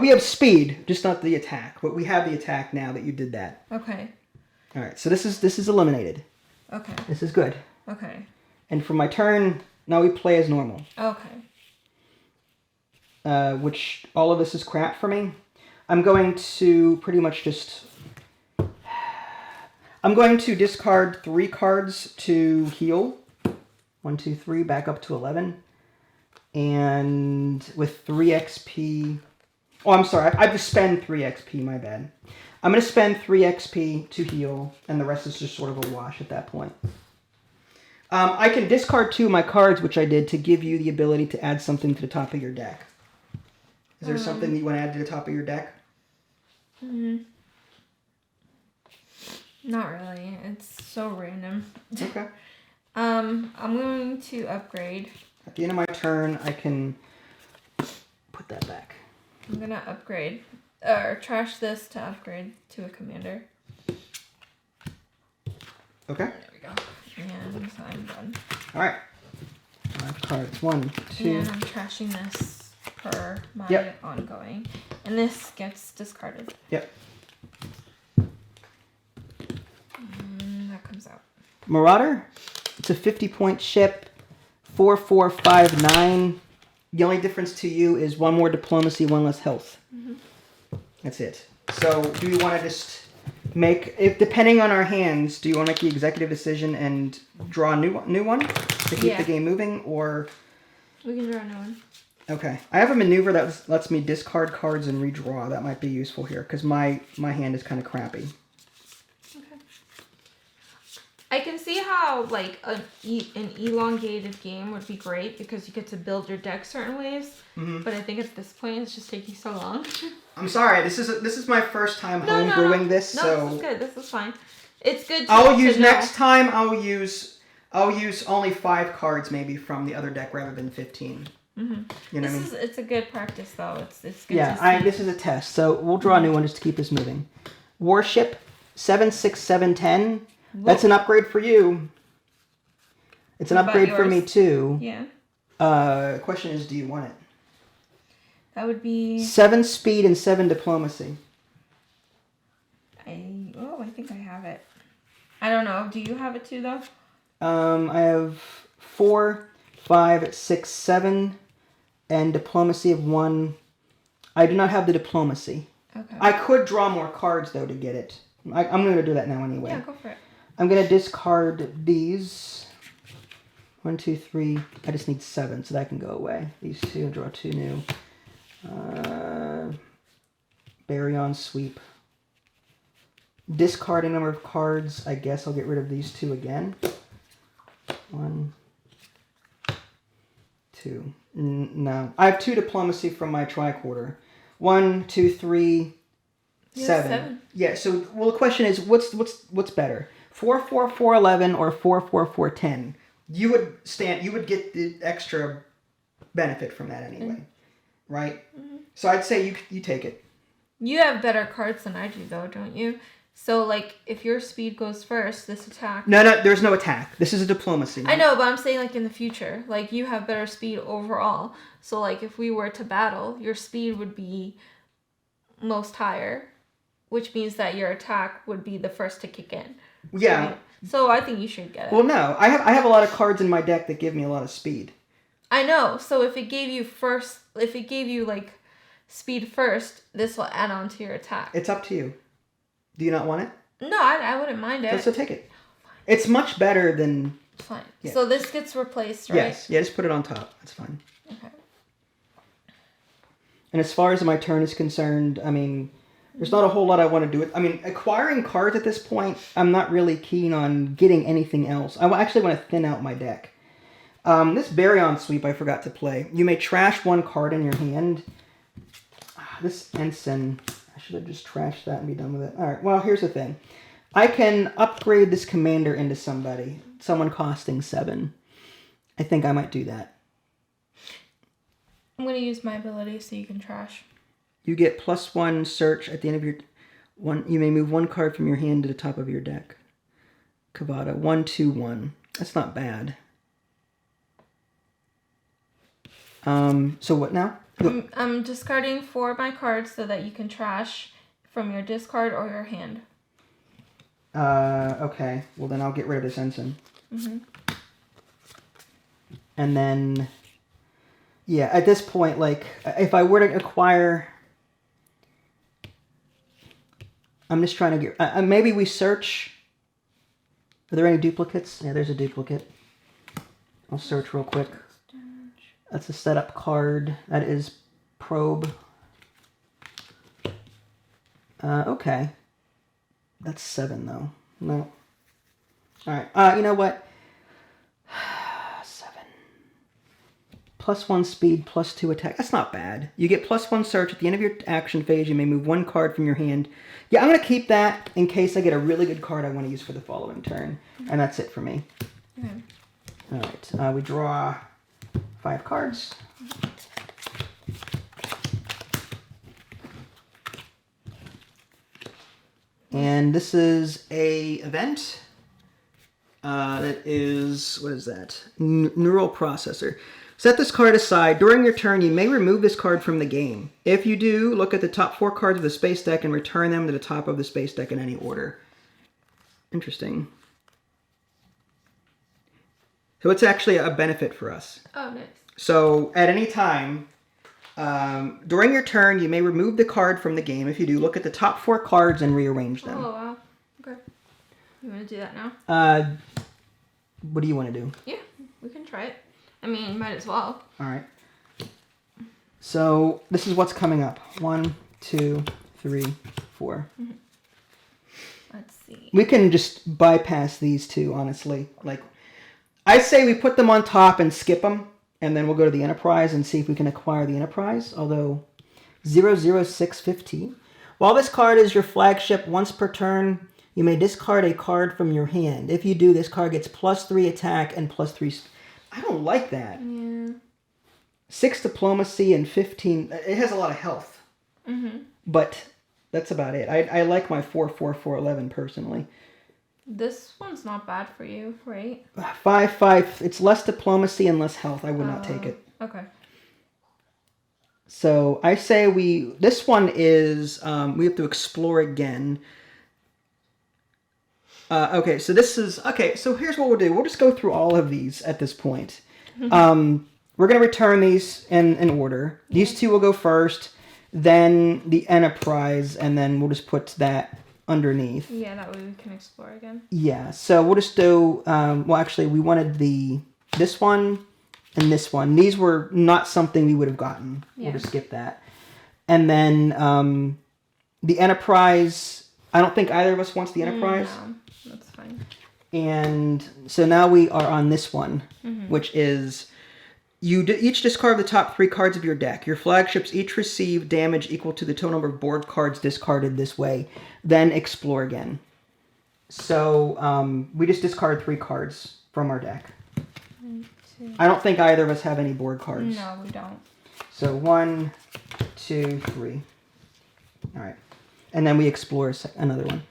We have speed, just not the attack. But we have the attack now that you did that. Okay. All right, so this is eliminated. Okay. This is good. Okay. And for my turn, now we play as normal. Okay. Which all of this is crap for me. I'm going to pretty much just... I'm going to discard 3 cards to heal. 1, 2, 3, back up to 11. And with 3 XP... Oh, I'm sorry. I have to spend 3 XP, my bad. I'm going to spend 3 XP to heal, and the rest is just sort of a wash at that point. I can discard 2 of my cards, which I did, to give you the ability to add something to the top of your deck. Is there something that you want to add to the top of your deck? Not really. It's so random. Okay. I'm going to upgrade. At the end of my turn, I can put that back. I'm going to upgrade. Or trash this to upgrade to a commander. Okay. There we go. And so I'm done. Alright. 5 cards. 1, 2. And I'm trashing this per my ongoing. And this gets discarded. Yep. And that comes out. Marauder. It's a 50-point ship. 4, 4, 5, 9. The only difference to you is 1 more diplomacy, 1 less health. That's it. So, do you want to just depending on our hands, do you want to make the executive decision and draw a new one to keep the game moving, or... We can draw a new one. Okay. I have a maneuver that lets me discard cards and redraw. That might be useful here, because my hand is kind of crappy. Okay. I can see how, like, an elongated game would be great, because you get to build your deck certain ways, but I think at this point it's just taking so long. I'm sorry. This is my first time homebrewing this, so... No, this is good. This is fine. It's good to next time, I'll use only 5 cards maybe from the other deck rather than 15. You know what I mean? It's a good practice, though. It's good to see. This is a test, so we'll draw a new one just to keep this moving. Warship, 7, 6, 7, 10. That's an upgrade for you. It's an upgrade for me, too. Yeah. Question is, do you want it? That would be... 7 speed and 7 diplomacy. I think I have it. I don't know. Do you have it, too, though? I have 4, 5, 6, 7, and diplomacy of 1. I do not have the diplomacy. Okay. I could draw more cards, though, to get it. I'm going to do that now anyway. Yeah, go for it. I'm going to discard these. 1, 2, 3. I just need 7, so that can go away. These 2, draw 2 new. Baryon sweep. Discard a number of cards. I guess I'll get rid of these 2 again. 1, 2. No. I have 2 diplomacy from my tricorder. 1, 2, 3, 7. Yeah, so, well, the question is, what's better? 4, 4, 4, 11 or 4, 4, 4, 10? You would get the extra benefit from that anyway. Right? So I'd say you take it. You have better cards than I do, though, don't you? So, like, if your speed goes first, this attack... No, there's no attack. This is a diplomacy. I know, but I'm saying, like, in the future. Like, you have better speed overall. So, like, if we were to battle, your speed would be most higher, which means that your attack would be the first to kick in. Yeah. So I think you should get it. Well, no. I have a lot of cards in my deck that give me a lot of speed. I know. So if it gave you like speed first, this will add on to your attack. It's up to you. Do you not want it? No, I wouldn't mind it. So take it. It's much better than... Fine. Yeah. So this gets replaced, right? Yes. Yeah, just put it on top. That's fine. Okay. And as far as my turn is concerned, I mean, there's not a whole lot I want to do. I mean, acquiring cards at this point, I'm not really keen on getting anything else. I actually want to thin out my deck. This Baryon sweep I forgot to play. You may trash 1 card in your hand. This Ensign, I should have just trashed that and be done with it. Alright, well, here's the thing. I can upgrade this commander into someone costing 7. I think I might do that. I'm going to use my ability so you can trash. You get +1 search at the end of your... You may move 1 card from your hand to the top of your deck. Kavada, 1, 2, 1. That's not bad. So what now? I'm discarding 4 of my cards so that you can trash from your discard or your hand. Okay. Well, then I'll get rid of this ensign. And then, yeah, at this point, like, if I were to acquire... I'm just trying to get... maybe we search... Are there any duplicates? Yeah, there's a duplicate. I'll search real quick. That's a setup card. That is probe. Okay. That's 7, though. No. Alright, you know what? 7. +1 speed, +2 attack. That's not bad. You get +1 search. At the end of your action phase, you may move 1 card from your hand. Yeah, I'm going to keep that in case I get a really good card I want to use for the following turn. And that's it for me. Okay. Alright, we draw 5 cards. And this is a event that is, what is that? Neural processor. Set this card aside. During your turn, you may remove this card from the game. If you do, look at the top 4 cards of the space deck and return them to the top of the space deck in any order. Interesting. So it's actually a benefit for us. Oh, nice. So at any time, during your turn, you may remove the card from the game. If you do, look at the top 4 cards and rearrange them. Oh, wow. Okay. You want to do that now? What do you want to do? Yeah, we can try it. I mean, might as well. All right. So this is what's coming up. 1, 2, 3, 4. Mm-hmm. Let's see. We can just bypass these two, honestly. Like, I say we put them on top and skip them, and then we'll go to the Enterprise and see if we can acquire the Enterprise. Although 00615. While this card is your flagship, once per turn, you may discard a card from your hand. If you do, this card gets +3 attack and +3. I don't like that. Yeah. 6 diplomacy and 15. It has a lot of health. Mm-hmm. But that's about it. I like my 4/4/4/11 personally. This one's not bad for you, right? 5/5. It's less diplomacy and less health. I would not take it. Okay. So I say this one is, we have to explore again. Okay, so so here's what we'll do. We'll just go through all of these at this point. We're going to return these in order. These two will go first, then the Enterprise, and then we'll just put that underneath. Yeah, that way we can explore again. Yeah, so we'll just do, well, actually, we wanted this one and this one. These were not something we would have gotten. Yeah. We'll just skip that. And then the Enterprise, I don't think either of us wants the Enterprise. No, that's fine. And so now we are on this one, which is... You each discard the top 3 cards of your deck. Your flagships each receive damage equal to the total number of Borg cards discarded this way. Then explore again. So we just discard 3 cards from our deck. 1, 2. I don't think either of us have any Borg cards. No, we don't. So 1, 2, 3. All right. And then we explore another one.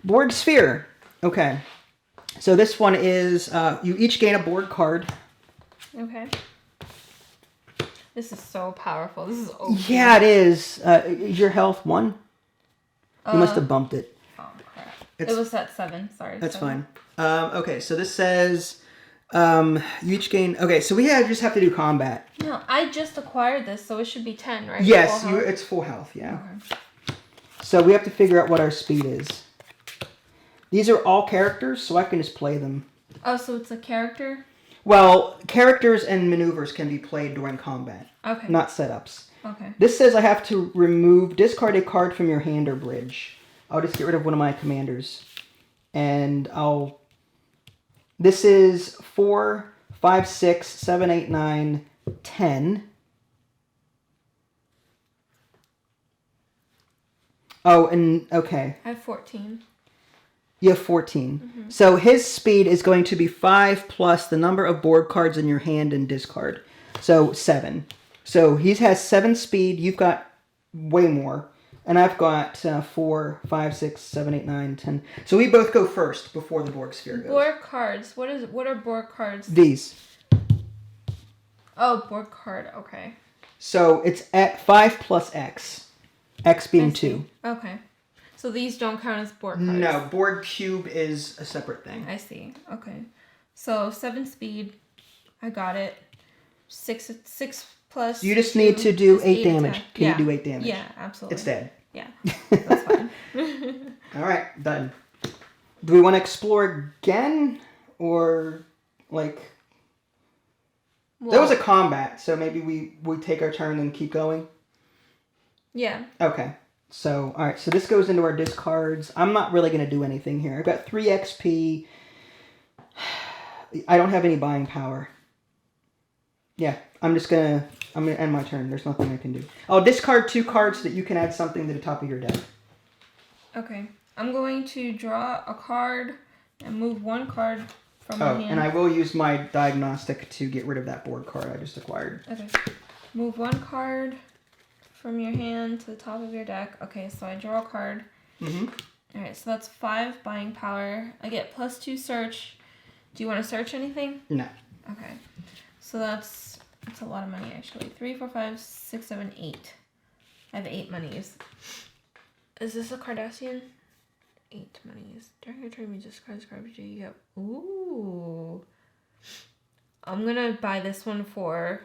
Borg Sphere. Okay. So this one is, you each gain a Borg card. Okay. This is so powerful. This is OP. Yeah, it is. Is your health 1? You must have bumped it. Oh, crap. It was at 7. Sorry. That's 7. Fine. Okay, so this says you each gain... Okay, so we just have to do combat. No, I just acquired this, so it should be 10, right? Yes, it's full health, yeah. Okay. So we have to figure out what our speed is. These are all characters, so I can just play them. Oh, so it's a character? Well, characters and maneuvers can be played during combat. Okay. Not setups. Okay. This says I have to discard a card from your hand or bridge. I'll just get rid of one of my commanders. And this is 4, 5, 6, 7, 8, 9, 10. Oh, and, okay. I have 14. You have 14. So his speed is going to be 5 plus the number of Borg cards in your hand and discard. So 7. So he has 7 speed. You've got way more. And I've got 4, 5, 6, 7, 8, 9, 10. So we both go first before the Borg Sphere goes. Borg cards. What are Borg cards? These. Oh, Borg card. Okay. So it's at 5 plus X. X being 2. Okay. So these don't count as Borg cards? No, Borg Cube is a separate thing. I see. Okay. So 7 speed. I got it. 6 plus. You just need to do 8 damage. Can you do 8 damage? Yeah, absolutely. It's dead. Yeah, that's fine. All right, done. Do we want to explore again, or like? Well, that was a combat, so maybe we take our turn and keep going. Yeah. Okay. So all right. So this goes into our discards. I'm not really gonna do anything here. I've got 3 XP. I don't have any buying power. Yeah, I'm gonna end my turn. There's nothing I can do. I'll discard 2 cards so that you can add something to the top of your deck. Okay. I'm going to draw a card and move 1 card from my hand. And I will use my diagnostic to get rid of that Borg card I just acquired. Okay. Move 1 card from your hand to the top of your deck. Okay, so I draw a card. Mm-hmm. Alright, so that's 5 buying power. I get +2 search. Do you want to search anything? No. Okay. So that's a lot of money, actually. 3, 4, 5, 6, 7, 8. I have 8 monies. Is this a Cardassian? 8 monies. During your turn, you discard this card. You get... Ooh. I'm going to buy this one for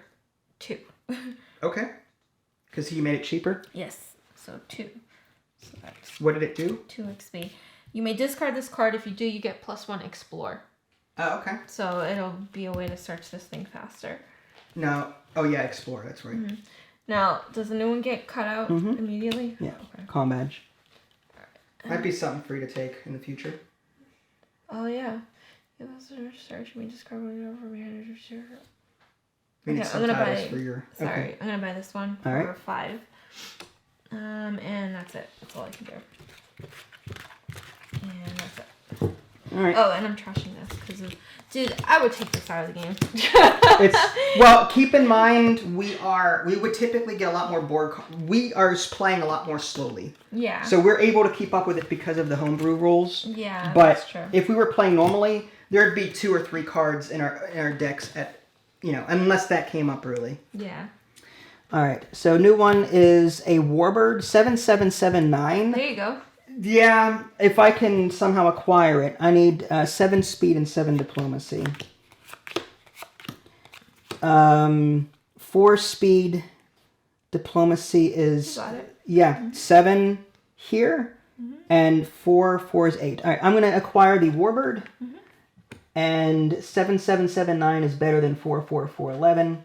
2. Okay. Because he made it cheaper? Yes. So 2. So that's... What did it do? 2 XP. You may discard this card. If you do, you get +1 explore. Oh, okay. So it'll be a way to search this thing faster. No. Oh, yeah, explore. That's right. Mm-hmm. Now, does the new one get cut out immediately? Yeah. Okay. Com badge. Might be something for you to take in the future. Oh, yeah. Yeah, that's a search. We discard one over manager. Okay, I'm gonna buy. For your... Sorry, okay. I'm gonna buy this one for 5. And that's it. That's all I can do. And that's it. All right. Oh, and I'm trashing this because, dude, I would take this out of the game. Well, keep in mind we would typically get a lot more Borg. We are playing a lot more slowly. Yeah. So we're able to keep up with it because of the homebrew rules. Yeah, but that's true. If we were playing normally, there'd be 2 or 3 cards in our decks at, unless that came up early. Yeah. All right. So new one is a Warbird 7779. There you go. Yeah, if I can somehow acquire it, I need 7 speed and 7 diplomacy. 4 speed diplomacy is... You got it. Yeah, 7 here, and 4 is 8. All right, I'm going to acquire the Warbird, and 7779 is better than 411.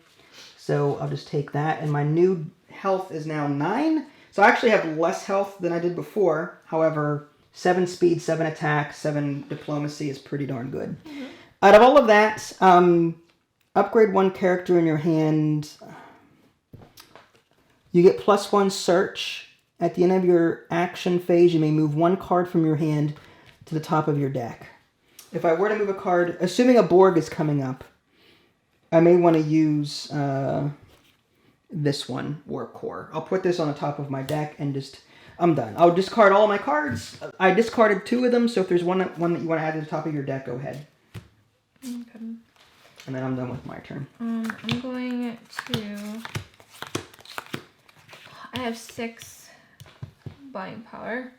So I'll just take that, and my new health is now 9. So I actually have less health than I did before. However, 7 speed, 7 attack, 7 diplomacy is pretty darn good. Out of all of that, upgrade 1 character in your hand. You get +1 search. At the end of your action phase, you may move 1 card from your hand to the top of your deck. If I were to move a card, assuming a Borg is coming up, I may want to use... this one, Warp Core. I'll put this on the top of my deck and just... I'm done. I'll discard all my cards. I discarded 2 of them, so if there's one that you want to add to the top of your deck, go ahead. Okay. And then I'm done with my turn. I'm going to... I have 6 buying power.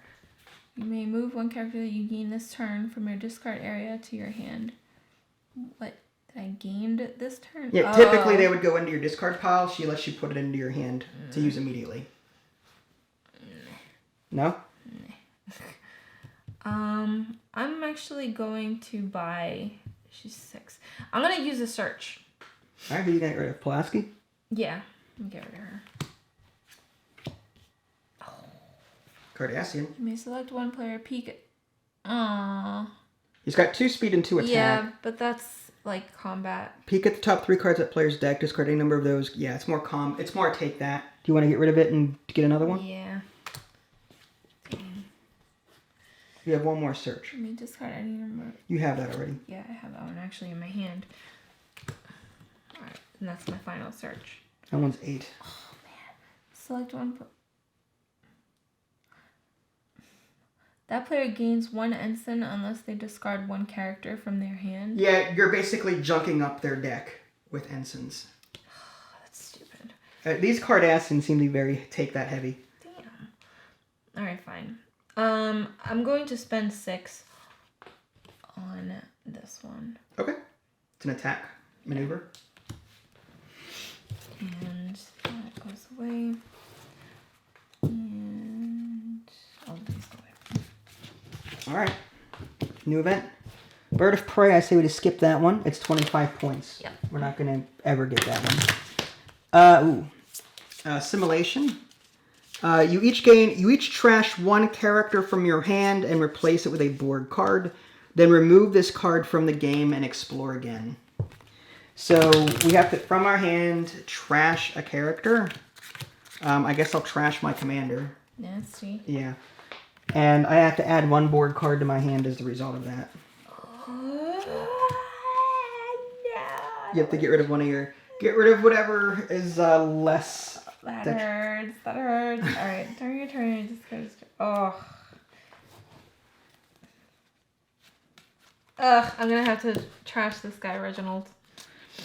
You may move 1 character that you gain this turn from your discard area to your hand. What? I gained it this turn? Yeah, typically they would go into your discard pile. She lets you put it into your hand to use immediately. No? I'm actually going to buy... She's 6. I'm going to use a search. All right, who you get rid of? Pulaski? Yeah, I'm get rid of her. Cardassian. You may select 1 player, peek. Aww. He's got 2 speed and 2 attack. Yeah, but that's... like combat. Peek at the top 3 cards at player's deck. Discard any number of those. Yeah, it's more It's more take that. Do you want to get rid of it and get another one? Yeah. You have 1 more search. Let me discard any number. You have that already. Yeah, I have that one actually in my hand. Alright, and that's my final search. That one's 8. Oh man. Select 1. That player gains 1 ensign unless they discard 1 character from their hand. Yeah, you're basically junking up their deck with ensigns. That's stupid. These Cardassians seem to be very take that heavy. Damn. Alright, fine. I'm going to spend 6 on this one. Okay. It's an attack maneuver. And that goes away. And all these go away. All right. New event. Bird of Prey, I say we just skip that one. It's 25 points. Yep. We're not going to ever get that one. Simulation. You each trash one character from your hand and replace it with a Borg card. Then remove this card from the game and explore again. So we have to, from our hand, trash a character. I guess I'll trash my commander. Nasty. Yeah. And I have to add one Borg card to my hand as the result of that. You have to get rid of one of your... Get rid of whatever is less... That hurts. That hurts. Alright, turn your turn. Just goes... Oh. Ugh, I'm gonna have to trash this guy, Reginald.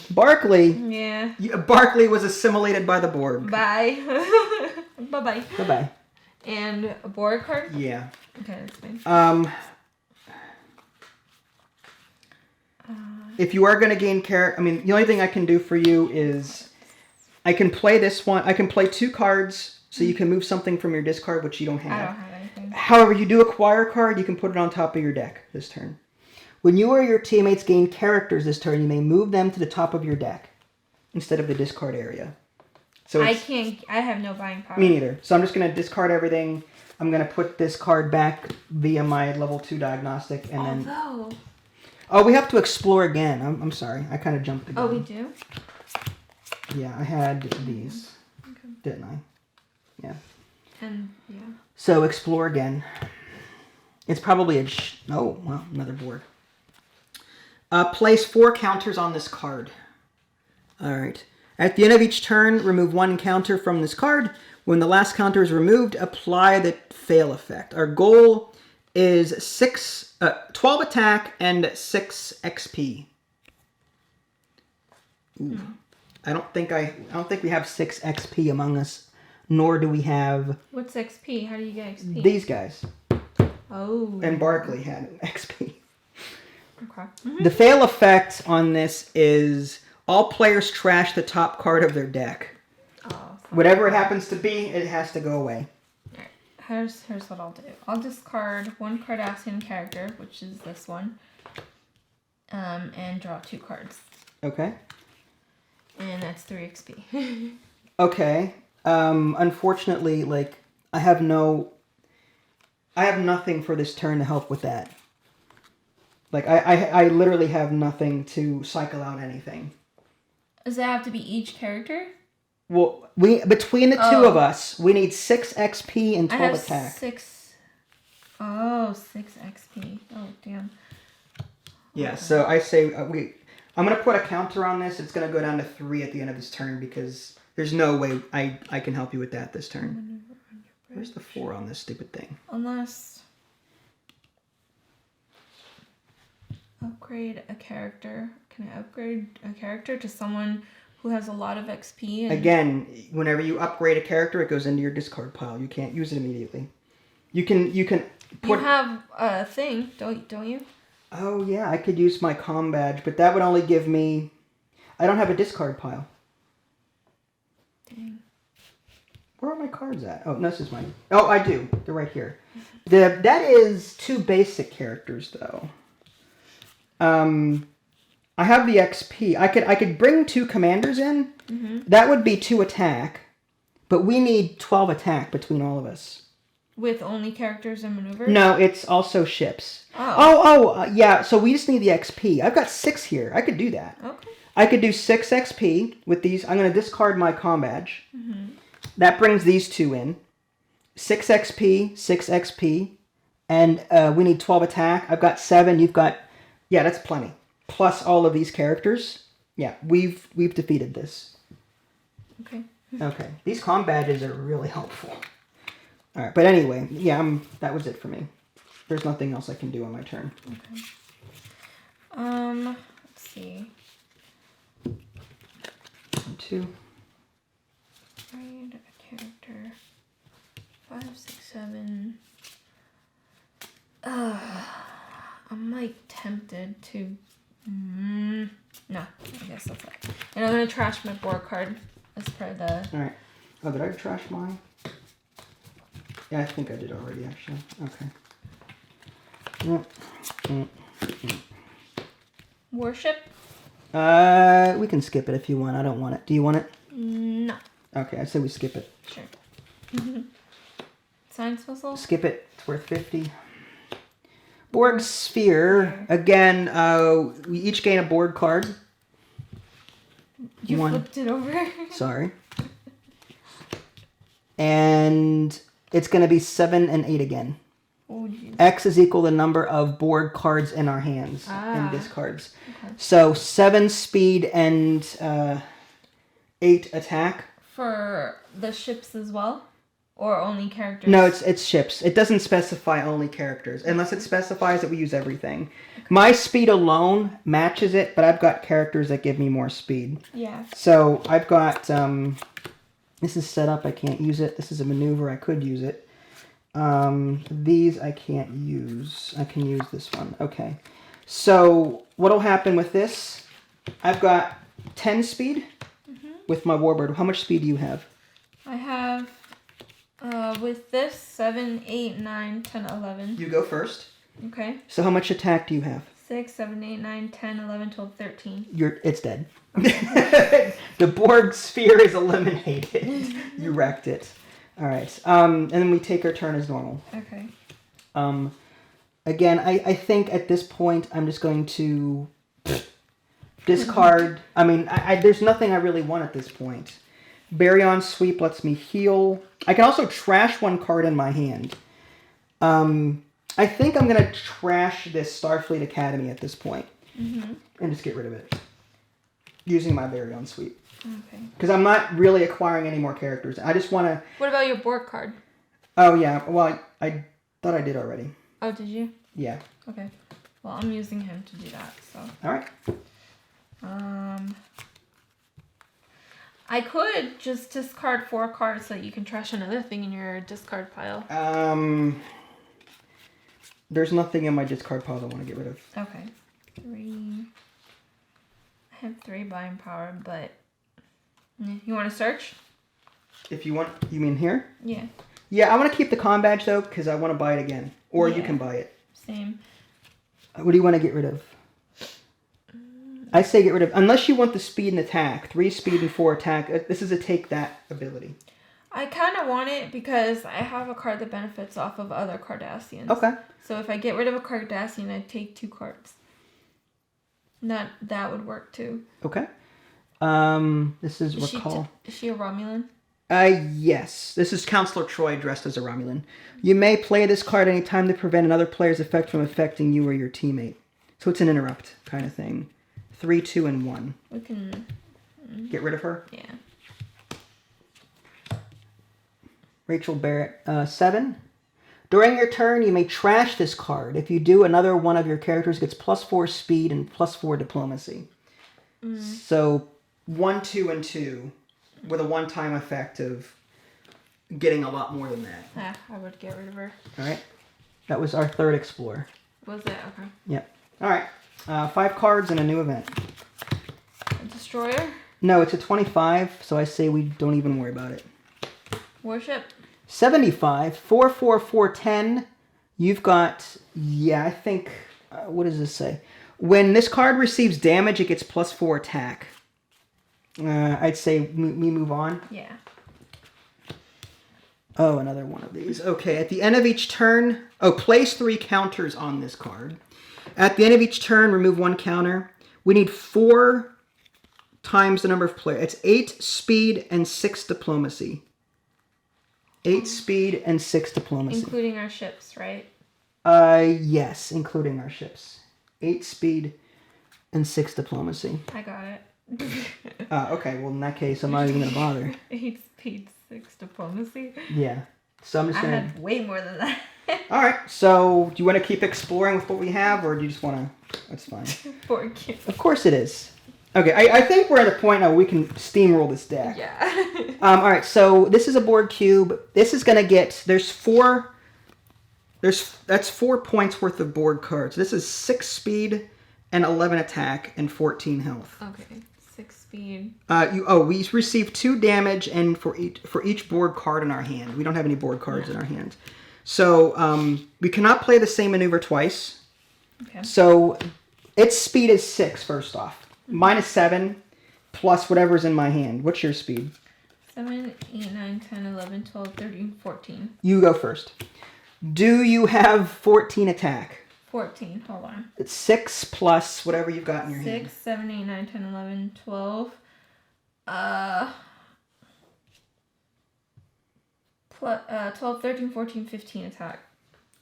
Barkley? Yeah. Barkley was assimilated by the Borg. Bye. Bye-bye. Bye-bye. And a Borg card? Yeah. Okay, that's fine. If you are going to gain character... I mean, the only thing I can do for you is... I can play this one. I can play 2 cards, so you can move something from your discard, which you don't have. I don't have anything. However, you do acquire a card, you can put it on top of your deck this turn. When you or your teammates gain characters this turn, you may move them to the top of your deck instead of the discard area. So I have no buying power. Me neither. So I'm just going to discard everything. I'm going to put this card back via my level 2 diagnostic. And then... Oh, we have to explore again. I'm sorry. I kind of jumped again. Oh, we do? Yeah, I had these. Okay. Didn't I? Yeah. And, yeah. So explore again. It's probably a... Oh, well, another board. Place 4 counters on this card. All right. At the end of each turn, remove 1 counter from this card. When the last counter is removed, apply the fail effect. Our goal is 12 attack and 6 XP. Ooh. I don't think we have 6 XP among us, nor do we have... What's XP? How do you get XP? These guys. Oh. And Barkley had XP. Okay. Mm-hmm. The fail effect on this is all players trash the top card of their deck. Oh. Whatever it happens to be, it has to go away. Alright. Here's what I'll do. I'll discard 1 Cardassian character, which is this one, and draw 2 cards. Okay. And that's 3 XP. Okay. Unfortunately, like, I have nothing for this turn to help with that. Like, I literally have nothing to cycle out anything. Does it have to be each character? Well, between the 2 of us, we need 6 XP and 12 attack. 6 XP. Oh, damn. Yeah, okay. So I say I'm going to put a counter on this. It's going to go down to 3 at the end of this turn because there's no way I can help you with that this turn. Where's the 4 on this stupid thing? Unless... Upgrade a character. Can I upgrade a character to someone who has a lot of XP? And... Again, whenever you upgrade a character, it goes into your discard pile. You can't use it immediately. You can put... You have a thing, don't you? Oh, yeah, I could use my comm badge, but that would only give me... I don't have a discard pile. Dang. Where are my cards at? Oh, no, this is mine. Oh, I do. They're right here. That is 2 basic characters, though. I have the XP. I could bring 2 commanders in. Mm-hmm. That would be 2 attack, but we need 12 attack between all of us. With only characters and maneuvers? No, it's also ships. Oh. Yeah, so we just need the XP. I've got 6 here. I could do that. Okay. I could do 6 XP with these. I'm going to discard my comm badge. Mm-hmm. That brings these 2 in. 6 XP, 6 XP, and we need 12 attack. I've got 7. You've got... Yeah, that's plenty. Plus all of these characters. Yeah, we've defeated this. Okay. Okay. These comm badges are really helpful. All right, but anyway, yeah, that was it for me. There's nothing else I can do on my turn. Okay. Let's see. 1, 2. Upgrade a character. 5, 6, 7. I'm like tempted to... No, I guess that's it. And I'm going to trash my Borg card. as per the... Alright. Oh, did I trash mine? Yeah, I think I did already, actually. Okay. Worship? We can skip it if you want. I don't want it. Do you want it? No. Okay, I say we skip it. Sure. Science puzzle? Skip it. It's worth 50. Borg Sphere. Again, we each gain a Borg card. You flipped it over. Sorry. And it's going to be 7 and 8 again. Oh, geez. X is equal to the number of Borg cards in our hands and discards. Okay. So 7 speed and 8 attack. For the ships as well? Or only characters? No, it's ships. It doesn't specify only characters. Unless it specifies that we use everything. Okay. My speed alone matches it, but I've got characters that give me more speed. Yeah. So I've got... this is set up. I can't use it. This is a maneuver. I could use it. These I can't use. I can use this one. Okay. So what'll happen with this? I've got 10 speed with my warbird. How much speed do you have? I have, with this, 7, 8, 9, 10, 11. You go first. Okay. So how much attack do you have? 6, 7, 8, 9, 10, 11, 12, 13. It's dead. The Borg sphere is eliminated. You wrecked it. All right. And then we take our turn as normal. Okay. Again, I think at this point I'm just going to discard. I mean, there's nothing I really want at this point. Baryon Sweep lets me heal. I can also trash one card in my hand. I think I'm going to trash this Starfleet Academy at this point. And just get rid of it. Using my Baryon Sweep. Okay. Because I'm not really acquiring any more characters. I just want to... What about your Borg card? Oh, yeah. Well, I thought I did already. Oh, did you? Yeah. Okay. Well, I'm using him to do that, so... All right. I could just discard 4 cards so that you can trash another thing in your discard pile. There's nothing in my discard pile I want to get rid of. Okay. 3... I have 3 buying power, but... You want to search? If you want... You mean here? Yeah. Yeah, I want to keep the comm badge, though, because I want to buy it again. Or you can buy it. Same. What do you want to get rid of? I say get rid of... Unless you want the speed and attack. 3 speed and 4 attack. This is a take that ability. I kind of want it because I have a card that benefits off of other Cardassians. Okay. So if I get rid of a Cardassian, I'd take 2 cards. That would work, too. Okay. This is recall. Is she a Romulan? Yes. This is Counselor Troy dressed as a Romulan. You may play this card anytime to prevent another player's effect from affecting you or your teammate. So it's an interrupt kind of thing. 3, 2, and 1. We can... Get rid of her? Yeah. Rachel Barrett. 7. During your turn, you may trash this card. If you do, another one of your characters gets +4 speed and +4 diplomacy. So 1, 2, and 2 with a one-time effect of getting a lot more than that. I would get rid of her. All right. That was our 3rd Explorer. Was it? Okay. Yep. All right. 5 cards and a new event. A destroyer? No, it's a 25, so I say we don't even worry about it. Worship? 75. 4, 4, 4, 10. You've got... Yeah, I think... what does this say? When this card receives damage, it gets +4 attack. I'd say we move on. Yeah. Oh, another one of these. Okay, at the end of each turn... Oh, place 3 counters on this card. At the end of each turn, remove 1 counter. We need 4 times the number of players. It's 8 speed and 6 diplomacy. 8 speed and 6 diplomacy. Including our ships, right? Yes, including our ships. 8 speed and 6 diplomacy. I got it. Okay, well in that case, I'm not even gonna bother. 8 speed, 6 diplomacy? Yeah. So I'm just gonna... I had way more than that. Alright, so do you want to keep exploring with what we have, or do you just want to... That's fine. Borg cube. Of course it is. Okay, I think we're at a point now where we can steamroll this deck. Yeah. Alright, so this is a Borg cube. This is gonna get... That's 4 points worth of Borg cards. This is 6 speed and 11 attack and 14 health. Okay. 6 speed. We receive 2 damage, and for each Borg card in our hand. We don't have any Borg cards in our hand. So we cannot play the same maneuver twice. Okay. So its speed is 6, first off. Mine is 7, plus whatever's in my hand. What's your speed? 7, 8, 9, 10, 11, 12, 13, 14. You go first. Do you have 14 attack? 14, hold on. It's 6 plus whatever you've got in your hand. 6, 7, 8, 9, 10, 11, 12. 12, 13, 14, 15 attack.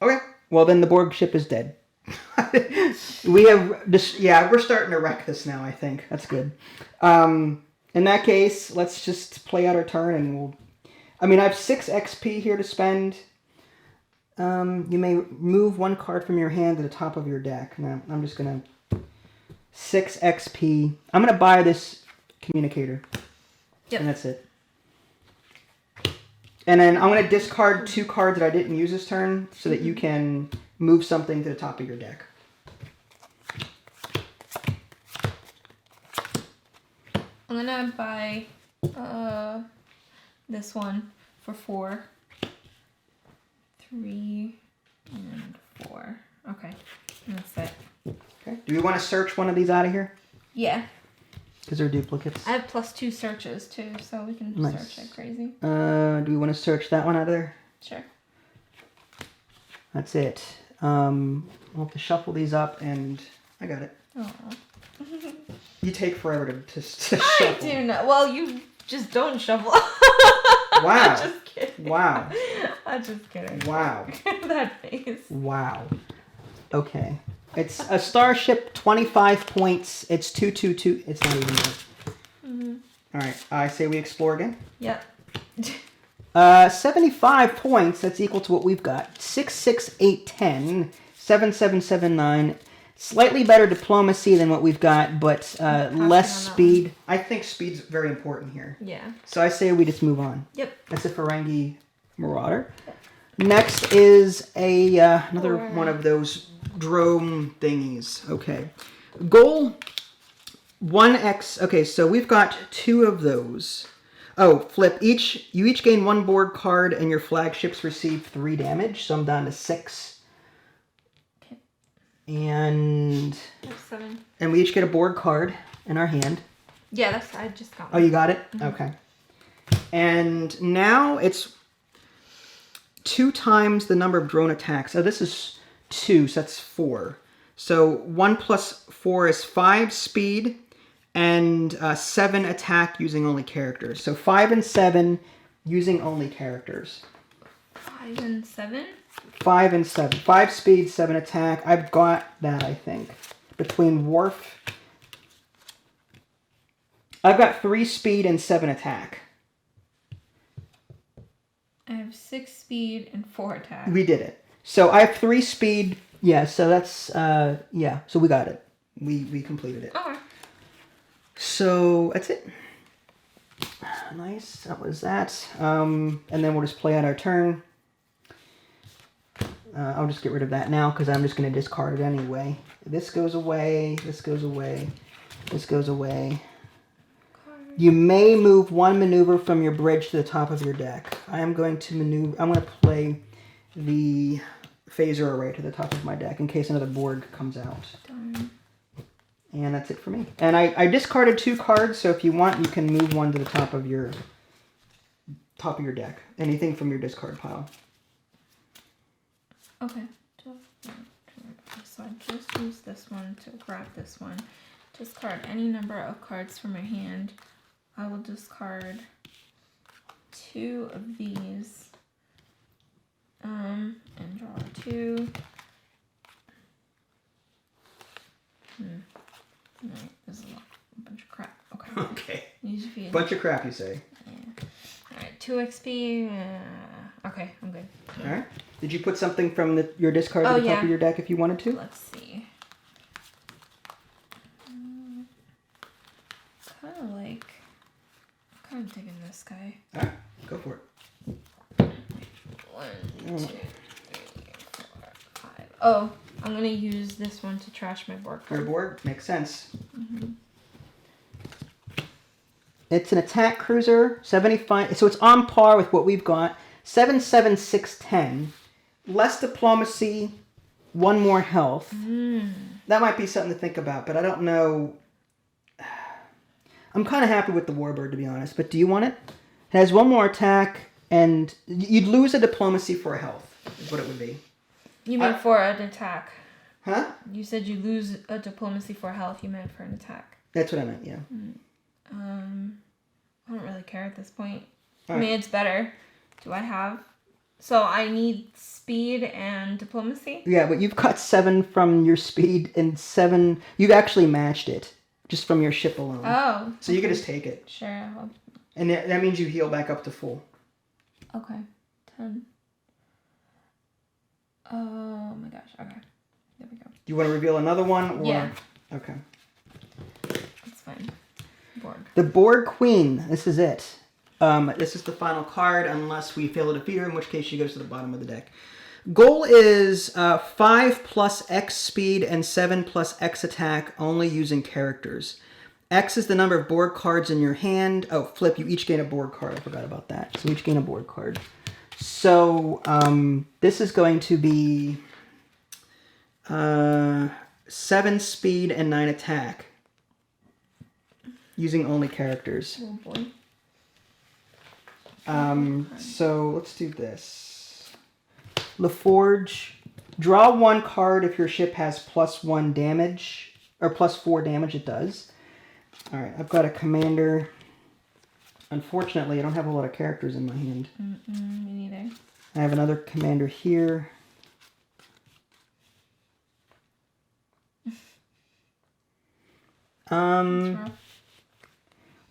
Okay. Well, then the Borg ship is dead. We have this. Yeah, we're starting to wreck this now, I think. That's good. In that case, let's just play out our turn and we'll... I mean, I have 6 XP here to spend. You may move 1 card from your hand to the top of your deck. Now, I'm just going to... 6 XP. I'm going to buy this communicator. Yep. And that's it. And then I'm going to discard 2 cards that I didn't use this turn so that you can move something to the top of your deck. I'm going to buy this one for 4. 3 and 4. Okay. And that's it. Okay. Do we want to search one of these out of here? Yeah. Because they're duplicates. I have +2 searches too, so we can search like crazy. Do we want to search that one out of there? Sure. That's it. We'll have to shuffle these up, and I got it. Oh. You take forever to shuffle. I do not. Well, you just don't shuffle. Wow. I'm just kidding. Wow. I'm just kidding. Wow. That face. Wow. Okay. It's a starship, 25 points. It's 222. It's not even there. Mm-hmm. All right. I say we explore again. Yep. 75 points. That's equal to what we've got. 6, 6, 8, 10. 7, 7, 7, 9. Slightly better diplomacy than what we've got, but less speed. I think speed's very important here. Yeah. So I say we just move on. Yep. That's a Ferengi Marauder. Next is another one of those drone thingies. Okay. Goal 1x. Okay, so we've got 2 of those. Oh, flip. You each gain 1 Borg card and your flagships receive 3 damage. So I'm down to 6. Okay. And... That's 7. And we each get a Borg card in our hand. Yeah, I just got one. Oh, you got it? Mm-hmm. Okay. And now it's 2 times the number of drone attacks. Oh, this is 2, so that's 4. So 1 plus 4 is 5 speed and 7 attack using only characters. So 5 and 7 using only characters. 5 and 7? 5 and 7. 5 speed, 7 attack. I've got that, I think. Between Worf. I've got 3 speed and 7 attack. I have 6 speed and 4 attack. We did it. So I have 3 speed. Yeah, so that's, yeah. So we got it. We completed it. Okay. So that's it. Nice. That was that. And then we'll just play out our turn. I'll just get rid of that now because I'm just going to discard it anyway. This goes away. This goes away. This goes away. You may move 1 maneuver from your bridge to the top of your deck. I'm going to play the phaser array to the top of my deck in case another Borg comes out. Darn. And that's it for me. And I discarded 2 cards, so if you want, you can move 1 to the top of your deck. Anything from your discard pile. Okay. So I just use this one to grab this one. Discard any number of cards from my hand. I will discard 2 of these. And draw 2. Alright, this is a bunch of crap. Okay. Okay. Bunch of crap, you say. Yeah. Alright, 2 XP. Okay, I'm good. Yeah. Alright. Did you put something from your discard to the top of your deck if you wanted to? Let's see. Kind of digging this guy. Alright, go for it. 1, 2, 3, 4, 5. Oh, I'm gonna use this one to trash my Borg card. Your Borg? Makes sense. Mm-hmm. It's an attack cruiser, 75. So it's on par with what we've got. 77610. Less diplomacy, 1 more health. That might be something to think about, but I don't know. I'm kind of happy with the Warbird, to be honest. But do you want it? It has 1 more attack, and you'd lose a diplomacy for a health, is what it would be. You meant for an attack. Huh? You said you lose a diplomacy for health. You meant for an attack. That's what I meant, yeah. I don't really care at this point. All I mean, it's better. Do I have... So I need speed and diplomacy? Yeah, but you've got 7 from your speed and 7... You've actually matched it, just from your ship alone. Oh. So you can just take it. Sure. And that means you heal back up to full. Okay. 10. Oh my gosh. Okay. There we go. Do you want to reveal another one? Or... Yeah. Okay. That's fine. Borg. The Borg Queen. This is it. This is the final card, unless we fail to defeat her, in which case she goes to the bottom of the deck. Goal is 5 plus X speed and 7 plus X attack, only using characters. X is the number of Borg cards in your hand. Oh, flip, you each gain a Borg card. I forgot about that. So each gain a Borg card. So this is going to be 7 speed and 9 attack, using only characters. Oh boy. So let's do this. LaForge, draw 1 card if your ship has +1 damage, or +4 damage, it does. Alright, I've got a commander. Unfortunately, I don't have a lot of characters in my hand. Me neither. I have another commander here.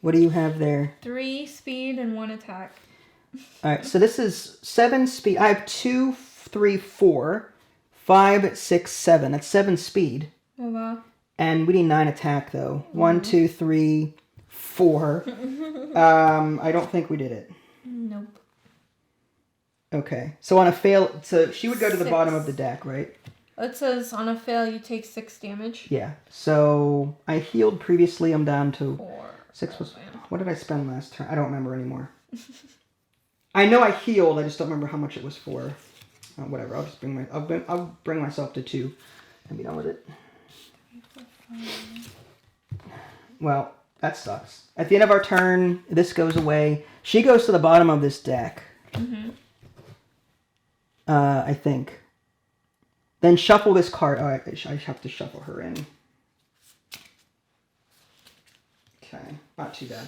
What do you have there? 3 speed and 1 attack. Alright, so this is 7 speed. I have 2, 3, 4, 5, 6, 7. That's 7 speed. Oh, wow. And we need 9 attack, though. 1, 2, 3, 4. I don't think we did it. Nope. Okay. So on a fail... So she would go to the 6. bottom of the deck, right? It says on a fail you take 6 damage. Yeah. So I healed previously. I'm down to 4. 6 plus... What did I spend last turn? I don't remember anymore. I know I healed. I just don't remember how much it was for. Whatever. I'll just I'll bring myself to 2 and be done with it. Well, that sucks. At the end of our turn, this goes away. She goes to the bottom of this deck. I think. Then shuffle this card. Oh, I have to shuffle her in. Okay, not too bad.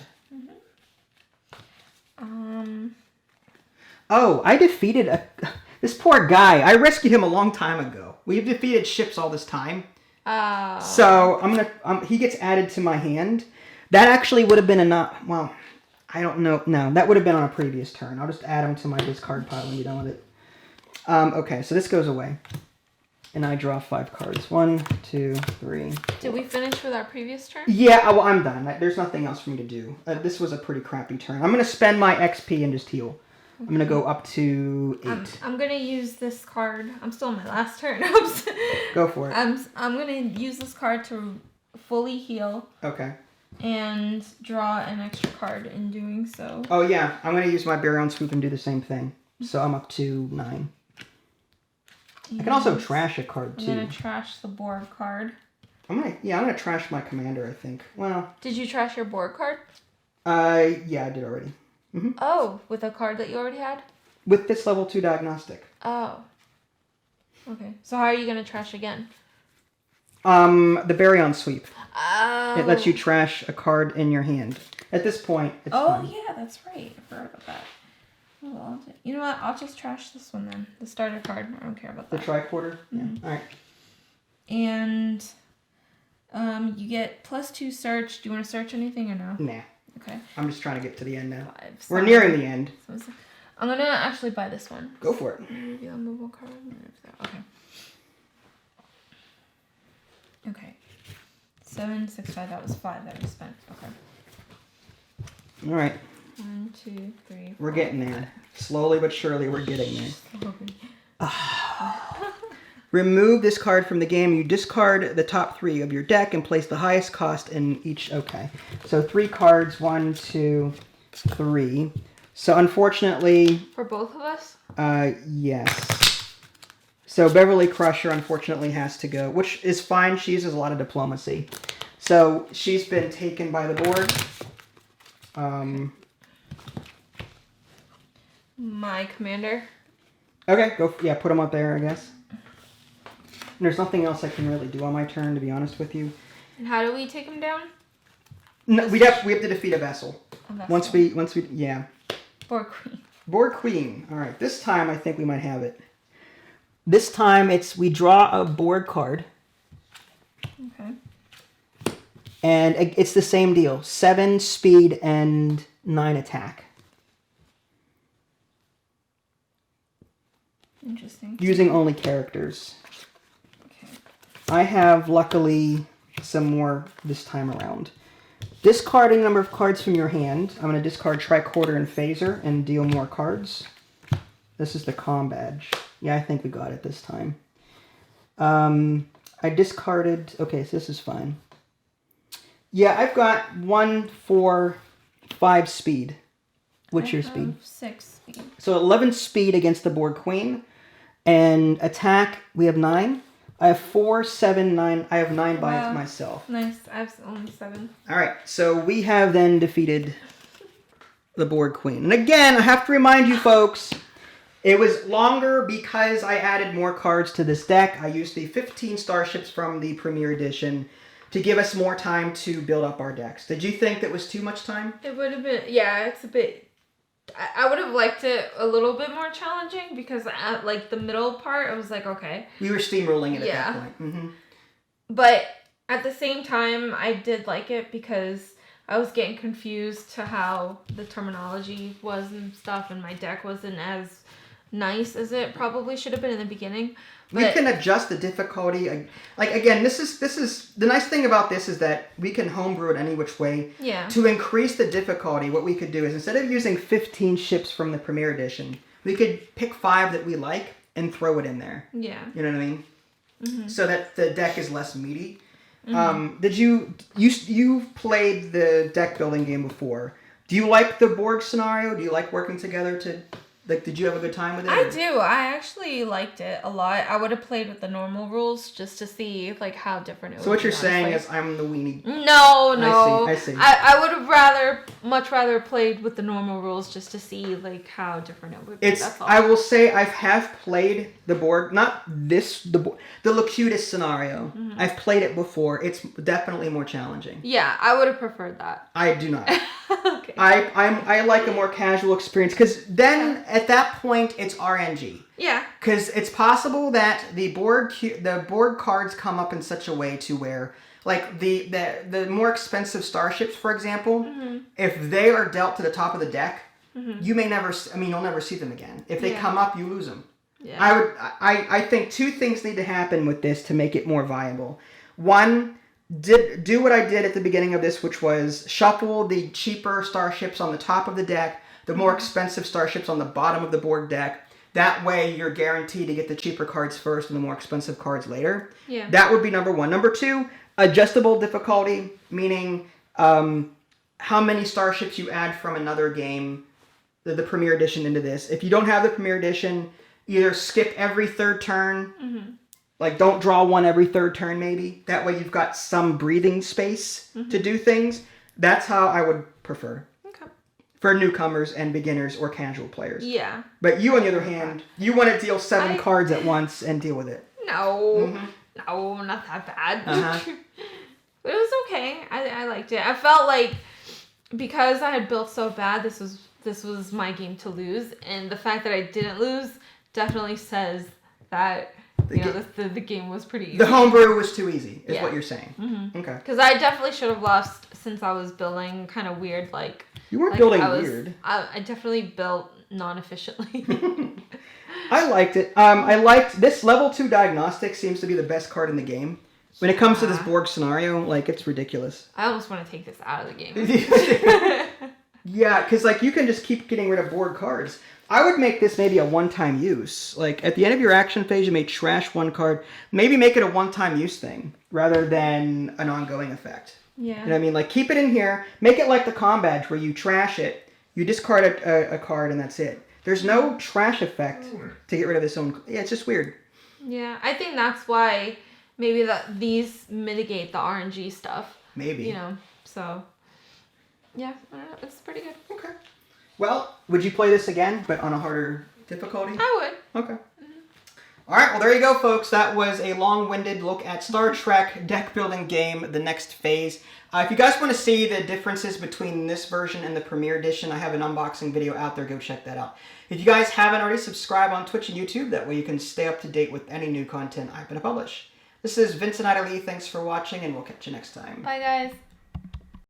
Oh, I defeated this poor guy. I rescued him a long time ago. We've defeated ships all this time. So I'm gonna. He gets added to my hand. That actually would have been enough. Well, I don't know. No, that would have been on a previous turn. I'll just add him to my discard pile and be done with it. Okay, so this goes away, and I draw 5 cards. 1, 2, 3. Did we finish with our previous turn? Yeah. Well, I'm done. There's nothing else for me to do. This was a pretty crappy turn. I'm gonna spend my XP and just heal. I'm going to go up to 8. I'm going to use this card. I'm still on my last turn. Go for it. I'm going to use this card to fully heal. Okay. And draw an extra card in doing so. Oh, yeah. I'm going to use my Baryon Swoop and do the same thing. So I'm up to 9. And I can also trash a card, too. I'm going to trash the Borg card. I'm going to trash my commander, I think. Well... Did you trash your Borg card? Yeah, I did already. Oh, with a card that you already had? With this level 2 diagnostic. Oh. Okay. So how are you going to trash again? The Baryon Sweep. Oh. It lets you trash a card in your hand. At this point, it's fine. Yeah, that's right. I forgot about that. Oh, well, you know what? I'll just trash this one then. The starter card. I don't care about that. The tricorder? Yeah. All right. And you get +2 search. Do you want to search anything or no? Nah. Okay. I'm just trying to get to the end now. 5, We're nearing the end. I'm going to actually buy this one. Go for it. Reveal movable card. Okay. Okay. 7, 6, 5. That was 5 that we spent. Okay. All right. 1, 2, 3, 4. We're getting there. Slowly but surely, we're getting there. Remove this card from the game. You discard the top 3 of your deck and place the highest cost in each. Okay. So 3 cards. 1, 2, 3. So unfortunately... For both of us? Yes. So Beverly Crusher unfortunately has to go, which is fine. She uses a lot of diplomacy. So she's been taken by the board. My commander. Okay, go. Yeah, put them up there, I guess. And there's nothing else I can really do on my turn, to be honest with you. And how do we take him down? No, we have to defeat a vessel. Once we yeah. Borg Queen. Borg Queen. All right. This time I think we might have it. This time we draw a Borg card. Okay. And it's the same deal. 7 speed and 9 attack. Interesting. Using only characters. Okay. I have, luckily, some more this time around. Discarding number of cards from your hand. I'm going to discard Tricorder and Phaser and deal more cards. This is the comm badge. Yeah, I think we got it this time. I discarded... Okay, so this is fine. Yeah, I've got 1, 4, 5 speed. What's your speed? 6 speed. So 11 speed against the Borg Queen. And attack, we have 9. I have 4, 7, 9. I have 9 by myself. Nice. I have only 7. All right. So we have then defeated the Borg Queen. And again, I have to remind you folks, it was longer because I added more cards to this deck. I used the 15 starships from the Premier Edition to give us more time to build up our decks. Did you think that was too much time? It would have been, yeah, it's a bit... I would have liked it a little bit more challenging because at like the middle part, I was like, okay. We were steamrolling it at that point. Mm-hmm. But at the same time, I did like it because I was getting confused to how the terminology was and stuff, and my deck wasn't as nice as it probably should have been in the beginning. But we can adjust the difficulty. Like again, this is the nice thing about this is that we can homebrew it any which way. Yeah. To increase the difficulty, what we could do is instead of using 15 ships from the Premier Edition, we could pick 5 that we like and throw it in there. Yeah. You know what I mean? Mm-hmm. So that the deck is less meaty. Mm-hmm. Did you played the deck building game before? Do you like the Borg scenario? Do you like working together to? Like, did you have a good time with it? I do. I actually liked it a lot. I would have played with the normal rules just to see like how different it would be. So what you're saying is I'm the weenie. No. I see. I would have much rather played with the normal rules just to see like how different it would be. That's all. I will say I have played the Borg, not this, the Locutus scenario. Mm-hmm. I've played it before. It's definitely more challenging. Yeah, I would have preferred that. I do not. Okay. I like a more casual experience because then at that point it's RNG. Yeah. Because it's possible that the Borg cards come up in such a way to where like the more expensive starships, for example, mm-hmm. if they are dealt to the top of the deck, mm-hmm. you'll never see them again. If they come up, you lose them. Yeah. I think 2 things need to happen with this to make it more viable. One, do what I did at the beginning of this, which was shuffle the cheaper starships on the top of the deck, the more expensive starships on the bottom of the Borg deck. That way, you're guaranteed to get the cheaper cards first and the more expensive cards later. Yeah. That would be number 1. Number 2, adjustable difficulty, meaning how many starships you add from another game, the Premier Edition into this. If you don't have the Premier Edition, either skip every 3rd turn. Mm-hmm. Like, don't draw 1 every 3rd turn, maybe. That way you've got some breathing space mm-hmm. to do things. That's how I would prefer. Okay. For newcomers and beginners or casual players. Yeah. But you, on the other hand, you want to deal 7 cards at once and deal with it. No. Mm-hmm. No, not that bad. Uh-huh. But it was okay. I liked it. I felt like because I had built so bad, this was my game to lose. And the fact that I didn't lose definitely says that... the game was pretty easy. The homebrew was too easy, is what you're saying. Mm-hmm. Okay. Because I definitely should have lost since I was building kind of weird, like... You weren't building weird. I definitely built non-efficiently. I liked it. I liked... This level 2 diagnostic seems to be the best card in the game. When it comes to this Borg scenario, like, it's ridiculous. I almost want to take this out of the game. Yeah, because like you can just keep getting rid of Borg cards. I would make this maybe a one-time use. Like at the end of your action phase, you may trash one card. Maybe make it a one-time use thing rather than an ongoing effect. Yeah. You know what I mean? Like keep it in here. Make it like the comm badge where you trash it. You discard a card and that's it. There's no trash effect to get rid of this own. Yeah, it's just weird. Yeah, I think that's why maybe these mitigate the RNG stuff. Maybe. You know, so yeah, I don't know. It's pretty good. Okay. Well, would you play this again, but on a harder difficulty? I would. Okay. All right, well, there you go, folks. That was a long-winded look at Star Trek deck building game, The Next Phase. If you guys want to see the differences between this version and the Premier Edition, I have an unboxing video out there. Go check that out. If you guys haven't already, subscribe on Twitch and YouTube. That way you can stay up to date with any new content I'm going to publish. This is Vincent Ida Lee. Thanks for watching, and we'll catch you next time. Bye, guys.